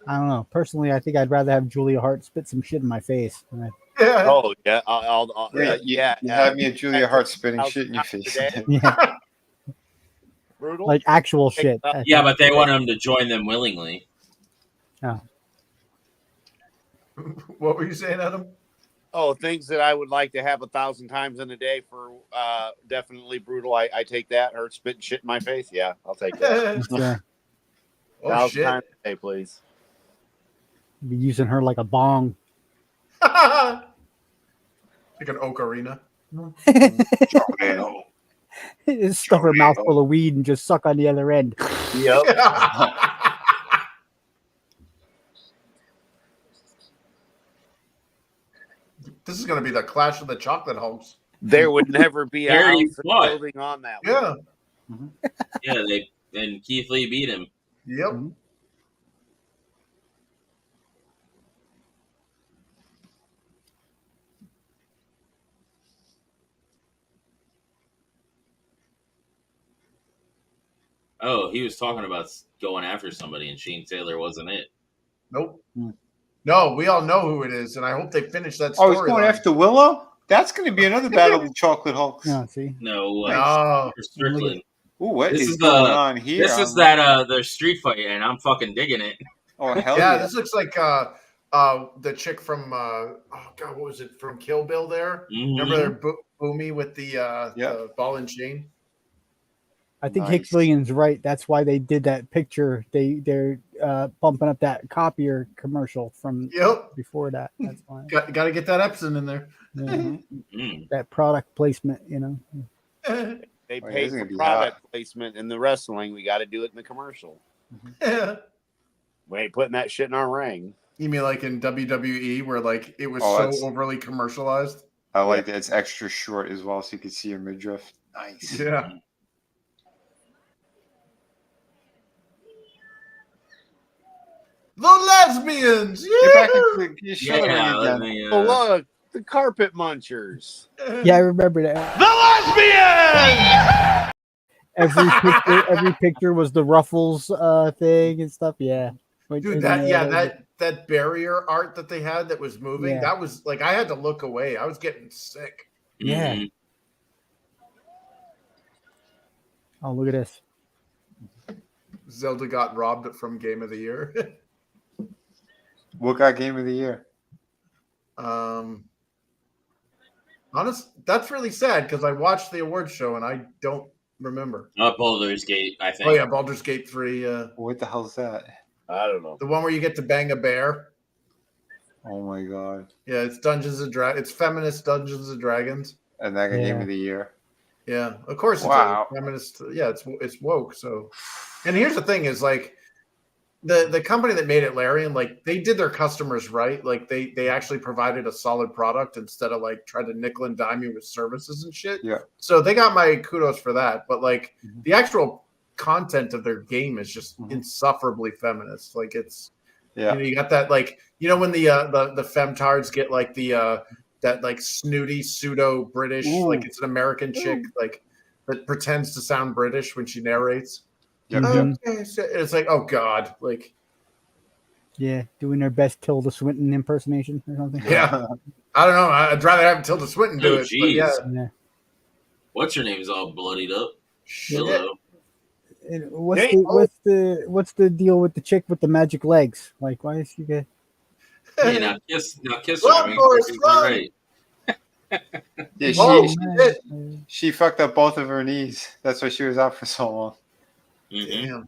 don't know. Personally, I think I'd rather have Julia Hart spit some shit in my face. Yeah. Oh yeah, I'll You have me at Julia Hart spitting shit in your face. Yeah, Brutal. like actual shit. Yeah, but they want them to join them willingly. What were you saying, Adam? Oh, things that I would like to have 1,000 times in a day for definitely brutal. I take that. Her spitting shit in my face. Yeah, I'll take that. Yeah. 1,000 shit. times a day, please. Be using her like a bong. Like an ocarina. Just stuff her mouth full of weed and just suck on the other end. Yep. This is going to be the clash of the chocolate hulks. There would never be a Very house or what? building on that Yeah. one. Yeah, and Keith Lee beat him. Yep. Oh, he was talking about going after somebody, and Shane Taylor wasn't it. Nope. No, we all know who it is, and I hope they finish that Oh, story. he's going after Willow? That's going to be another battle with Chocolate Hulks. No, see. No, No. Strickland. Ooh, what This is is going on here? This is that the street fight, and I'm fucking digging it. Oh, hell Yeah, yeah. this looks like the chick from oh god, what was it from Kill Bill? There, remember their Boomy with the ball and chain. I think Nice. Hicks Williams right. That's why they did that picture. They're bumping up that copier commercial from before that. That's why. Got to get that Epson in there. Yeah. That product placement, you know. They paid for product placement in the wrestling. We got to do it in the commercial. We ain't putting that shit in our ring. You mean like in WWE where like it was so overly commercialized? I like that. It's extra short as well, so you can see your midriff. Nice. Yeah. The lesbians! Yeah! Oh, look, the carpet munchers. Yeah, I remember that. The lesbians! Every picture was the Ruffles thing and stuff. Yeah. Dude, that barrier art that they had that was moving, that was like I had to look away. I was getting sick. Yeah. Oh, look at this. Zelda got robbed from Game of the Year. What got Game of the Year? Honest, that's really sad because I watched the awards show and I don't remember. Baldur's Gate, I think. Oh yeah, Baldur's Gate 3. What the hell's that? I don't know. The one where you get to bang a bear. Oh my god. Yeah, it's Dungeons and Dragons. It's feminist Dungeons and Dragons. And that got Game of the Year. Yeah, of course. Wow. It's a feminist. Yeah, it's woke. So, and here's the thing: is like the company that made it, Larian, like they did their customers right. Like they actually provided a solid product instead of like trying to nickel and dime you with services and shit. Yeah. So they got my kudos for that. But like the actual content of their game is just insufferably feminist. Like it's you got that like when the femtards get like the that like snooty pseudo British like it's an American chick like that pretends to sound British when she narrates. It's like, oh god, like doing their best Tilda Swinton impersonation or something. Yeah, I don't know. I'd rather have Tilda Swinton do it. But yeah. What's her name is all bloodied up. What's the deal with the chick with the magic legs? Like, why is she good? Now kiss her. Right. Yeah, she fucked up both of her knees. That's why she was out for so long. Damn.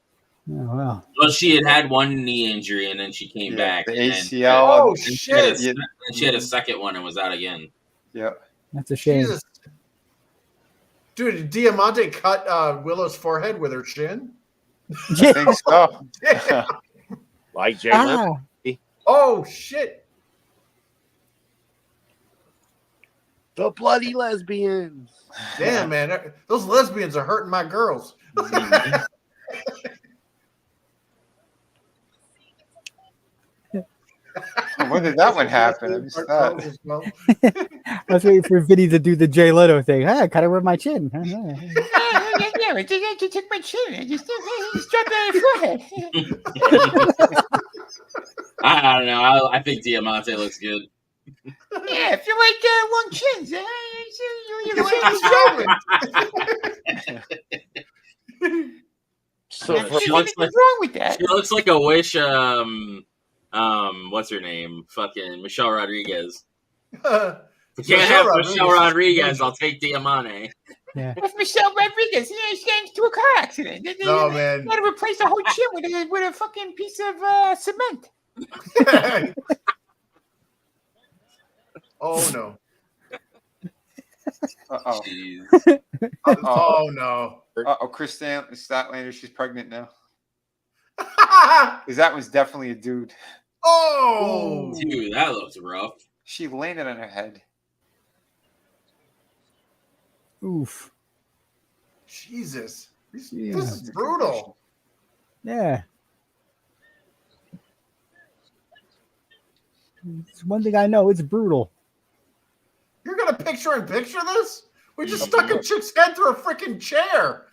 Oh, wow. Well, she had one knee injury and then she came back. The ACL. Shit! And she had a second one and was out again. Yeah, that's a shame. Jesus. Dude, did Diamante cut Willow's forehead with her chin? I think so. Like Jay. Oh shit! The bloody lesbians. Damn, man, those lesbians are hurting my girls. When did that one happen? I missed that. I was waiting for Vinny to do the Jay Leno thing. I cut her with my chin. I just took my chin. I just dropped it on your forehead. I don't know. I think Diamante looks good. Yeah, if you like long chins, So what's wrong with that? She looks like a wish. What's her name? Fucking Michelle Rodriguez. If you can't have Michelle Rodriguez, I'll take Diamante. Yeah. If Michelle Rodriguez, she got into a car accident. No, man. Got to replace the whole chin with a fucking piece of cement. Oh no. Uh-oh. Oh no. Uh-oh, Chris Statlander, she's pregnant now. Because that was definitely a dude. Oh! Dude, that looks rough. She landed on her head. Oof. Jesus. This is brutal. Yeah. It's one thing I know, it's brutal. You're going to picture this? We just stuck a chick's head through a freaking chair.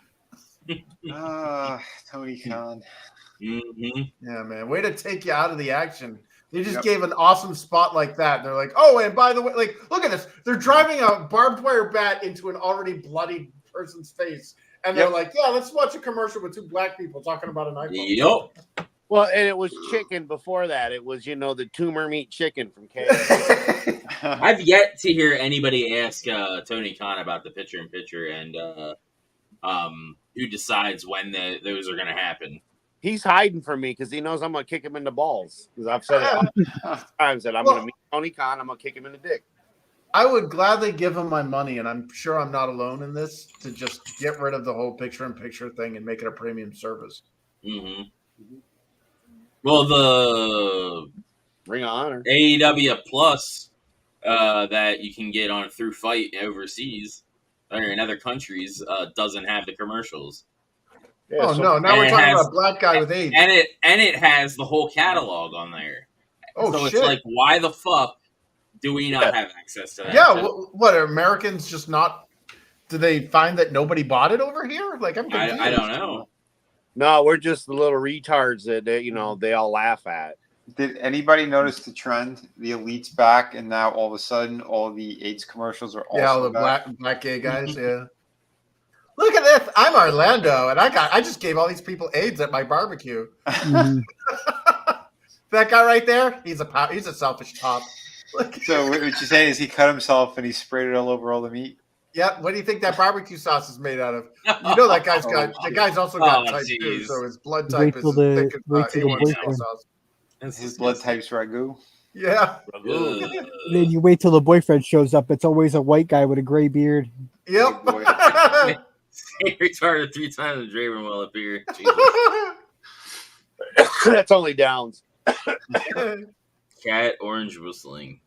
Tony Khan. Mm-hmm. Yeah, man. Way to take you out of the action. They just gave an awesome spot like that. They're like, oh, and by the way, like, look at this. They're driving a barbed wire bat into an already bloody person's face. And they're like, yeah, let's watch a commercial with two black people talking about an iPhone. Yep. Well, and it was chicken before that. It was, the tumor meat chicken from KFC. I've yet to hear anybody ask Tony Khan about the picture-in-picture and who decides when those are going to happen. He's hiding from me because he knows I'm going to kick him in the balls. Because I've said it times that I'm going to meet Tony Khan. I'm going to kick him in the dick. I would gladly give him my money, and I'm sure I'm not alone in this, to just get rid of the whole picture-in-picture thing and make it a premium service. Mm-hmm. Well, the Ring of Honor AEW Plus that you can get on through Fight overseas or in other countries doesn't have the commercials. Yeah, no! Now we're talking about a black guy with AIDS, and it has the whole catalog on there. Oh, so shit! It's like, why the fuck do we not have access to that? Yeah, what are Americans just not? Do they find that nobody bought it over here? Like, I'm confused. I don't know. No, we're just the little retards that they all laugh at. Did anybody notice the trend? The Elite's back, and now all of a sudden, all the AIDS commercials are also all the back. black gay guys. Yeah. Look at this! I'm Orlando, and I just gave all these people AIDS at my barbecue. Mhm. That guy right there, he's a selfish top. So what you're saying is he cut himself and he sprayed it all over all the meat? Yep. What do you think that barbecue sauce is made out of? You know that guy's got the guy's also got type 2, so his blood type is thick as A1 sauce. His blood type's ragu. Yeah. Then you wait till the boyfriend shows up. It's always a white guy with a gray beard. Yep. Retarded 3 times Draven will appear. That's only Downs. Cat orange whistling.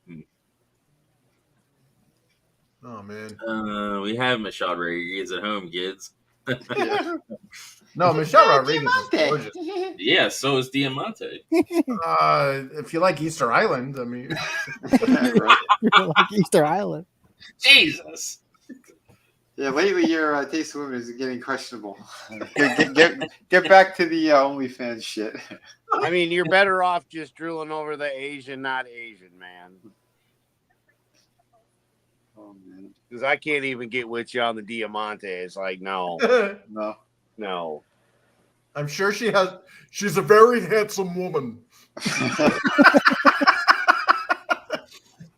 Oh man. We have Michelle Rodriguez at home, kids. No, Michelle Rodriguez is gorgeous. Yeah, so is Diamante. If you like Easter Island, I mean, Like Easter Island. Jesus. Yeah, lately your taste of women is getting questionable. Get back to the OnlyFans shit. I mean, you're better off just drooling over the Asian, not Asian, man. Oh man, Because I can't even get with you on the Diamante. It's like, no. I'm sure she's a very handsome woman.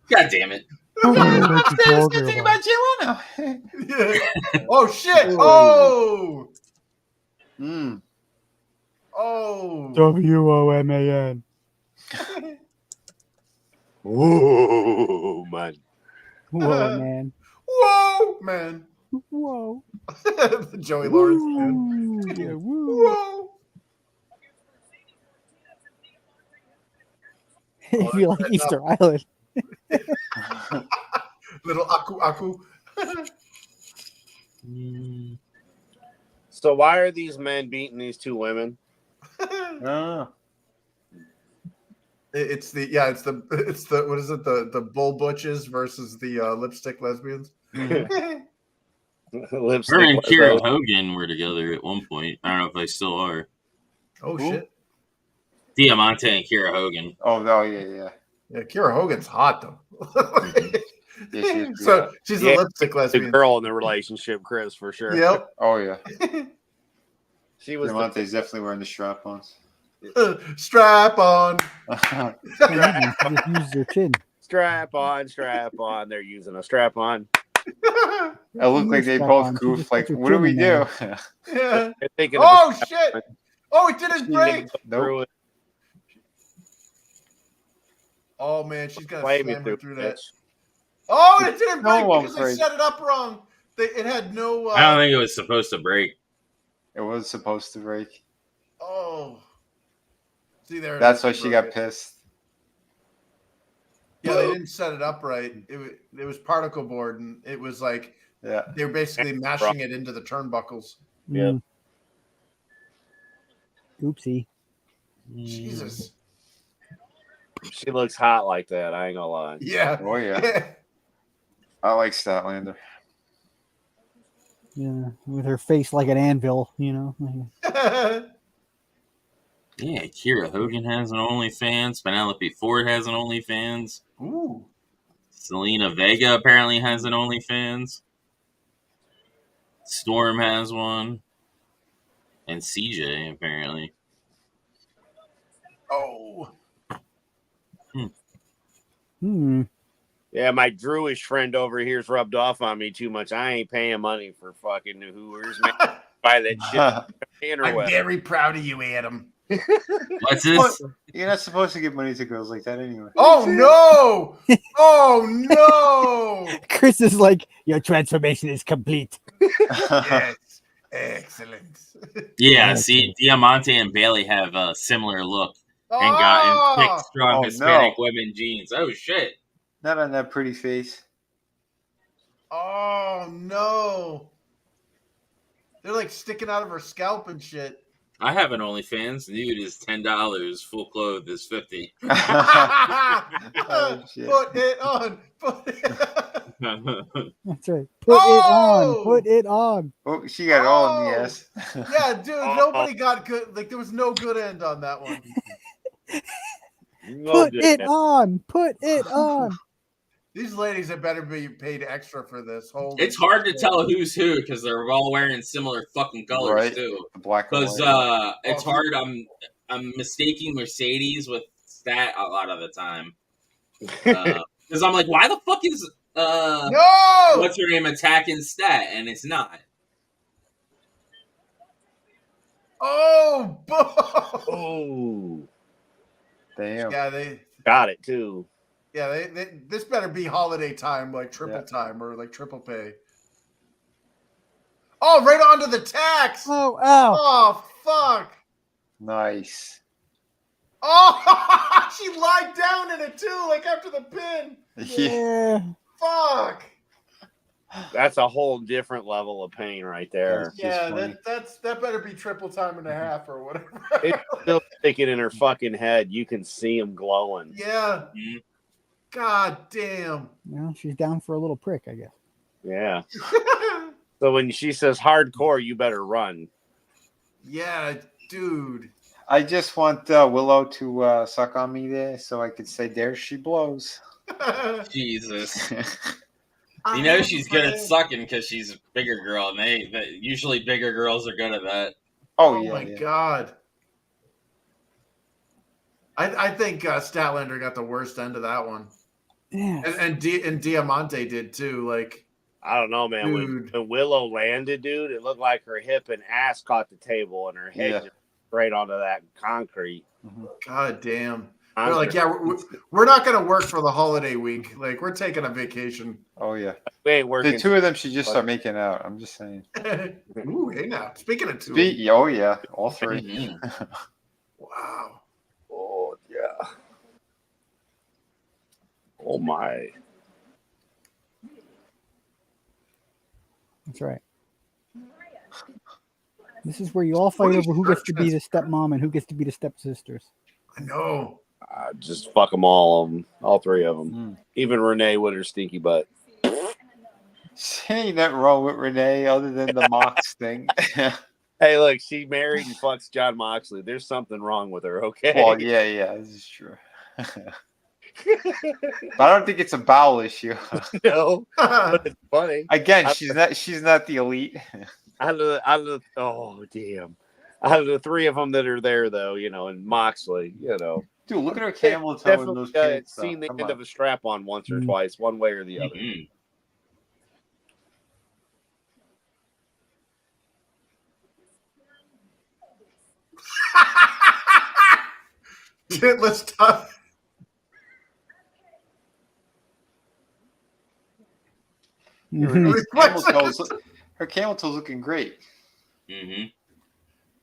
God damn it. Think about Joanna. Yeah. Oh shit! Oh. Oh. WOMAN. Whoa, man. Whoa, man. Whoa, man. Whoa. The Joey Lawrence man. Yeah, woo. Whoa. If you like Easter Island. Little aku. So why are these men beating these two women? It's the what is it, the bull butches versus the lipstick lesbians. Her and Kira Hogan were together at one point. I don't know if they still are. Oh shit. Diamante and Kira Hogan. Oh yeah. Yeah, Kira Hogan's hot though. Yeah, so she's a lipstick lesbian. The girl in the relationship, Chris, for sure. Yep. Oh yeah. She was Diamante's definitely wearing the strap-ons. Strap on. Just use your chin. strap on. They're using a strap on. It looked like they both goofed. Like, what do we do? Yeah. Shit. Oh, it didn't break. Nope. Oh man, she's gonna Play slam me her through through that. bitch. Oh, it didn't break No, because they afraid. set it up wrong. It had no. I don't think it was supposed to break. It was supposed to break. Oh. See there. That's why she got pissed. Yeah, they didn't set it up right. It was particle board, and it was like they were basically mashing it into the turnbuckles. Yeah. Oopsie. Jesus. She looks hot like that. I ain't gonna lie. Yeah. Oh yeah. I like Statlander. Yeah, with her face like an anvil, you know. Yeah, Kira Hogan has an OnlyFans. Penelope Ford has an OnlyFans. Ooh. Selena Vega apparently has an OnlyFans. Storm has one. And CJ apparently. Oh. Yeah, my Druish friend over here's rubbed off on me too much. I ain't paying money for fucking Hoovers, man. Buy that shit. I'm very proud of you, Adam. What's this? You're not supposed to give money to girls like that anyway. Oh no! Oh no! Chris is like, your transformation is complete. Yes, excellent. Yeah, see, Diamante and Bailey have a similar look and got in thick, strong Hispanic women jeans. Oh shit! Not on that pretty face. Oh no! They're like sticking out of her scalp and shit. I have an OnlyFans. Nude is $10. Full clothed is $50. Oh, shit. Put it on. That's right. Put it on. Put it on. Oh, she got it all in the ass. Yeah, dude. Nobody got good. Like there was no good end on that one. Put it on. Put it on. These ladies had better be paid extra for this. Holy it's hard to tell who's who because they're all wearing similar fucking colors too. Black because it's hard. I'm mistaking Mercedes with Stat a lot of the time because I'm like, why the fuck is no? What's her name attacking Stat and it's not. Oh, damn. Yeah, they got it too. Yeah, this better be holiday time, like triple time or like triple pay. Oh, right onto the tax. Oh, ow. Oh, fuck. Nice. Oh, she lied down in it too, like after the pin. Yeah. Fuck. That's a whole different level of pain right there. Yeah, that better be triple time and a half or whatever. It's still sticking in her fucking head. You can see him glowing. Yeah. Mm-hmm. God damn. Well, she's down for a little prick, I guess. Yeah. So when she says hardcore, you better run. Yeah, dude. I just want Willow to suck on me there so I could say, there she blows. Jesus. You know she's good at sucking because she's a bigger girl, and they usually bigger girls are good at that. Oh my God. I think Statlander got the worst end of that one. Yeah. And Diamante did too. Like, I don't know, man. When Willow landed, dude, it looked like her hip and ass caught the table and her head just straight onto that concrete. God damn. They're like, yeah, we're not going to work for the holiday week. Like, we're taking a vacation. Oh, yeah. We ain't working. The two of them should just start making out. I'm just saying. Ooh, hey now. Speaking of two. Oh, yeah. All three. Wow. Oh, yeah. Oh, my. That's right. This is where you all fight over who gets to be the stepmom and who gets to be the stepsisters. I know. Just fuck them all three of them. Even Renee with her stinky butt. Ain't nothing wrong with Renee other than the Mox thing. Hey, look, she married and fucks John Moxley. There's something wrong with her, okay? Well, yeah, this is true. But I don't think it's a bowel issue. No, but it's funny. Again, she's not the elite. Out of the three of them that are there, though, and Moxley, Dude, look at her camel toe and those kids. Seen the end of a strap on once or twice, one way or the other. Let's talk. Her camel toe's looking great. Mm-hmm.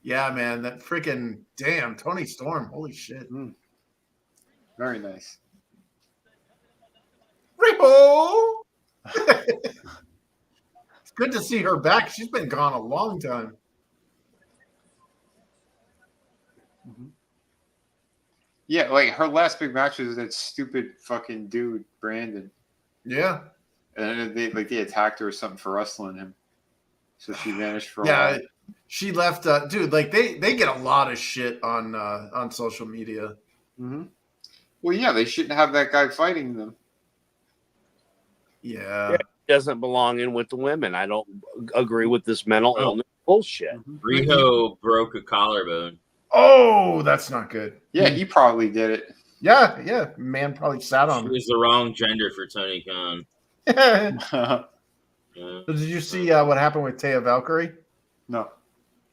Yeah, man, that freaking damn Tony Storm. Holy shit. Very nice. Ripo! It's good to see her back. She's been gone a long time. Yeah, like her last big match was that stupid fucking dude, Brandon. Yeah. And they attacked her or something for wrestling him. So she vanished for a Yeah, while. she left. Dude, like they get a lot of shit on social media. Mm-hmm. Well, yeah, they shouldn't have that guy fighting them. Yeah. Doesn't belong in with the women. I don't agree with this mental illness bullshit. Riho broke a collarbone. Oh, that's not good. Yeah, he probably did it. Yeah. Man probably sat on She him. was the wrong gender for Tony Khan. So did you see what happened with Taya Valkyrie? No.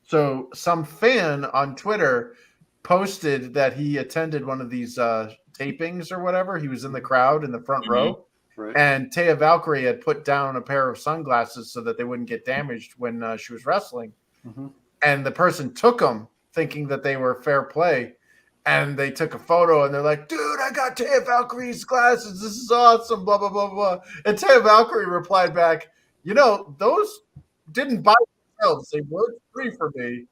So some fan on Twitter posted that he attended one of these tapings or whatever. He was in the crowd in the front row. Right. And Taya Valkyrie had put down a pair of sunglasses so that they wouldn't get damaged when she was wrestling. Mm-hmm. And the person took them thinking that they were fair play. And they took a photo and they're like, dude, I got Taya Valkyrie's glasses. This is awesome, blah, blah, blah, blah. And Taya Valkyrie replied back, you know, those didn't buy themselves. They weren't free for me.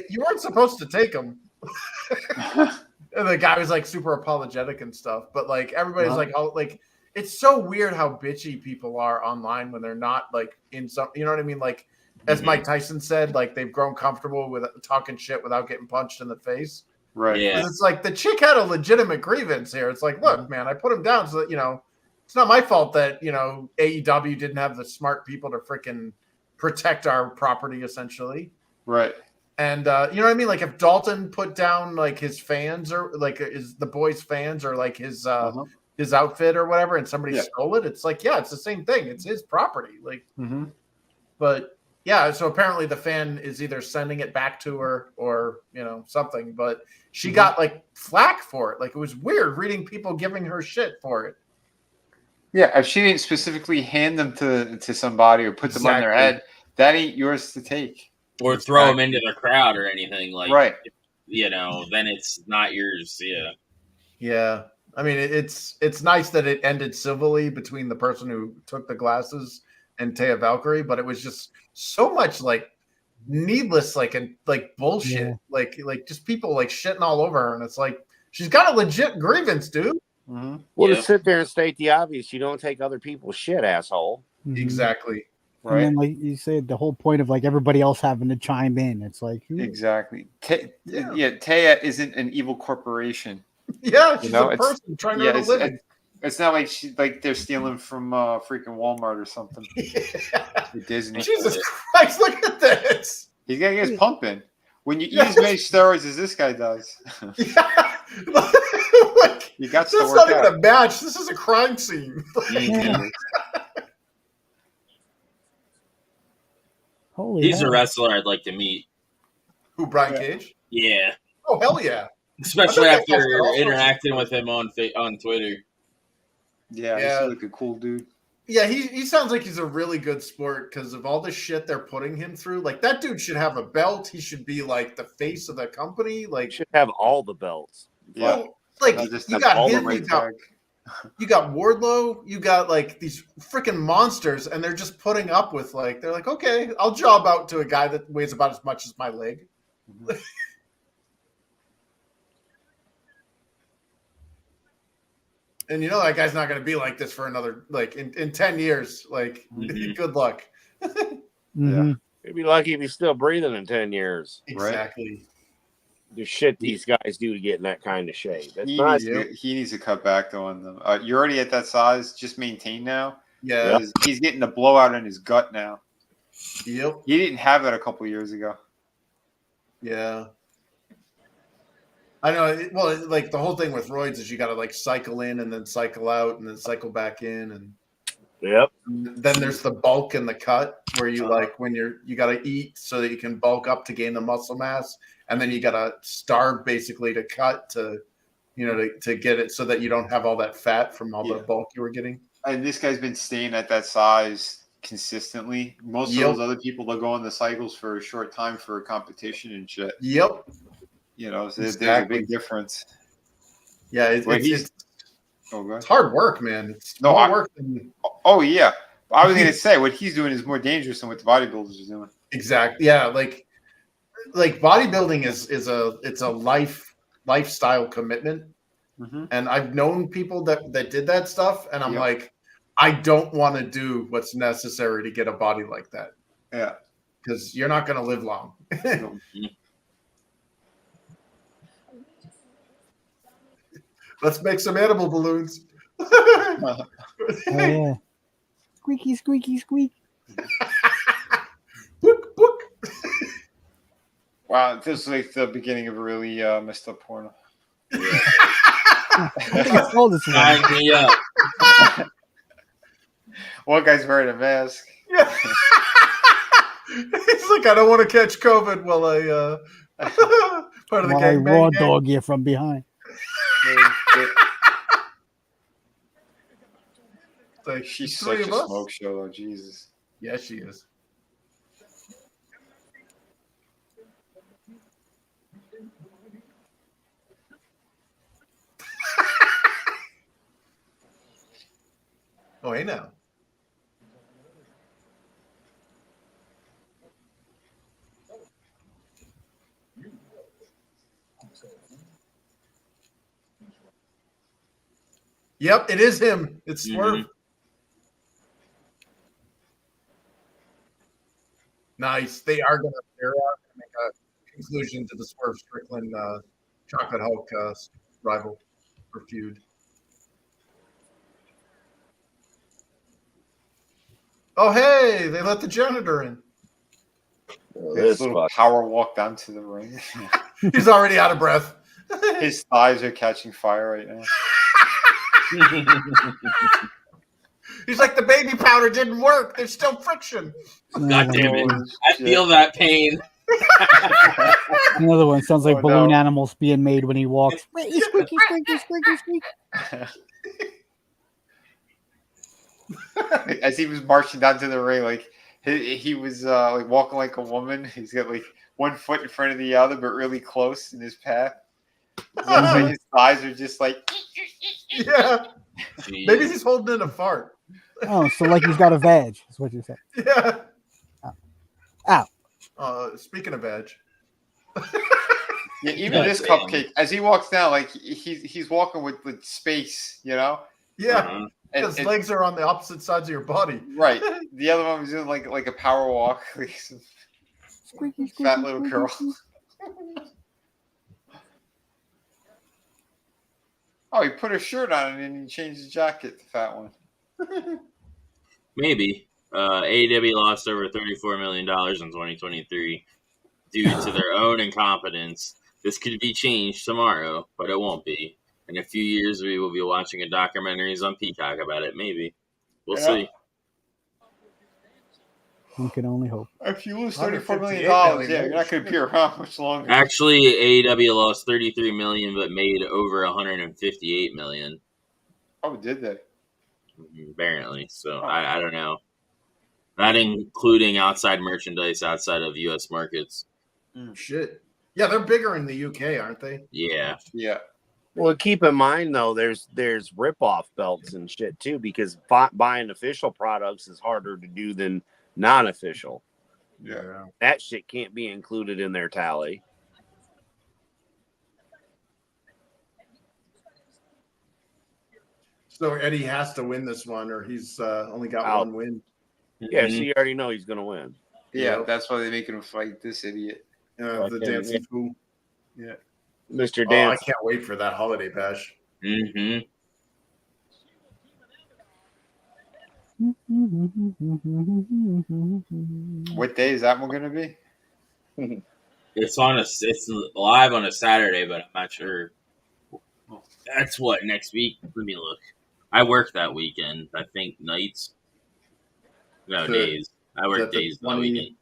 You weren't supposed to take them. And the guy was like super apologetic and stuff. But like everybody's like, oh, like it's so weird how bitchy people are online when they're not like in some, you know what I mean? Like as Mike Tyson said, like they've grown comfortable with talking shit without getting punched in the face. Right. Yeah. It's like the chick had a legitimate grievance here. It's like, look, man, I put him down so that, you know, it's not my fault that, you know, AEW didn't have the smart people to freaking protect our property, essentially. Right. And you know what I mean? Like if Dalton put down like his fans or like is the boys' fans or like his outfit or whatever, and somebody stole it, it's like, yeah, it's the same thing. It's his property. Like, but yeah, so apparently the fan is either sending it back to her or, you know, something, but she got like flack for it. Like it was weird reading people giving her shit for it. Yeah, if she didn't specifically hand them to somebody or put them on their head, that ain't yours to take. Or throw them into the crowd or anything. Like, right. You know, then it's not yours. Yeah. Yeah. I mean, it's nice that it ended civilly between the person who took the glasses and Taya Valkyrie, but it was just so much like needless, like bullshit, like just people like shitting all over her, and it's like she's got a legit grievance, dude. Well, to sit there and state the obvious, you don't take other people's shit, asshole. Exactly. Right. And then, like you said, the whole point of like everybody else having to chime in, it's like exactly. Taya isn't an evil corporation. Yeah, she's a person trying to earn a living. It's not like they're stealing from freaking Walmart or something. Disney. Jesus Christ, look at this. He's got to get his pump in. When you eat as many steroids as this guy does. Like, you got to that's not even a match. This is a crime scene. Holy He's a wrestler I'd like to meet. Who, Brian Cage? Yeah. Oh, hell yeah. Especially after interacting with him on Twitter. Yeah, he's like a cool dude. Yeah, he sounds like he's a really good sport because of all the shit they're putting him through. Like, that dude should have a belt. He should be, like, the face of the company. Like, should have all the belts. Yeah. Well, like, you got him, you got Wardlow, you got, like, these freaking monsters, and they're just putting up with, like, they're like, okay, I'll job out to a guy that weighs about as much as my leg. And you know that guy's not going to be like this for another, like, in 10 years. Like, good luck. Yeah. He'd be lucky if he's still breathing in 10 years. Exactly. Right? The shit these guys do to get in that kind of shape. He needs to cut back on them. You're already at that size. Just maintain now. Yeah. He's getting a blowout in his gut now. Yep. He didn't have that a couple years ago. Yeah. I know. Well, like the whole thing with roids is you got to like cycle in and then cycle out and then cycle back in, and then there's the bulk and the cut where you like when you got to eat so that you can bulk up to gain the muscle mass, and then you got to starve basically to cut to, you know, to get it so that you don't have all that fat from all the bulk you were getting. And this guy's been staying at that size consistently. Most of those other people will go on the cycles for a short time for a competition and shit. Yep. You know, so there's a big difference. Yeah, it's hard work, man. It's more work than... Oh, yeah. I was going to say, what he's doing is more dangerous than what the bodybuilders are doing. Exactly. Yeah, like bodybuilding is a lifestyle commitment. And I've known people that did that stuff, and I'm like, I don't want to do what's necessary to get a body like that. Yeah. Because you're not going to live long. Let's make some animal balloons. Oh, yeah. Squeaky, squeaky, squeak. Book, book. Wow, this is like the beginning of a really messed up porno. I think it's called this one. Sign me up. One guy's wearing a mask. Yeah. He's like, I don't want to catch COVID while I part of the While I gang. raw dog you from behind. Like, She's three such of a us. smoke show, though. Jesus. Yeah, she is. Oh, hey now. Yep, it is him. It's Swerve. Mhm. Nice. They're gonna make a conclusion to the Swerve Strickland Chocolate Hulk rival or feud. Oh hey, they let the janitor in. This little power walk down to the ring. He's already out of breath. His thighs are catching fire right now. He's like, the baby powder didn't work. There's still friction. God damn it. I feel that pain. Another one sounds like Oh, balloon no. animals being made when he walks. Squeaky, squeaky, squeaky, squeaky, squeaky. As he was marching down to the ring, like he was like walking like a woman. He's got like one foot in front of the other, but really close in his path. So like, his thighs are just like. Yeah. Jeez. Maybe he's holding in a fart. Oh, so like he's got a vag, is what you said. Yeah. Ow. Speaking of veg. Yeah, even this cupcake, as he walks down, like he's walking with space, you know. Yeah. Uh-huh. His legs are on the opposite sides of your body. Right. The other one was doing like a power walk, like some Squeaky, squeaky, fat little squeaky, girl. squeaky. Oh, he put a shirt on and then he changed his jacket, the fat one. Maybe. AEW lost over $34 million in 2023 due to their own incompetence. This could be changed tomorrow, but it won't be. In a few years, we will be watching a documentaries on Peacock about it. Maybe. We'll see. One can only hope. If you lose $158 $34 million, million, yeah, you're not going to be around much longer. Actually, AEW lost $33 million, but made over $158 million. Oh, did they? Apparently. So, I don't know. Not including outside merchandise outside of U.S. markets. Shit. Yeah, they're bigger in the UK, aren't they? Yeah. Yeah. Well, keep in mind though, there's rip-off belts and shit too, because buying official products is harder to do than non-official. Yeah. That shit can't be included in their tally. So Eddie has to win this one, or he's only got Out. one win. Yeah, so you already know he's gonna win. Yeah, Yep. that's why they're making him fight this idiot. The dancing fool. Yeah. Mr. Oh, Dance. I can't wait for that holiday bash. Mm-hmm. What day is that one going to be? It's live on a Saturday, but I'm not sure. That's what, next week? Let me look. I work that weekend. I think nights. No, days. I work days that weekend.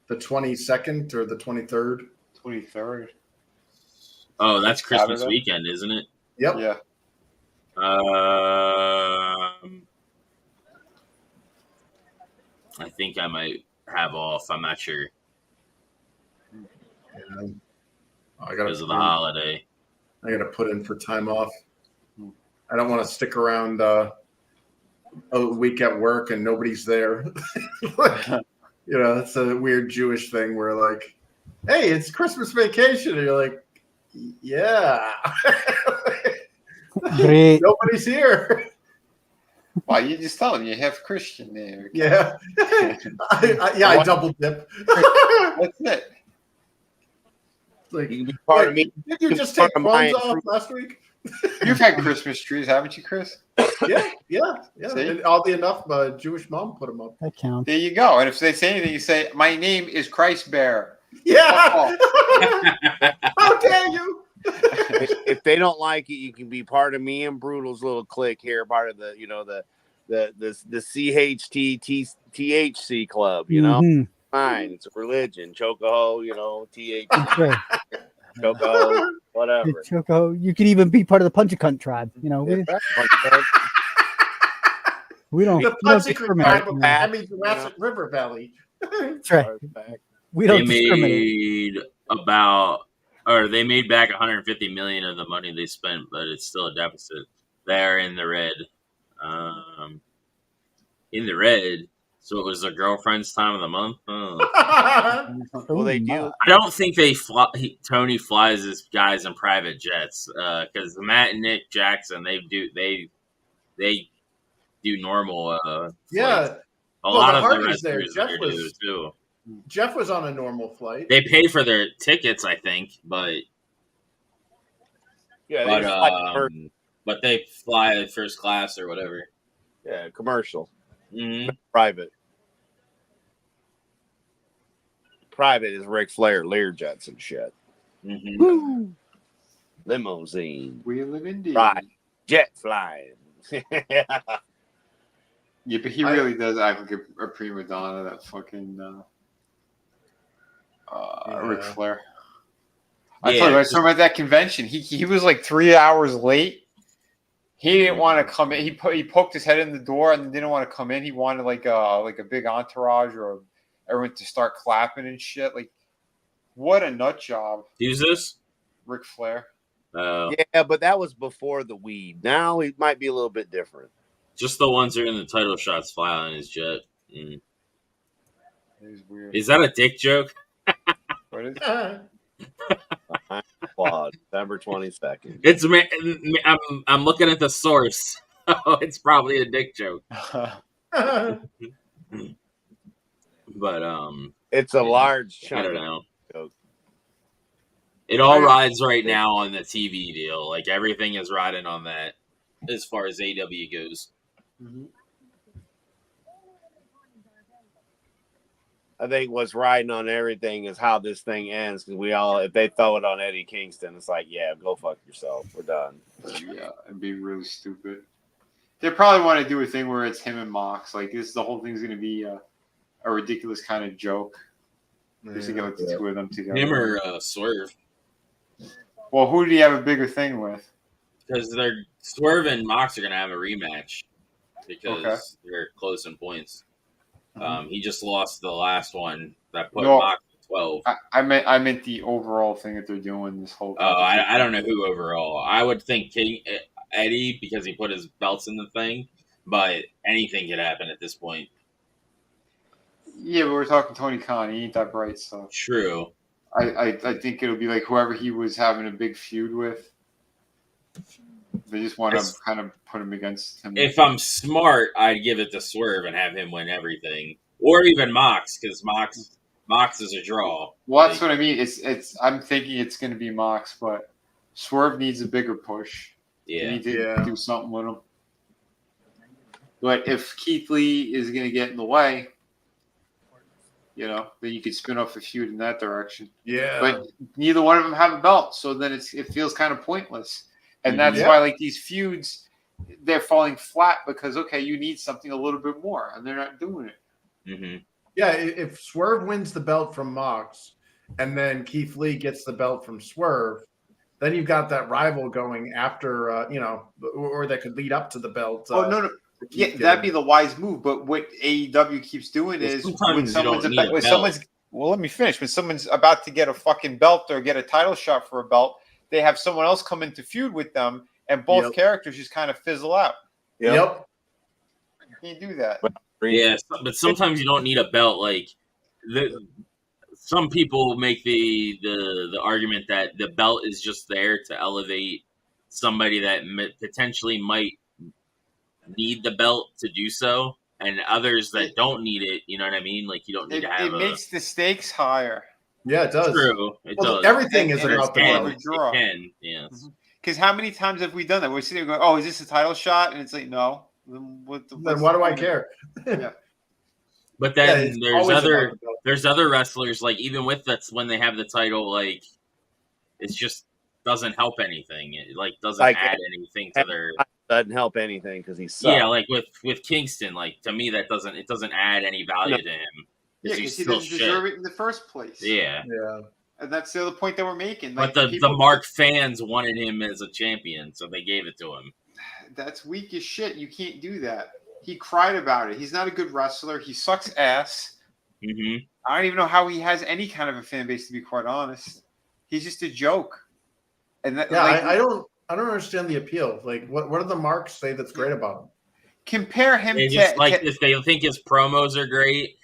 The 22nd or the 23rd? 23rd. Oh, that's Christmas Saturday? weekend, isn't it? Yep. Yeah. I think I might have off. I'm not sure Yeah. I because of the holiday. I got to put in for time off. I don't want to stick around a week at work and nobody's there. It's a weird Jewish thing where like, hey, it's Christmas vacation. And you're like, yeah. Great. Nobody's here. Well, you just tell him you have Christian there. Yeah. I double dip. That's it. Like, You can be part of me. Did you just take crumbs off last week? You've had Christmas trees, haven't you, Chris? Yeah. See? And oddly enough, my Jewish mom put them up. That counts. There you go. And if they say anything, you say, "My name is Christ Bear." Yeah. How dare you? If they don't like it, you can be part of me and Brutal's little clique here, part of the CHT THC club. You know, Mhm. fine. It's a religion. Chocoho, THC. That's right. Chocoho, whatever. Choco, you could even be part of the Punch-A-Cunt tribe. You know, we don't The discriminate. tribe of Jurassic River Valley. That's right. We don't discriminate. They made back 150 million of the money they spent, but it's still a deficit. They're in the red. So it was their girlfriend's time of the month. Well, they do. I don't think Tony flies his guys in private jets because Matt and Nick Jackson they do normal. Yeah, a lot of the Hardys there. wrestlers do too. Jeff was on a normal flight. They pay for their tickets, I think, but they fly first class or whatever. Yeah, commercial. Mm-hmm. Private is Ric Flair, Learjets and shit. Mm-hmm. Limousine. Wheeling indeed. Right. Jet flying. Yeah, but he really does act like a prima donna, that fucking Ric Flair. I told you, I was talking about that convention. He was like 3 hours late. He didn't want to come in. He poked his head in the door and didn't want to come in. He wanted like a big entourage or everyone to start clapping and shit. Like, what a nut job. Who's this? Ric Flair. Yeah, but that was before the weed. Now he might be a little bit different. Just the ones that are in the title shots fly on his jet. Mm. It was weird. Is that a dick joke? What is December 22nd. It's I'm looking at the source. It's probably a dick joke. But it's a large chunk. I don't know. Joke. It all rides right now on the TV deal. Like everything is riding on that as far as AEW goes. Mm-hmm. I think what's riding on everything is how this thing ends. Because if they throw it on Eddie Kingston, it's like, yeah, go fuck yourself. We're done. Yeah, it'd be really stupid. They probably want to do a thing where it's him and Mox. Like, the whole thing's going to be a ridiculous kind of joke. Just to get like the two of them together. Him or Swerve. Well, who do you have a bigger thing with? Because Swerve and Mox are going to have a rematch. Because they're close in points. He just lost the last one that put Mox at 12. I meant the overall thing that they're doing this whole time. I don't know who overall. I would think Eddie because he put his belts in the thing, but anything could happen at this point. Yeah, but we're talking Tony Khan. He ain't that bright, so true. I think it'll be like whoever he was having a big feud with. They just want to kind of put him against him. If I'm smart, I'd give it to Swerve and have him win everything, or even Mox, because Mox is a draw. Well, that's what I mean. I'm thinking it's going to be Mox, but Swerve needs a bigger push. Yeah, they need to do something with him. But if Keith Lee is going to get in the way, then you could spin off a feud in that direction. Yeah, but neither one of them have a belt, so then it feels kind of pointless. And that's why, like, these feuds, they're falling flat because, you need something a little bit more, and they're not doing it. Mm-hmm. Yeah, if Swerve wins the belt from Mox, and then Keith Lee gets the belt from Swerve, then you've got that rival going after, or that could lead up to the belt. No. Yeah, that'd be the wise move. But what AEW keeps doing is when someone's well, let me finish. When someone's about to get a fucking belt or get a title shot for a belt, they have someone else come in to feud with them, and both characters just kind of fizzle out. Yep. You do that. Yeah, but sometimes you don't need a belt. Like some people make the argument that the belt is just there to elevate somebody that potentially might need the belt to do so, and others that don't need it. You know what I mean? Like you don't need to have. It makes the stakes higher. Yeah, it does. True. It does. Everything is And about the more of money. a draw. It can, yes. Because how many times have we done that? We're sitting there going, "Oh, is this a title shot?" And it's like, "No." Then why do I care? Yeah. But then it's there's always other about the belt. there's other wrestlers like even with that's when they have the title, like it just doesn't help anything. It like doesn't Like, add anything to their. Doesn't help anything because he's Yeah, like with Kingston, like to me that doesn't add any value to him. Yeah, because he doesn't deserve it in the first place. Yeah. Yeah. And that's the other point that we're making. Like, But the Mark fans wanted him as a champion, so they gave it to him. That's weak as shit. You can't do that. He cried about it. He's not a good wrestler. He sucks ass. Mm-hmm. I don't even know how he has any kind of a fan base, to be quite honest. He's just a joke. And that, Yeah, like, I don't understand the appeal. Like, what do the Marks say that's great about him? compare him They to just if they think his promos are great.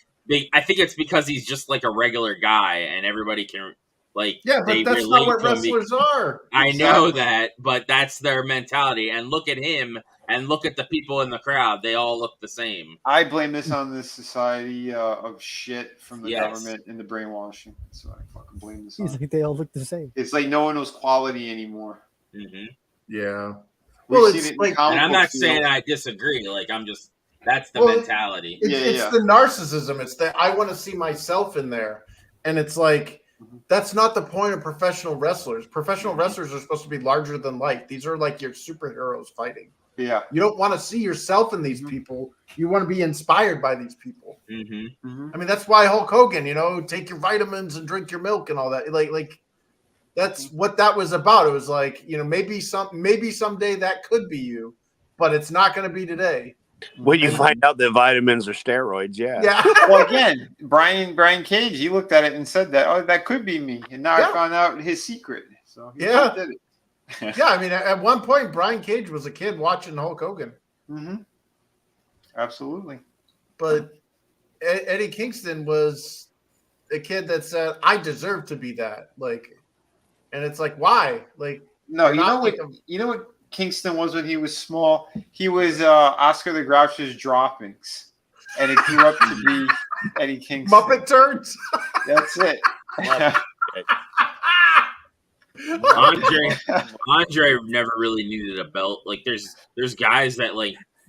I think it's because he's just like a regular guy, and everybody can like. Yeah, but that's not what wrestlers are. I know that, but that's their mentality. And look at him, and look at the people in the crowd. They all look the same. I blame this on the society of shit from the government and the brainwashing. So I fucking blame this on. He's like, they all look the same. It's like no one knows quality anymore. Mm-hmm. Yeah. We've Well, seen it's it in like, comic And I'm book not saying field. I disagree. Like I'm just that's the mentality. It's the narcissism. It's that I want to see myself in there, and it's like that's not the point of professional wrestlers. Professional wrestlers are supposed to be larger than life. These are like your superheroes fighting. Yeah. You don't want to see yourself in these people. You want to be inspired by these people. Mm-hmm. I mean, that's why Hulk Hogan, take your vitamins and drink your milk and all that. Like that's what that was about. It was like, maybe someday that could be you, but it's not going to be today. When you find out that vitamins are steroids, yeah. Well, again, Brian Cage, he looked at it and said that, oh, that could be me. And now I found out his secret. So he did it. Yeah, I mean, at one point, Brian Cage was a kid watching Hulk Hogan. Mm-hmm. Absolutely. But Eddie Kingston was a kid that said, I deserve to be that. And it's like, why? No, you know what Kingston was when he was small? He was Oscar the Grouch's droppings. And it grew up to be Eddie Kingston. Muppet turds? That's it. Andre never really needed a belt. Like there's guys that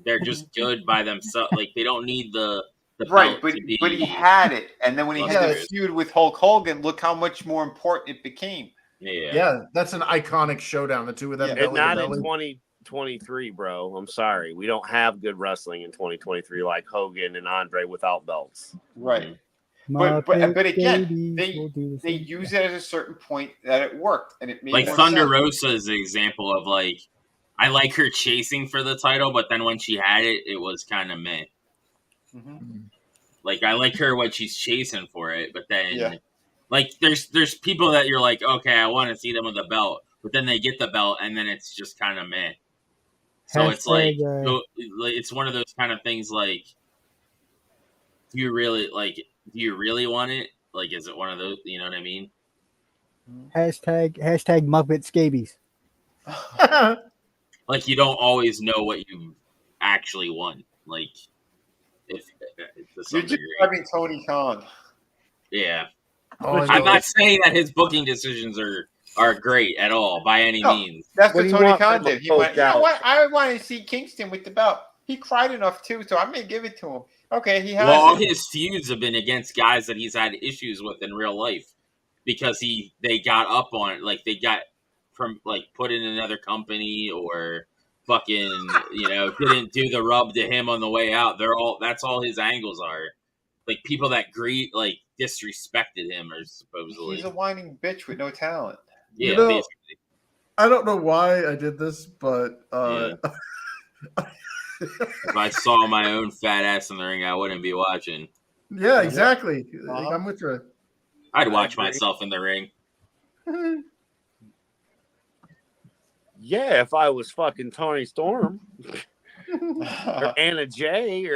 they're just good by themselves. Like they don't need the right, belt but he had it. And then when he had the feud with Hulk Hogan, look how much more important it became. Yeah, that's an iconic showdown. The two of them. And not in 2023, bro. I'm sorry, we don't have good wrestling in 2023 like Hogan and Andre without belts. Right. But again, they use it at a certain point that it worked, and it made like more Thunder sense. Rosa is an example of I like her chasing for the title, but then when she had it, it was kind of meh. Mm-hmm. Like I like her when she's chasing for it, but then there's people that you're like, okay, I want to see them with the belt, but then they get the belt and then it's just kind of meh. So it's it's one of those kind of things like, do you really want it? Like, is it one of those? You know what I mean? Hashtag Muppet scabies. Like you don't always know what you actually want. Like if to some You're just degree. having Tony Khan. Yeah. I'm not saying that his booking decisions are great at all by any means. That's what Tony Khan did. He went, you know what? I want to see Kingston with the belt. He cried enough too, so I'm gonna give it to him. Okay, he has. Well, all his feuds have been against guys that he's had issues with in real life because they got up on they got from put in another company or fucking didn't do the rub to him on the way out. That's all his angles are. Like people that disrespected him or supposedly. He's a whining bitch with no talent. Yeah, basically. I don't know why I did this, but if I saw my own fat ass in the ring, I wouldn't be watching. Yeah, exactly. I'm with you. I'd watch myself in the ring. Yeah, if I was fucking Tony Storm or Anna Jay,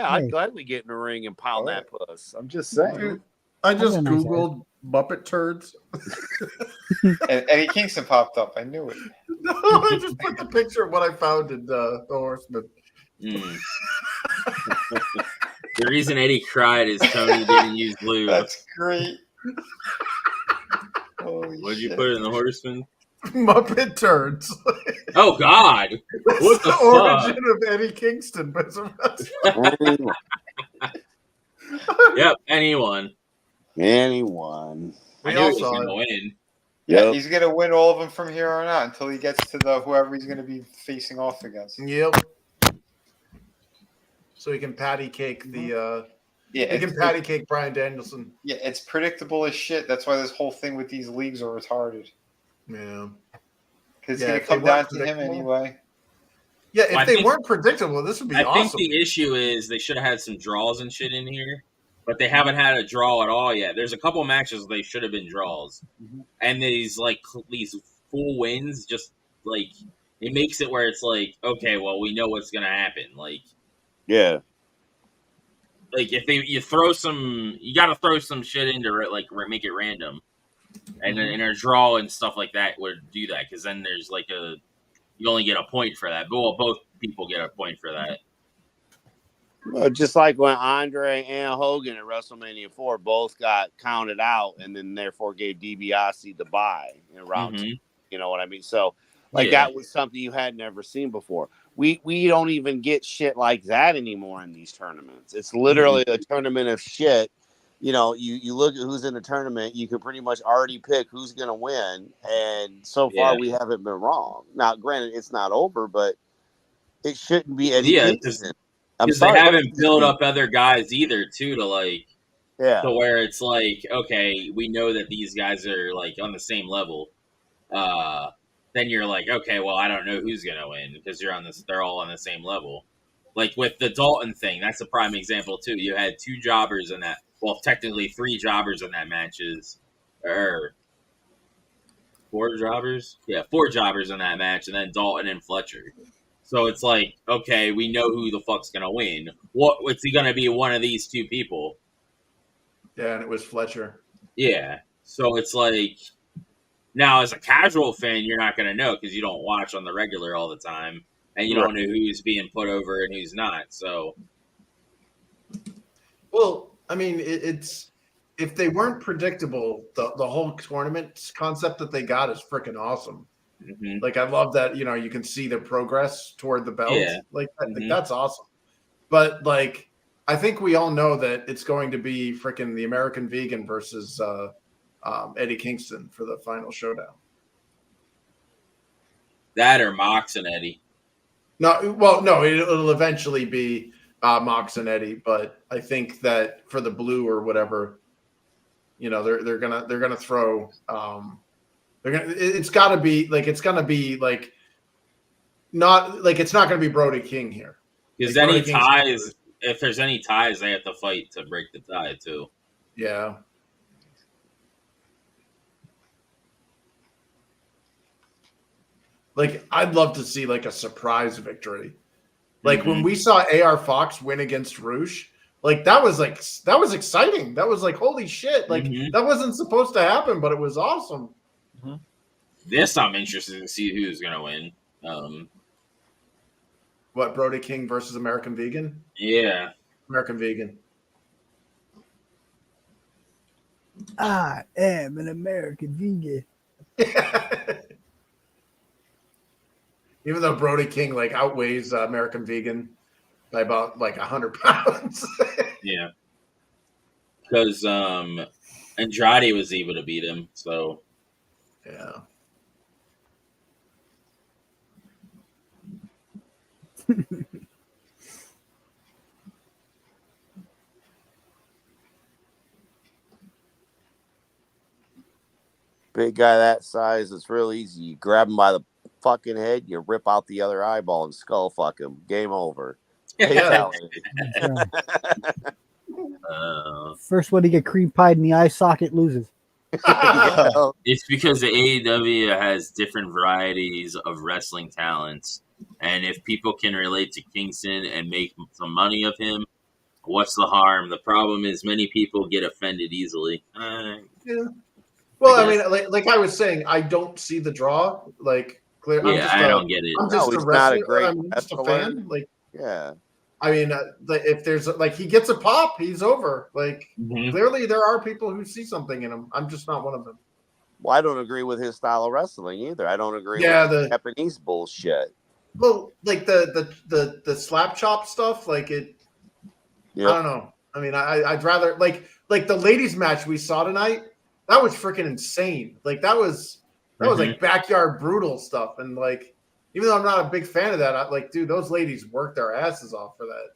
I'd gladly get in the ring and pound that puss. I'm just saying. Dude, I just Googled Muppet turds. And Eddie Kingston popped up. I knew it. No, I just put the picture of what I found in The Horseman. The reason Eddie cried is Tony didn't use lube. That's great. What'd you put in the Horseman? Muppet turds. Oh God! That's What the origin of Eddie Kingston. Yep, anyone. We I knew he was all gonna saw it. win. Yeah, he's gonna win all of them from here on out until he gets to the whoever he's gonna be facing off against. Yep. So he can patty cake the. Yeah, he can patty cake Bryan Danielson. Yeah, it's predictable as shit. That's why this whole thing with these leagues are retarded. Yeah. Because it's gonna come down to him anyway. Yeah, if they weren't predictable, this would be awesome. I think the issue is they should have had some draws and shit in here, but they haven't had a draw at all yet. There's a couple matches they should have been draws, and these full wins just like it makes it where it's like, okay, well, we know what's gonna happen. Like, yeah, like if you throw some, you got to throw some shit into it, like make it random, and then in a draw and stuff like that would do that because then there's like you only get a point for that. Well, both people get a point for that. Just like when Andre and Hogan at WrestleMania 4 both got counted out and then therefore gave DiBiase the bye in round 2. You know what I mean? So, that was something you had never seen before. We don't even get shit like that anymore in these tournaments. It's literally a tournament of shit. You know, you look at who's in the tournament, you can pretty much already pick who's going to win. And so far, we haven't been wrong. Now, granted, it's not over, but it shouldn't be Eddie Kingston. Because they haven't built up other guys either, too, to to where it's like, okay, we know that these guys are on the same level. Then you're like, okay, well, I don't know who's going to win because they're all on the same level. Like with the Dalton thing, that's a prime example, too. You had 2 jobbers in that. Well, technically 3 jobbers in that matches, or 4 jobbers? Yeah, 4 jobbers in that match, and then Dalton and Fletcher. So it's like, okay, we know who the fuck's gonna win. What's he gonna be? One of these 2 people? Yeah, and it was Fletcher. Yeah, so it's like now as a casual fan, you're not gonna know because you don't watch on the regular all the time, and you don't know who's being put over and who's not. So, well. I mean, it's if they weren't predictable, the whole tournament concept that they got is freaking awesome. I love that, you can see their progress toward the belt. Yeah. That's awesome. But I think we all know that it's going to be freaking the American Vegan versus Eddie Kingston for the final showdown. That or Mox and Eddie. No, it'll eventually be Mox and Eddie, but I think that for the blue or whatever, they're gonna throw. It's got to be it's gonna be not it's not gonna be Brody King here. Because any ties, if there's any ties, they have to fight to break the tie too. Yeah. I'd love to see a surprise victory. When we saw AR Fox win against Roosh, that was exciting. That was holy shit. That wasn't supposed to happen, but it was awesome. This I'm interested to see who's gonna win. What, Brody King versus American Vegan? Yeah. American Vegan. I am an American vegan. Even though Brody King outweighs American Vegan by about 100 pounds. Yeah. Because Andrade was able to beat him, so yeah. Big guy that size, it's real easy. You grab him by the fucking head, you rip out the other eyeball and skull fuck him. Game over. First one to get cream pied in the eye socket loses. It's because the AEW has different varieties of wrestling talents, and if people can relate to Kingston and make some money of him, what's the harm? The problem is many people get offended easily. Yeah. Well, I mean, like I was saying, I don't see the draw. I don't get it. I'm just a wrestler. I'm just a fan. Yeah. I mean, if there's like he gets a pop, he's over. Like clearly, there are people who see something in him. I'm just not one of them. Well, I don't agree with his style of wrestling either. I don't agree with the Japanese bullshit. Well, like the slap chop stuff, like it. Yep. I don't know. I mean, I'd rather like the ladies match we saw tonight. That was freaking insane. Like that was like backyard brutal stuff. And like, even though I'm not a big fan of that, dude, those ladies worked their asses off for that.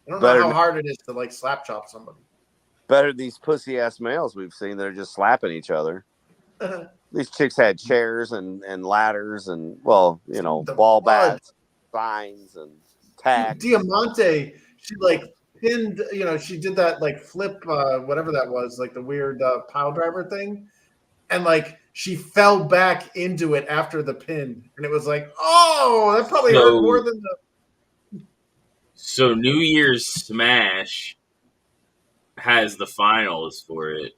I don't know how hard it is to like slap chop somebody. Better than these pussy ass males we've seen that are just slapping each other. These chicks had chairs and ladders and ball bats, signs and tags. Diamante, she like pinned, she did that like flip, whatever that was, like the weird pile driver thing, and like she fell back into it after the pin, and it was like, oh, that probably hurt more than the. So New Year's Smash has the finals for it.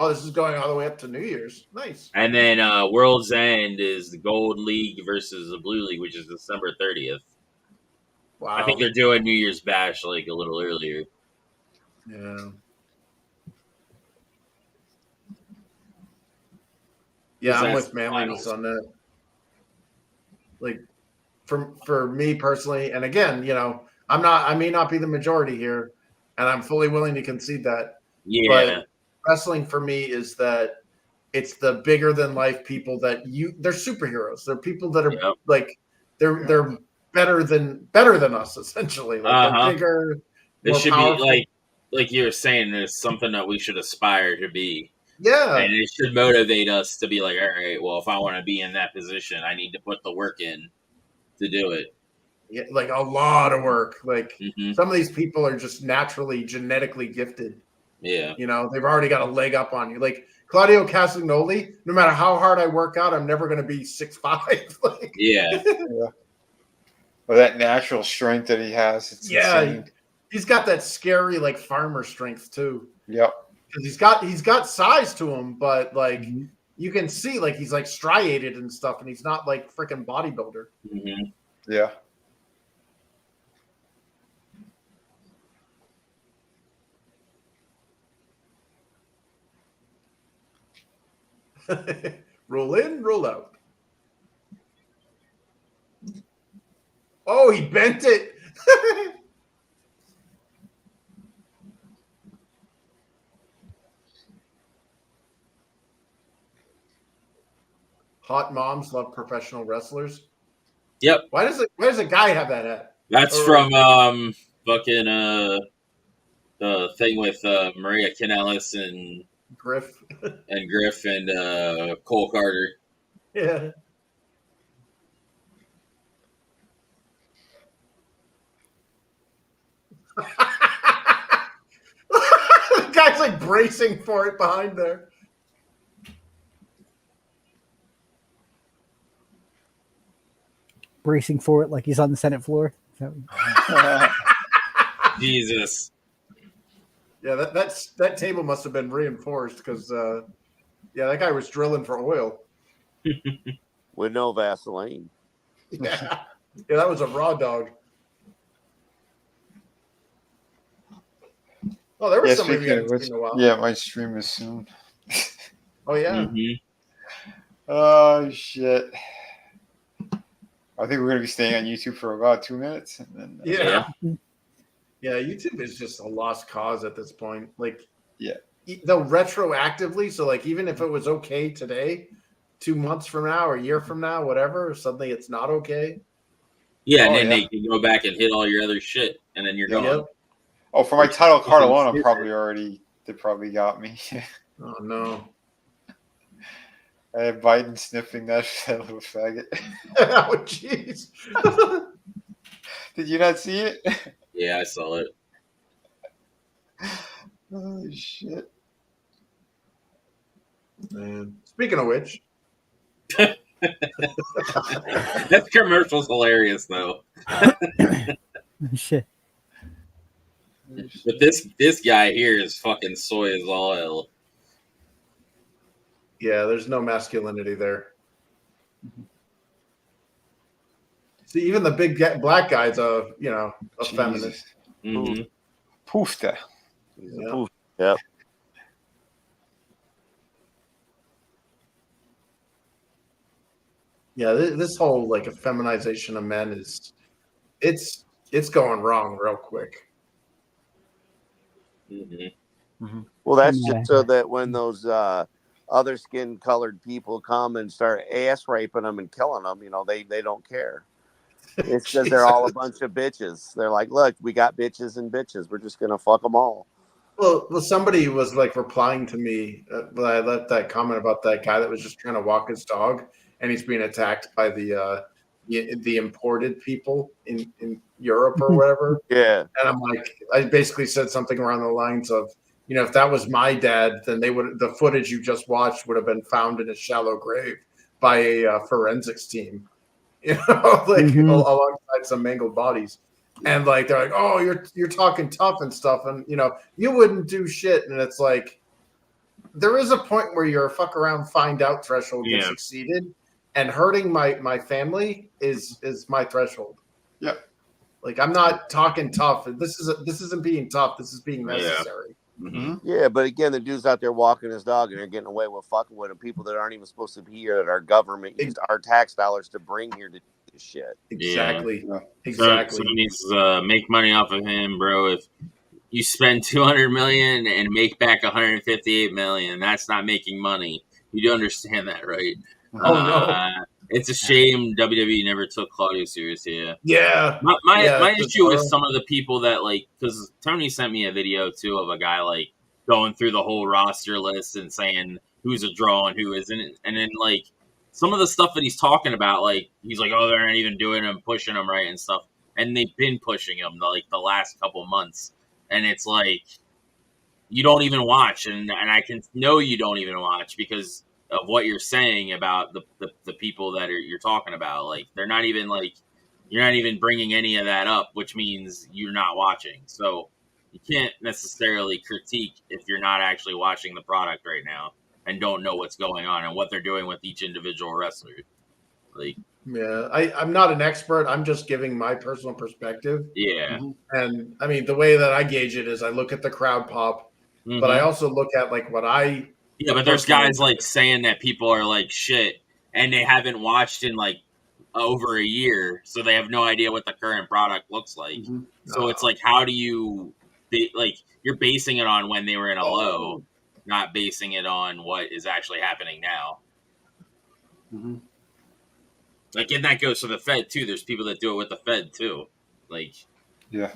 Oh, this is going all the way up to New Year's. Nice. And then World's End is the Gold League versus the Blue League, which is December 30th. Wow. I think they're doing New Year's Bash like a little earlier. Yeah. Yeah, I'm with Manliness on that. Like, for me personally, and again, I may not be the majority here, and I'm fully willing to concede that. Yeah. But wrestling for me is that it's the bigger than life people that they're superheroes. They're people that are like they're better than us essentially. Like they're bigger. They should powerful. Be like you were saying, there's something that we should aspire to be. Yeah. And it should motivate us to be like, all right, well, if I want to be in that position, I need to put the work in to do it. Yeah, like a lot of work. Like some of these people are just naturally genetically gifted. Yeah. They've already got a leg up on you. Like Claudio Castagnoli, no matter how hard I work out, I'm never going to be 6'5". Like, yeah. Well, that natural strength that he has. It's insane. He's got that scary like farmer strength too. Yep. Because he's got size to him, but like you can see like he's like striated and stuff, and he's not like freaking bodybuilder. Yeah. Roll in, roll out. Oh, he bent it. Hot moms love professional wrestlers. Yep. Why does a guy have that hat? That's from fucking the thing with Maria Kanellis and Griff and Cole Carter. Yeah. The guy's like bracing for it behind there. Bracing for it like he's on the Senate floor. Jesus. Yeah, that table must have been reinforced because that guy was drilling for oil. With no Vaseline. Yeah, that was a raw dog. Oh, there was somebody we hadn't seen in a while. Yeah, my stream is soon. Oh, yeah. Oh, shit. I think we're going to be staying on YouTube for about 2 minutes. And then, Yeah, YouTube is just a lost cause at this point. Like, they'll retroactively. So, like, even if it was okay today, 2 months from now or a year from now, whatever, suddenly it's not okay. Yeah, and then they can go back and hit all your other shit, and then you're gone. Yep. Oh, for my title card alone, they probably got me. Oh, no. I had Biden sniffing that little faggot. Oh, jeez. Did you not see it? Yeah, I saw it. Oh, shit. Man. Speaking of which. That commercial's hilarious, though. Shit. But this guy here is fucking soy as all hell. Yeah, there's no masculinity there. See, even the big black guy's a feminist. Mm-hmm. Poofta. Yeah. Yep. Yeah, this whole like feminization of men it's going wrong real quick. Mm-hmm. Well, that's Yeah. just so that when those other skin-colored people come and start ass raping them and killing them, they don't care. It's because they're all a bunch of bitches. They're like, look, we got bitches and bitches. We're just gonna fuck them all. Well, somebody was like replying to me, but I left that comment about that guy that was just trying to walk his dog, and he's being attacked by the imported people in Europe or whatever. Yeah. And I'm like, I basically said something around the lines of, if that was my dad, then the footage you just watched would have been found in a shallow grave by a forensics team, alongside some mangled bodies. And like they're like, oh, you're talking tough and stuff, and you wouldn't do shit. And it's like there is a point where your fuck around find out threshold gets exceeded, and hurting my family is my threshold. Yeah. Like I'm not talking tough. This isn't being tough. This is being necessary. Mm-hmm. Yeah, but again, the dude's out there walking his dog, and they're getting away with fucking with him. People that aren't even supposed to be here, that our government used our tax dollars to bring here to do this shit. Exactly. Yeah. Exactly. So needs to make money off of him, bro. If you spend $200 million and make back $158 million, that's not making money. You do understand that, right? Oh no. It's a shame WWE never took Claudio serious here. Yeah. My issue with some of the people that because Tony sent me a video too of a guy going through the whole roster list and saying who's a draw and who isn't, and then some of the stuff that he's talking about, he's like, oh, they're not even doing them, pushing them right and stuff, and they've been pushing them the last couple months, and it's like you don't even watch, and I can know you don't even watch because of what you're saying about the people that you're talking about. They're not even you're not even bringing any of that up, which means you're not watching. So you can't necessarily critique if you're not actually watching the product right now and don't know what's going on and what they're doing with each individual wrestler. Yeah, I'm not an expert. I'm just giving my personal perspective. Yeah. And I mean, the way that I gauge it is I look at the crowd pop, but I also look at what I. Yeah, but there's guys saying that people are shit and they haven't watched in over a year, so they have no idea what the current product looks like. Mm-hmm. So it's how do you you're basing it on when they were in a low, not basing it on what is actually happening now. Mm-hmm. And that goes for the Fed too. There's people that do it with the Fed too. Yeah.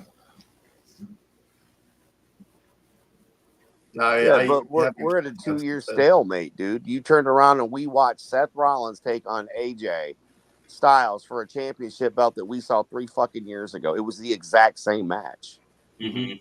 But we're at a 2-year stalemate, dude. You turned around and we watched Seth Rollins take on AJ Styles for a championship belt that we saw 3 fucking years ago. It was the exact same match. Mm-hmm.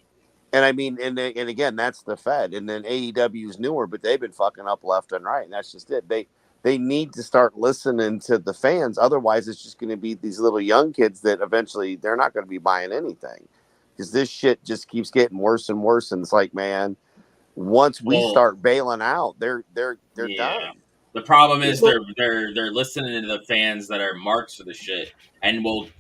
And I mean, and again, that's the Fed. And then AEW's newer, but they've been fucking up left and right. And that's just it. They need to start listening to the fans. Otherwise, it's just going to be these little young kids that eventually they're not going to be buying anything because this shit just keeps getting worse and worse. And it's like, man, once we start bailing out, they're done. The problem is they're listening to the fans that are marks for the shit and will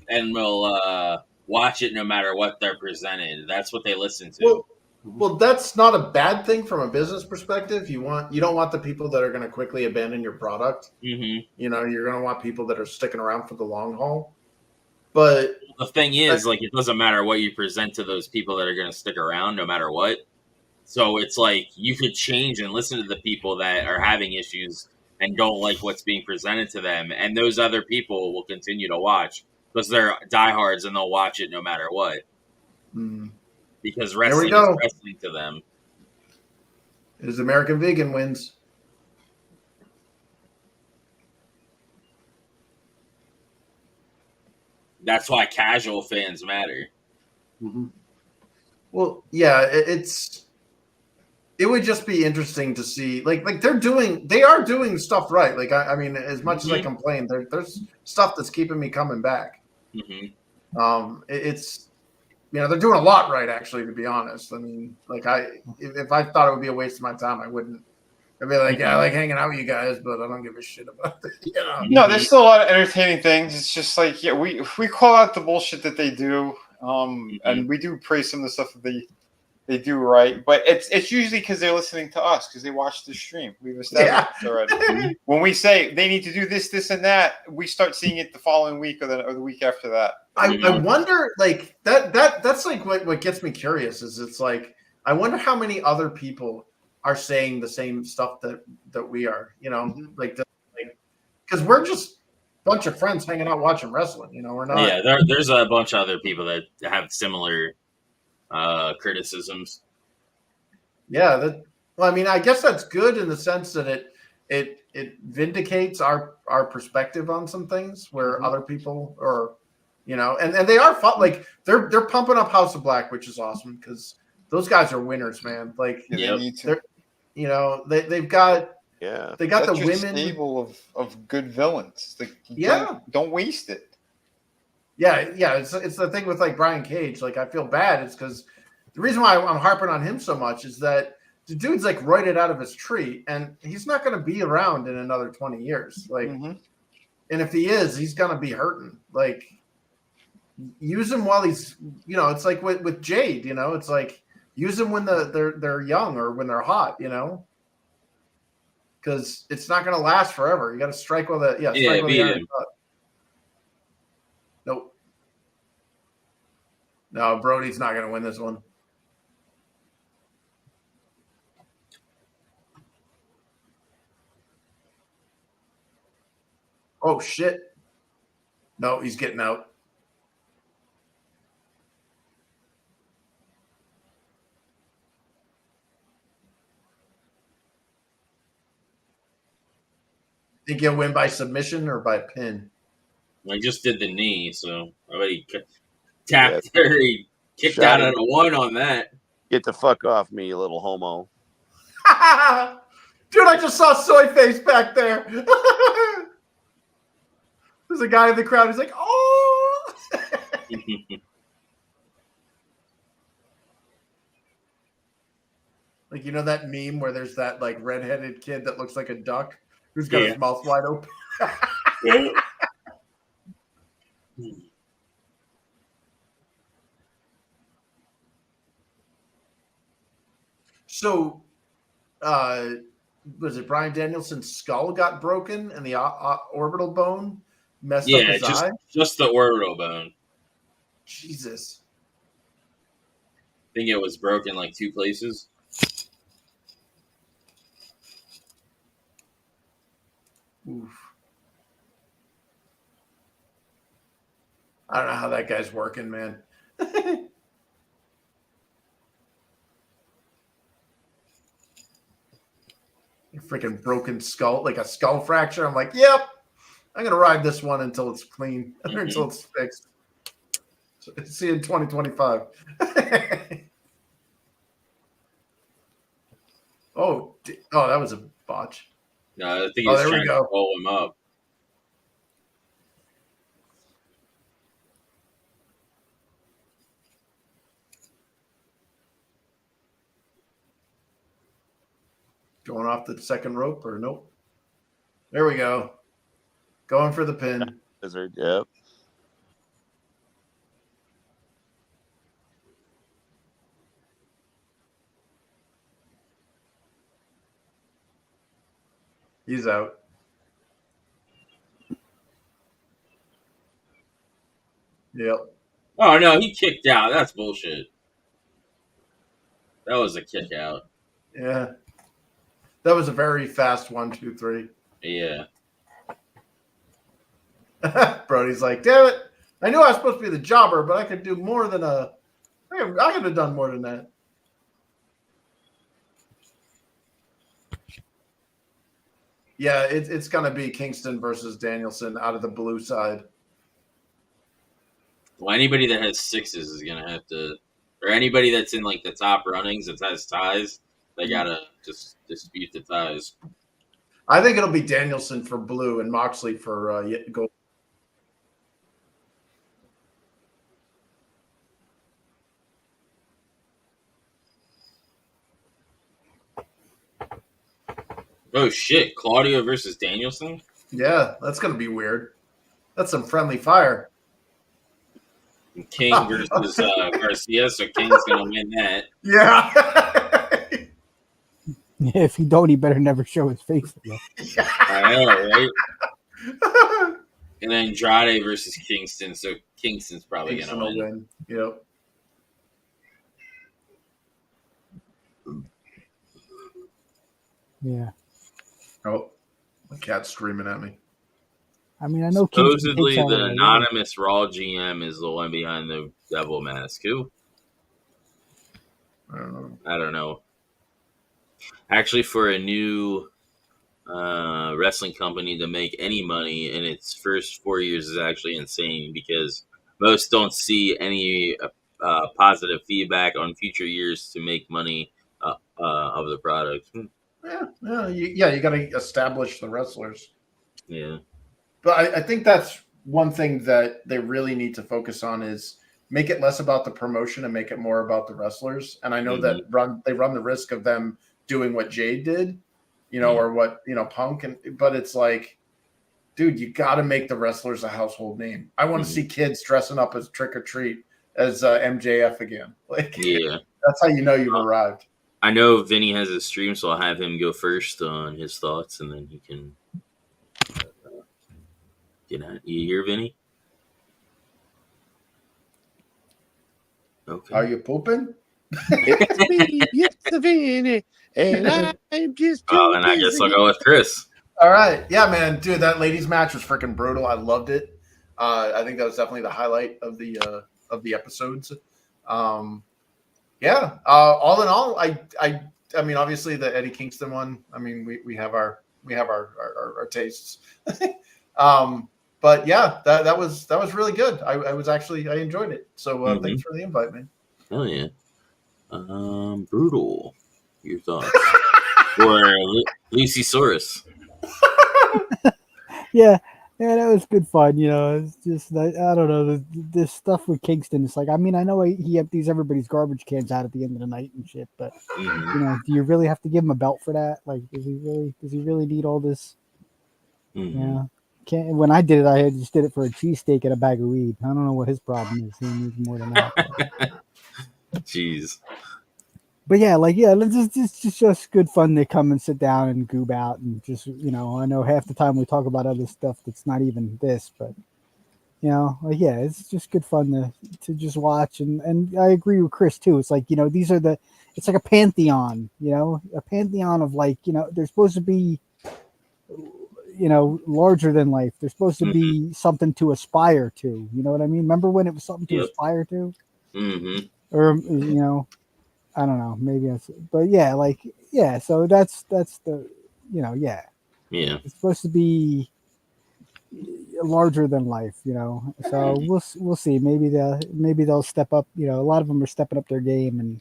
watch it no matter what they're presented. That's what they listen to. Well, that's not a bad thing from a business perspective. You don't want the people that are going to quickly abandon your product. Mm-hmm. You're going to want people that are sticking around for the long haul. But the thing is, it doesn't matter what you present to those people that are going to stick around no matter what. So it's you could change and listen to the people that are having issues and don't like what's being presented to them. And those other people will continue to watch because they're diehards and they'll watch it no matter what. Mm. Because wrestling is wrestling to them. It is American Vegan wins. That's why casual fans matter. Mm-hmm. Well, yeah, it would just be interesting to see, they are doing stuff right. I mean, as much as I complain, there's stuff that's keeping me coming back. Mm-hmm. It's they're doing a lot right, actually, to be honest. I mean, if I thought it would be a waste of my time, I wouldn't I'd be like, yeah, I like hanging out with you guys, but I don't give a shit about it. You know? No, there's still a lot of entertaining things. It's just like, yeah, we call out the bullshit that they do, and we do praise some of the stuff that they do right. But it's usually because they're listening to us because they watch the stream. We've established this already. When we say they need to do this, this, and that, we start seeing it the following week or the week after that. I wonder, like that's like what gets me curious is it's like I wonder how many other people are saying the same stuff that we are, you know, like because we're just a bunch of friends hanging out watching wrestling, you know, we're not. Yeah, there's a bunch of other people that have similar criticisms. Yeah, well, I mean, I guess that's good in the sense that it vindicates our perspective on some things where other people are, you know, and they are fun. Like they're pumping up House of Black, which is awesome because those guys are winners, man. Like they need to. You know, they've got they got That's the your women stable of good villains. Like, don't waste it. Yeah. It's the thing with like Brian Cage. Like I feel bad. It's because the reason why I'm harping on him so much is that the dude's like roided out of his tree, and he's not going to be around in another 20 years. Like, and if he is, he's going to be hurting. Like, use him while he's, you know, it's like with Jade. You know, it's like use them when they're young or when they're hot. You know. Because it's not going to last forever. You got to strike while the strike while the iron's hot. Nope. No, Brody's not going to win this one. Oh shit! No, he's getting out. Think he'll win by submission or by pin? I just did the knee, so I already tapped there. He kicked out at a 1 on that. Get the fuck off me, you little homo. Dude, I just saw Soy Face back there. There's a guy in the crowd who's like, oh. Like, you know that meme where there's that like redheaded kid that looks like a duck who's got his mouth wide open? So, was it Bryan Danielson's skull got broken and the orbital bone messed up his eye? Just the orbital bone. Jesus. I think it was broken like 2 places. Oof. I don't know how that guy's working, man. Freaking broken skull, like a skull fracture. I'm like, yep, I'm gonna ride this one until it's clean, until it's fixed. So, see you in 2025. Oh, that was a botch. No, I think he's trying to roll him up. Going off the second rope or nope? There we go. Going for the pin. Yep. He's out. Yep. Oh no, he kicked out. That's bullshit. That was a kick out. Yeah. That was a very fast 1, 2, 3. Yeah. Brody's like, damn it. I knew I was supposed to be the jobber, but I could do more than I could have done more than that. Yeah, it's going to be Kingston versus Danielson out of the blue side. Well, anybody that has 6s is going to have to, or anybody that's in like the top runnings that has ties, they got to just dispute the ties. I think it'll be Danielson for blue and Moxley for gold. Oh shit, Claudio versus Danielson? Yeah, that's gonna be weird. That's some friendly fire. King versus Garcia, so King's gonna win that. Yeah. If he don't, he better never show his face again. I know, right? And then Andrade versus Kingston, so Kingston's probably Kingston gonna will win. Yep. Yeah. Oh, my cat's screaming at me. I mean, I know Kingston Supposedly, takes all the of it. anonymous Raw GM is the one behind the Devil Mask. Who? I don't know. Actually, for a new wrestling company to make any money in its first 4 years is actually insane because most don't see any positive feedback on future years to make money of the product. You got to establish the wrestlers. Yeah. But I think that's one thing that they really need to focus on is make it less about the promotion and make it more about the wrestlers. And I know that they run the risk of them doing what Jade did, or what, Punk. But it's like, dude, you got to make the wrestlers a household name. I want to see kids dressing up as Trick or Treat as MJF again. Like, yeah, that's how you know you've arrived. I know Vinny has a stream, so I'll have him go first on his thoughts, and then he can. You hear Vinny? Okay. Are you pooping? It's Vinny, and I'm just. Oh, and I guess I'll go with Chris. All right, yeah, man, dude, that ladies' match was freaking brutal. I loved it. I think that was definitely the highlight of the episodes. All in all, I mean, obviously the Eddie Kingston one. I mean, we have our tastes. But yeah, that was really good. I enjoyed it. So thanks for the invite, man. Hell yeah. Brutal. Your thoughts? Or Lucysaurus? Yeah, that was good fun. It's just I don't know this stuff with Kingston. It's like, I mean, I know he empties everybody's garbage cans out at the end of the night and shit, but do you really have to give him a belt for that? Like, does he really need all this? Yeah. When I did it, I just did it for a cheesesteak and a bag of weed. I don't know what his problem is. He needs more than that. Jeez. But it's just good fun to come and sit down and goob out and just, I know half the time we talk about other stuff that's not even this, but it's just good fun to just watch. And I agree with Chris too. It's like, it's like a pantheon, a pantheon of they're supposed to be, larger than life. They're supposed to be something to aspire to. You know what I mean? Remember when it was something to aspire to? Mm-hmm. Or, I don't know. Maybe but so that's the, Yeah. It's supposed to be larger than life, So we'll see. Maybe they'll step up. A lot of them are stepping up their game, and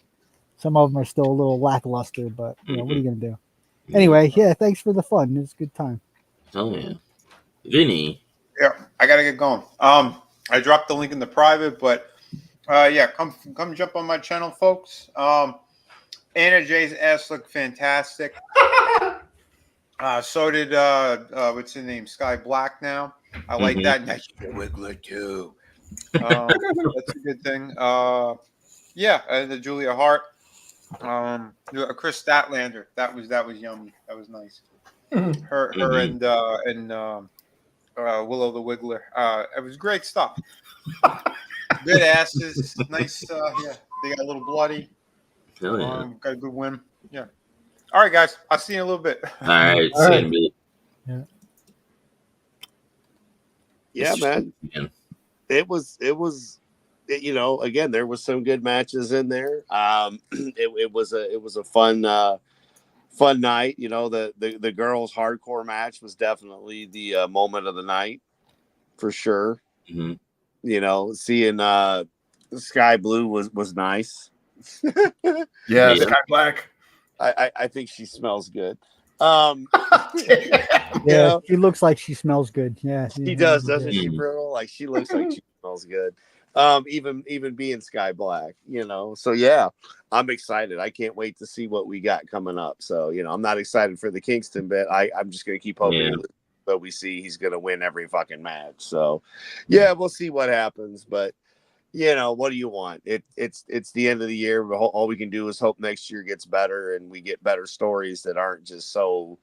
some of them are still a little lackluster. But what are you gonna do? Anyway, thanks for the fun. It was a good time. Oh yeah, Vinny. Yeah, I gotta get going. I dropped the link in the private, but come jump on my channel, folks. Anna Jay's ass looked fantastic. So did what's his name, Sky Black. Now I like that. Nice Wiggler too. That's a good thing. The Julia Hart. Chris Statlander. That was yummy. That was nice. Her and Willow the Wiggler. It was great stuff. Good asses. Nice. They got a little bloody. Hell yeah. Got a good win. Yeah. All right, guys. I'll see you in a little bit. All right. See you in a bit. Yeah, man. It was. Again, there was some good matches in there. It was a fun night. The girls' hardcore match was definitely the moment of the night, for sure. Mm-hmm. Seeing Sky Blue was nice. Yeah, Sky Black. I think she smells good. She looks like she smells good. Yeah, she does, doesn't she, Bruno? Like, she looks like she smells good. Even being Sky Black, So yeah, I'm excited. I can't wait to see what we got coming up. So I'm not excited for the Kingston bit. I'm just gonna keep hoping, but we see he's gonna win every fucking match. So yeah, we'll see what happens. But what do you want? It's the end of the year. All we can do is hope next year gets better and we get better stories that aren't just so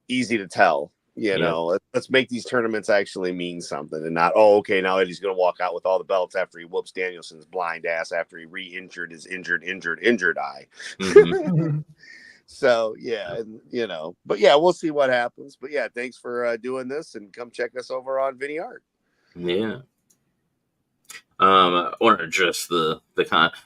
easy to tell. Let's make these tournaments actually mean something and not, okay, now Eddie's going to walk out with all the belts after he whoops Danielson's blind ass after he re-injured his injured eye. So, yeah, but yeah, we'll see what happens. But yeah, thanks for doing this and come check us over on Vinnieart. Yeah. I want to address the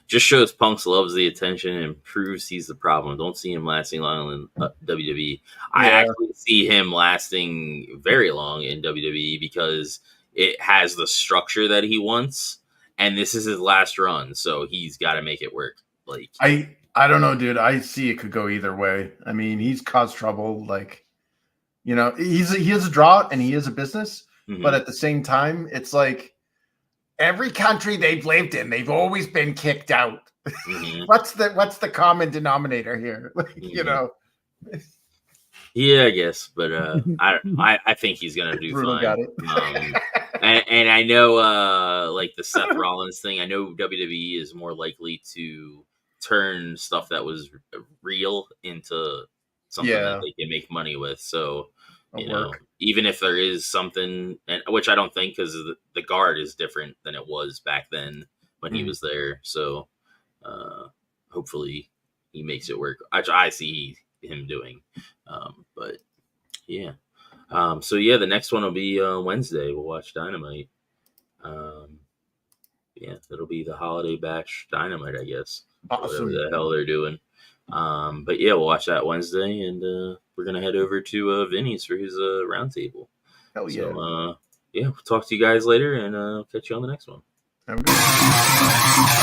just shows Punk's loves the attention and proves he's the problem. Don't see him lasting long in WWE. I actually see him lasting very long in WWE because it has the structure that he wants, and this is his last run, so he's got to make it work. Like I don't know, dude. I see it could go either way. I mean, he's caused trouble. Like, he is a draw and he is a business, but at the same time, it's like. Every country they've lived in, they've always been kicked out. What's the common denominator here? Yeah, I guess, but I think he's gonna do Brutal fine. Got it. And I know, like the Seth Rollins thing. I know WWE is more likely to turn stuff that was real into something that they can make money with. So. Even if there is something, which I don't think, because the guard is different than it was back then when he was there. So hopefully he makes it work. I see him doing. But yeah. So yeah, the next one will be Wednesday. We'll watch Dynamite. Yeah, it'll be the Holiday Bash Dynamite, I guess. Awesome. Whatever the hell they're doing. But yeah, we'll watch that Wednesday, and we're gonna head over to Vinny's for his roundtable. Hell yeah! So, yeah, we'll talk to you guys later, and catch you on the next one. Have a good one.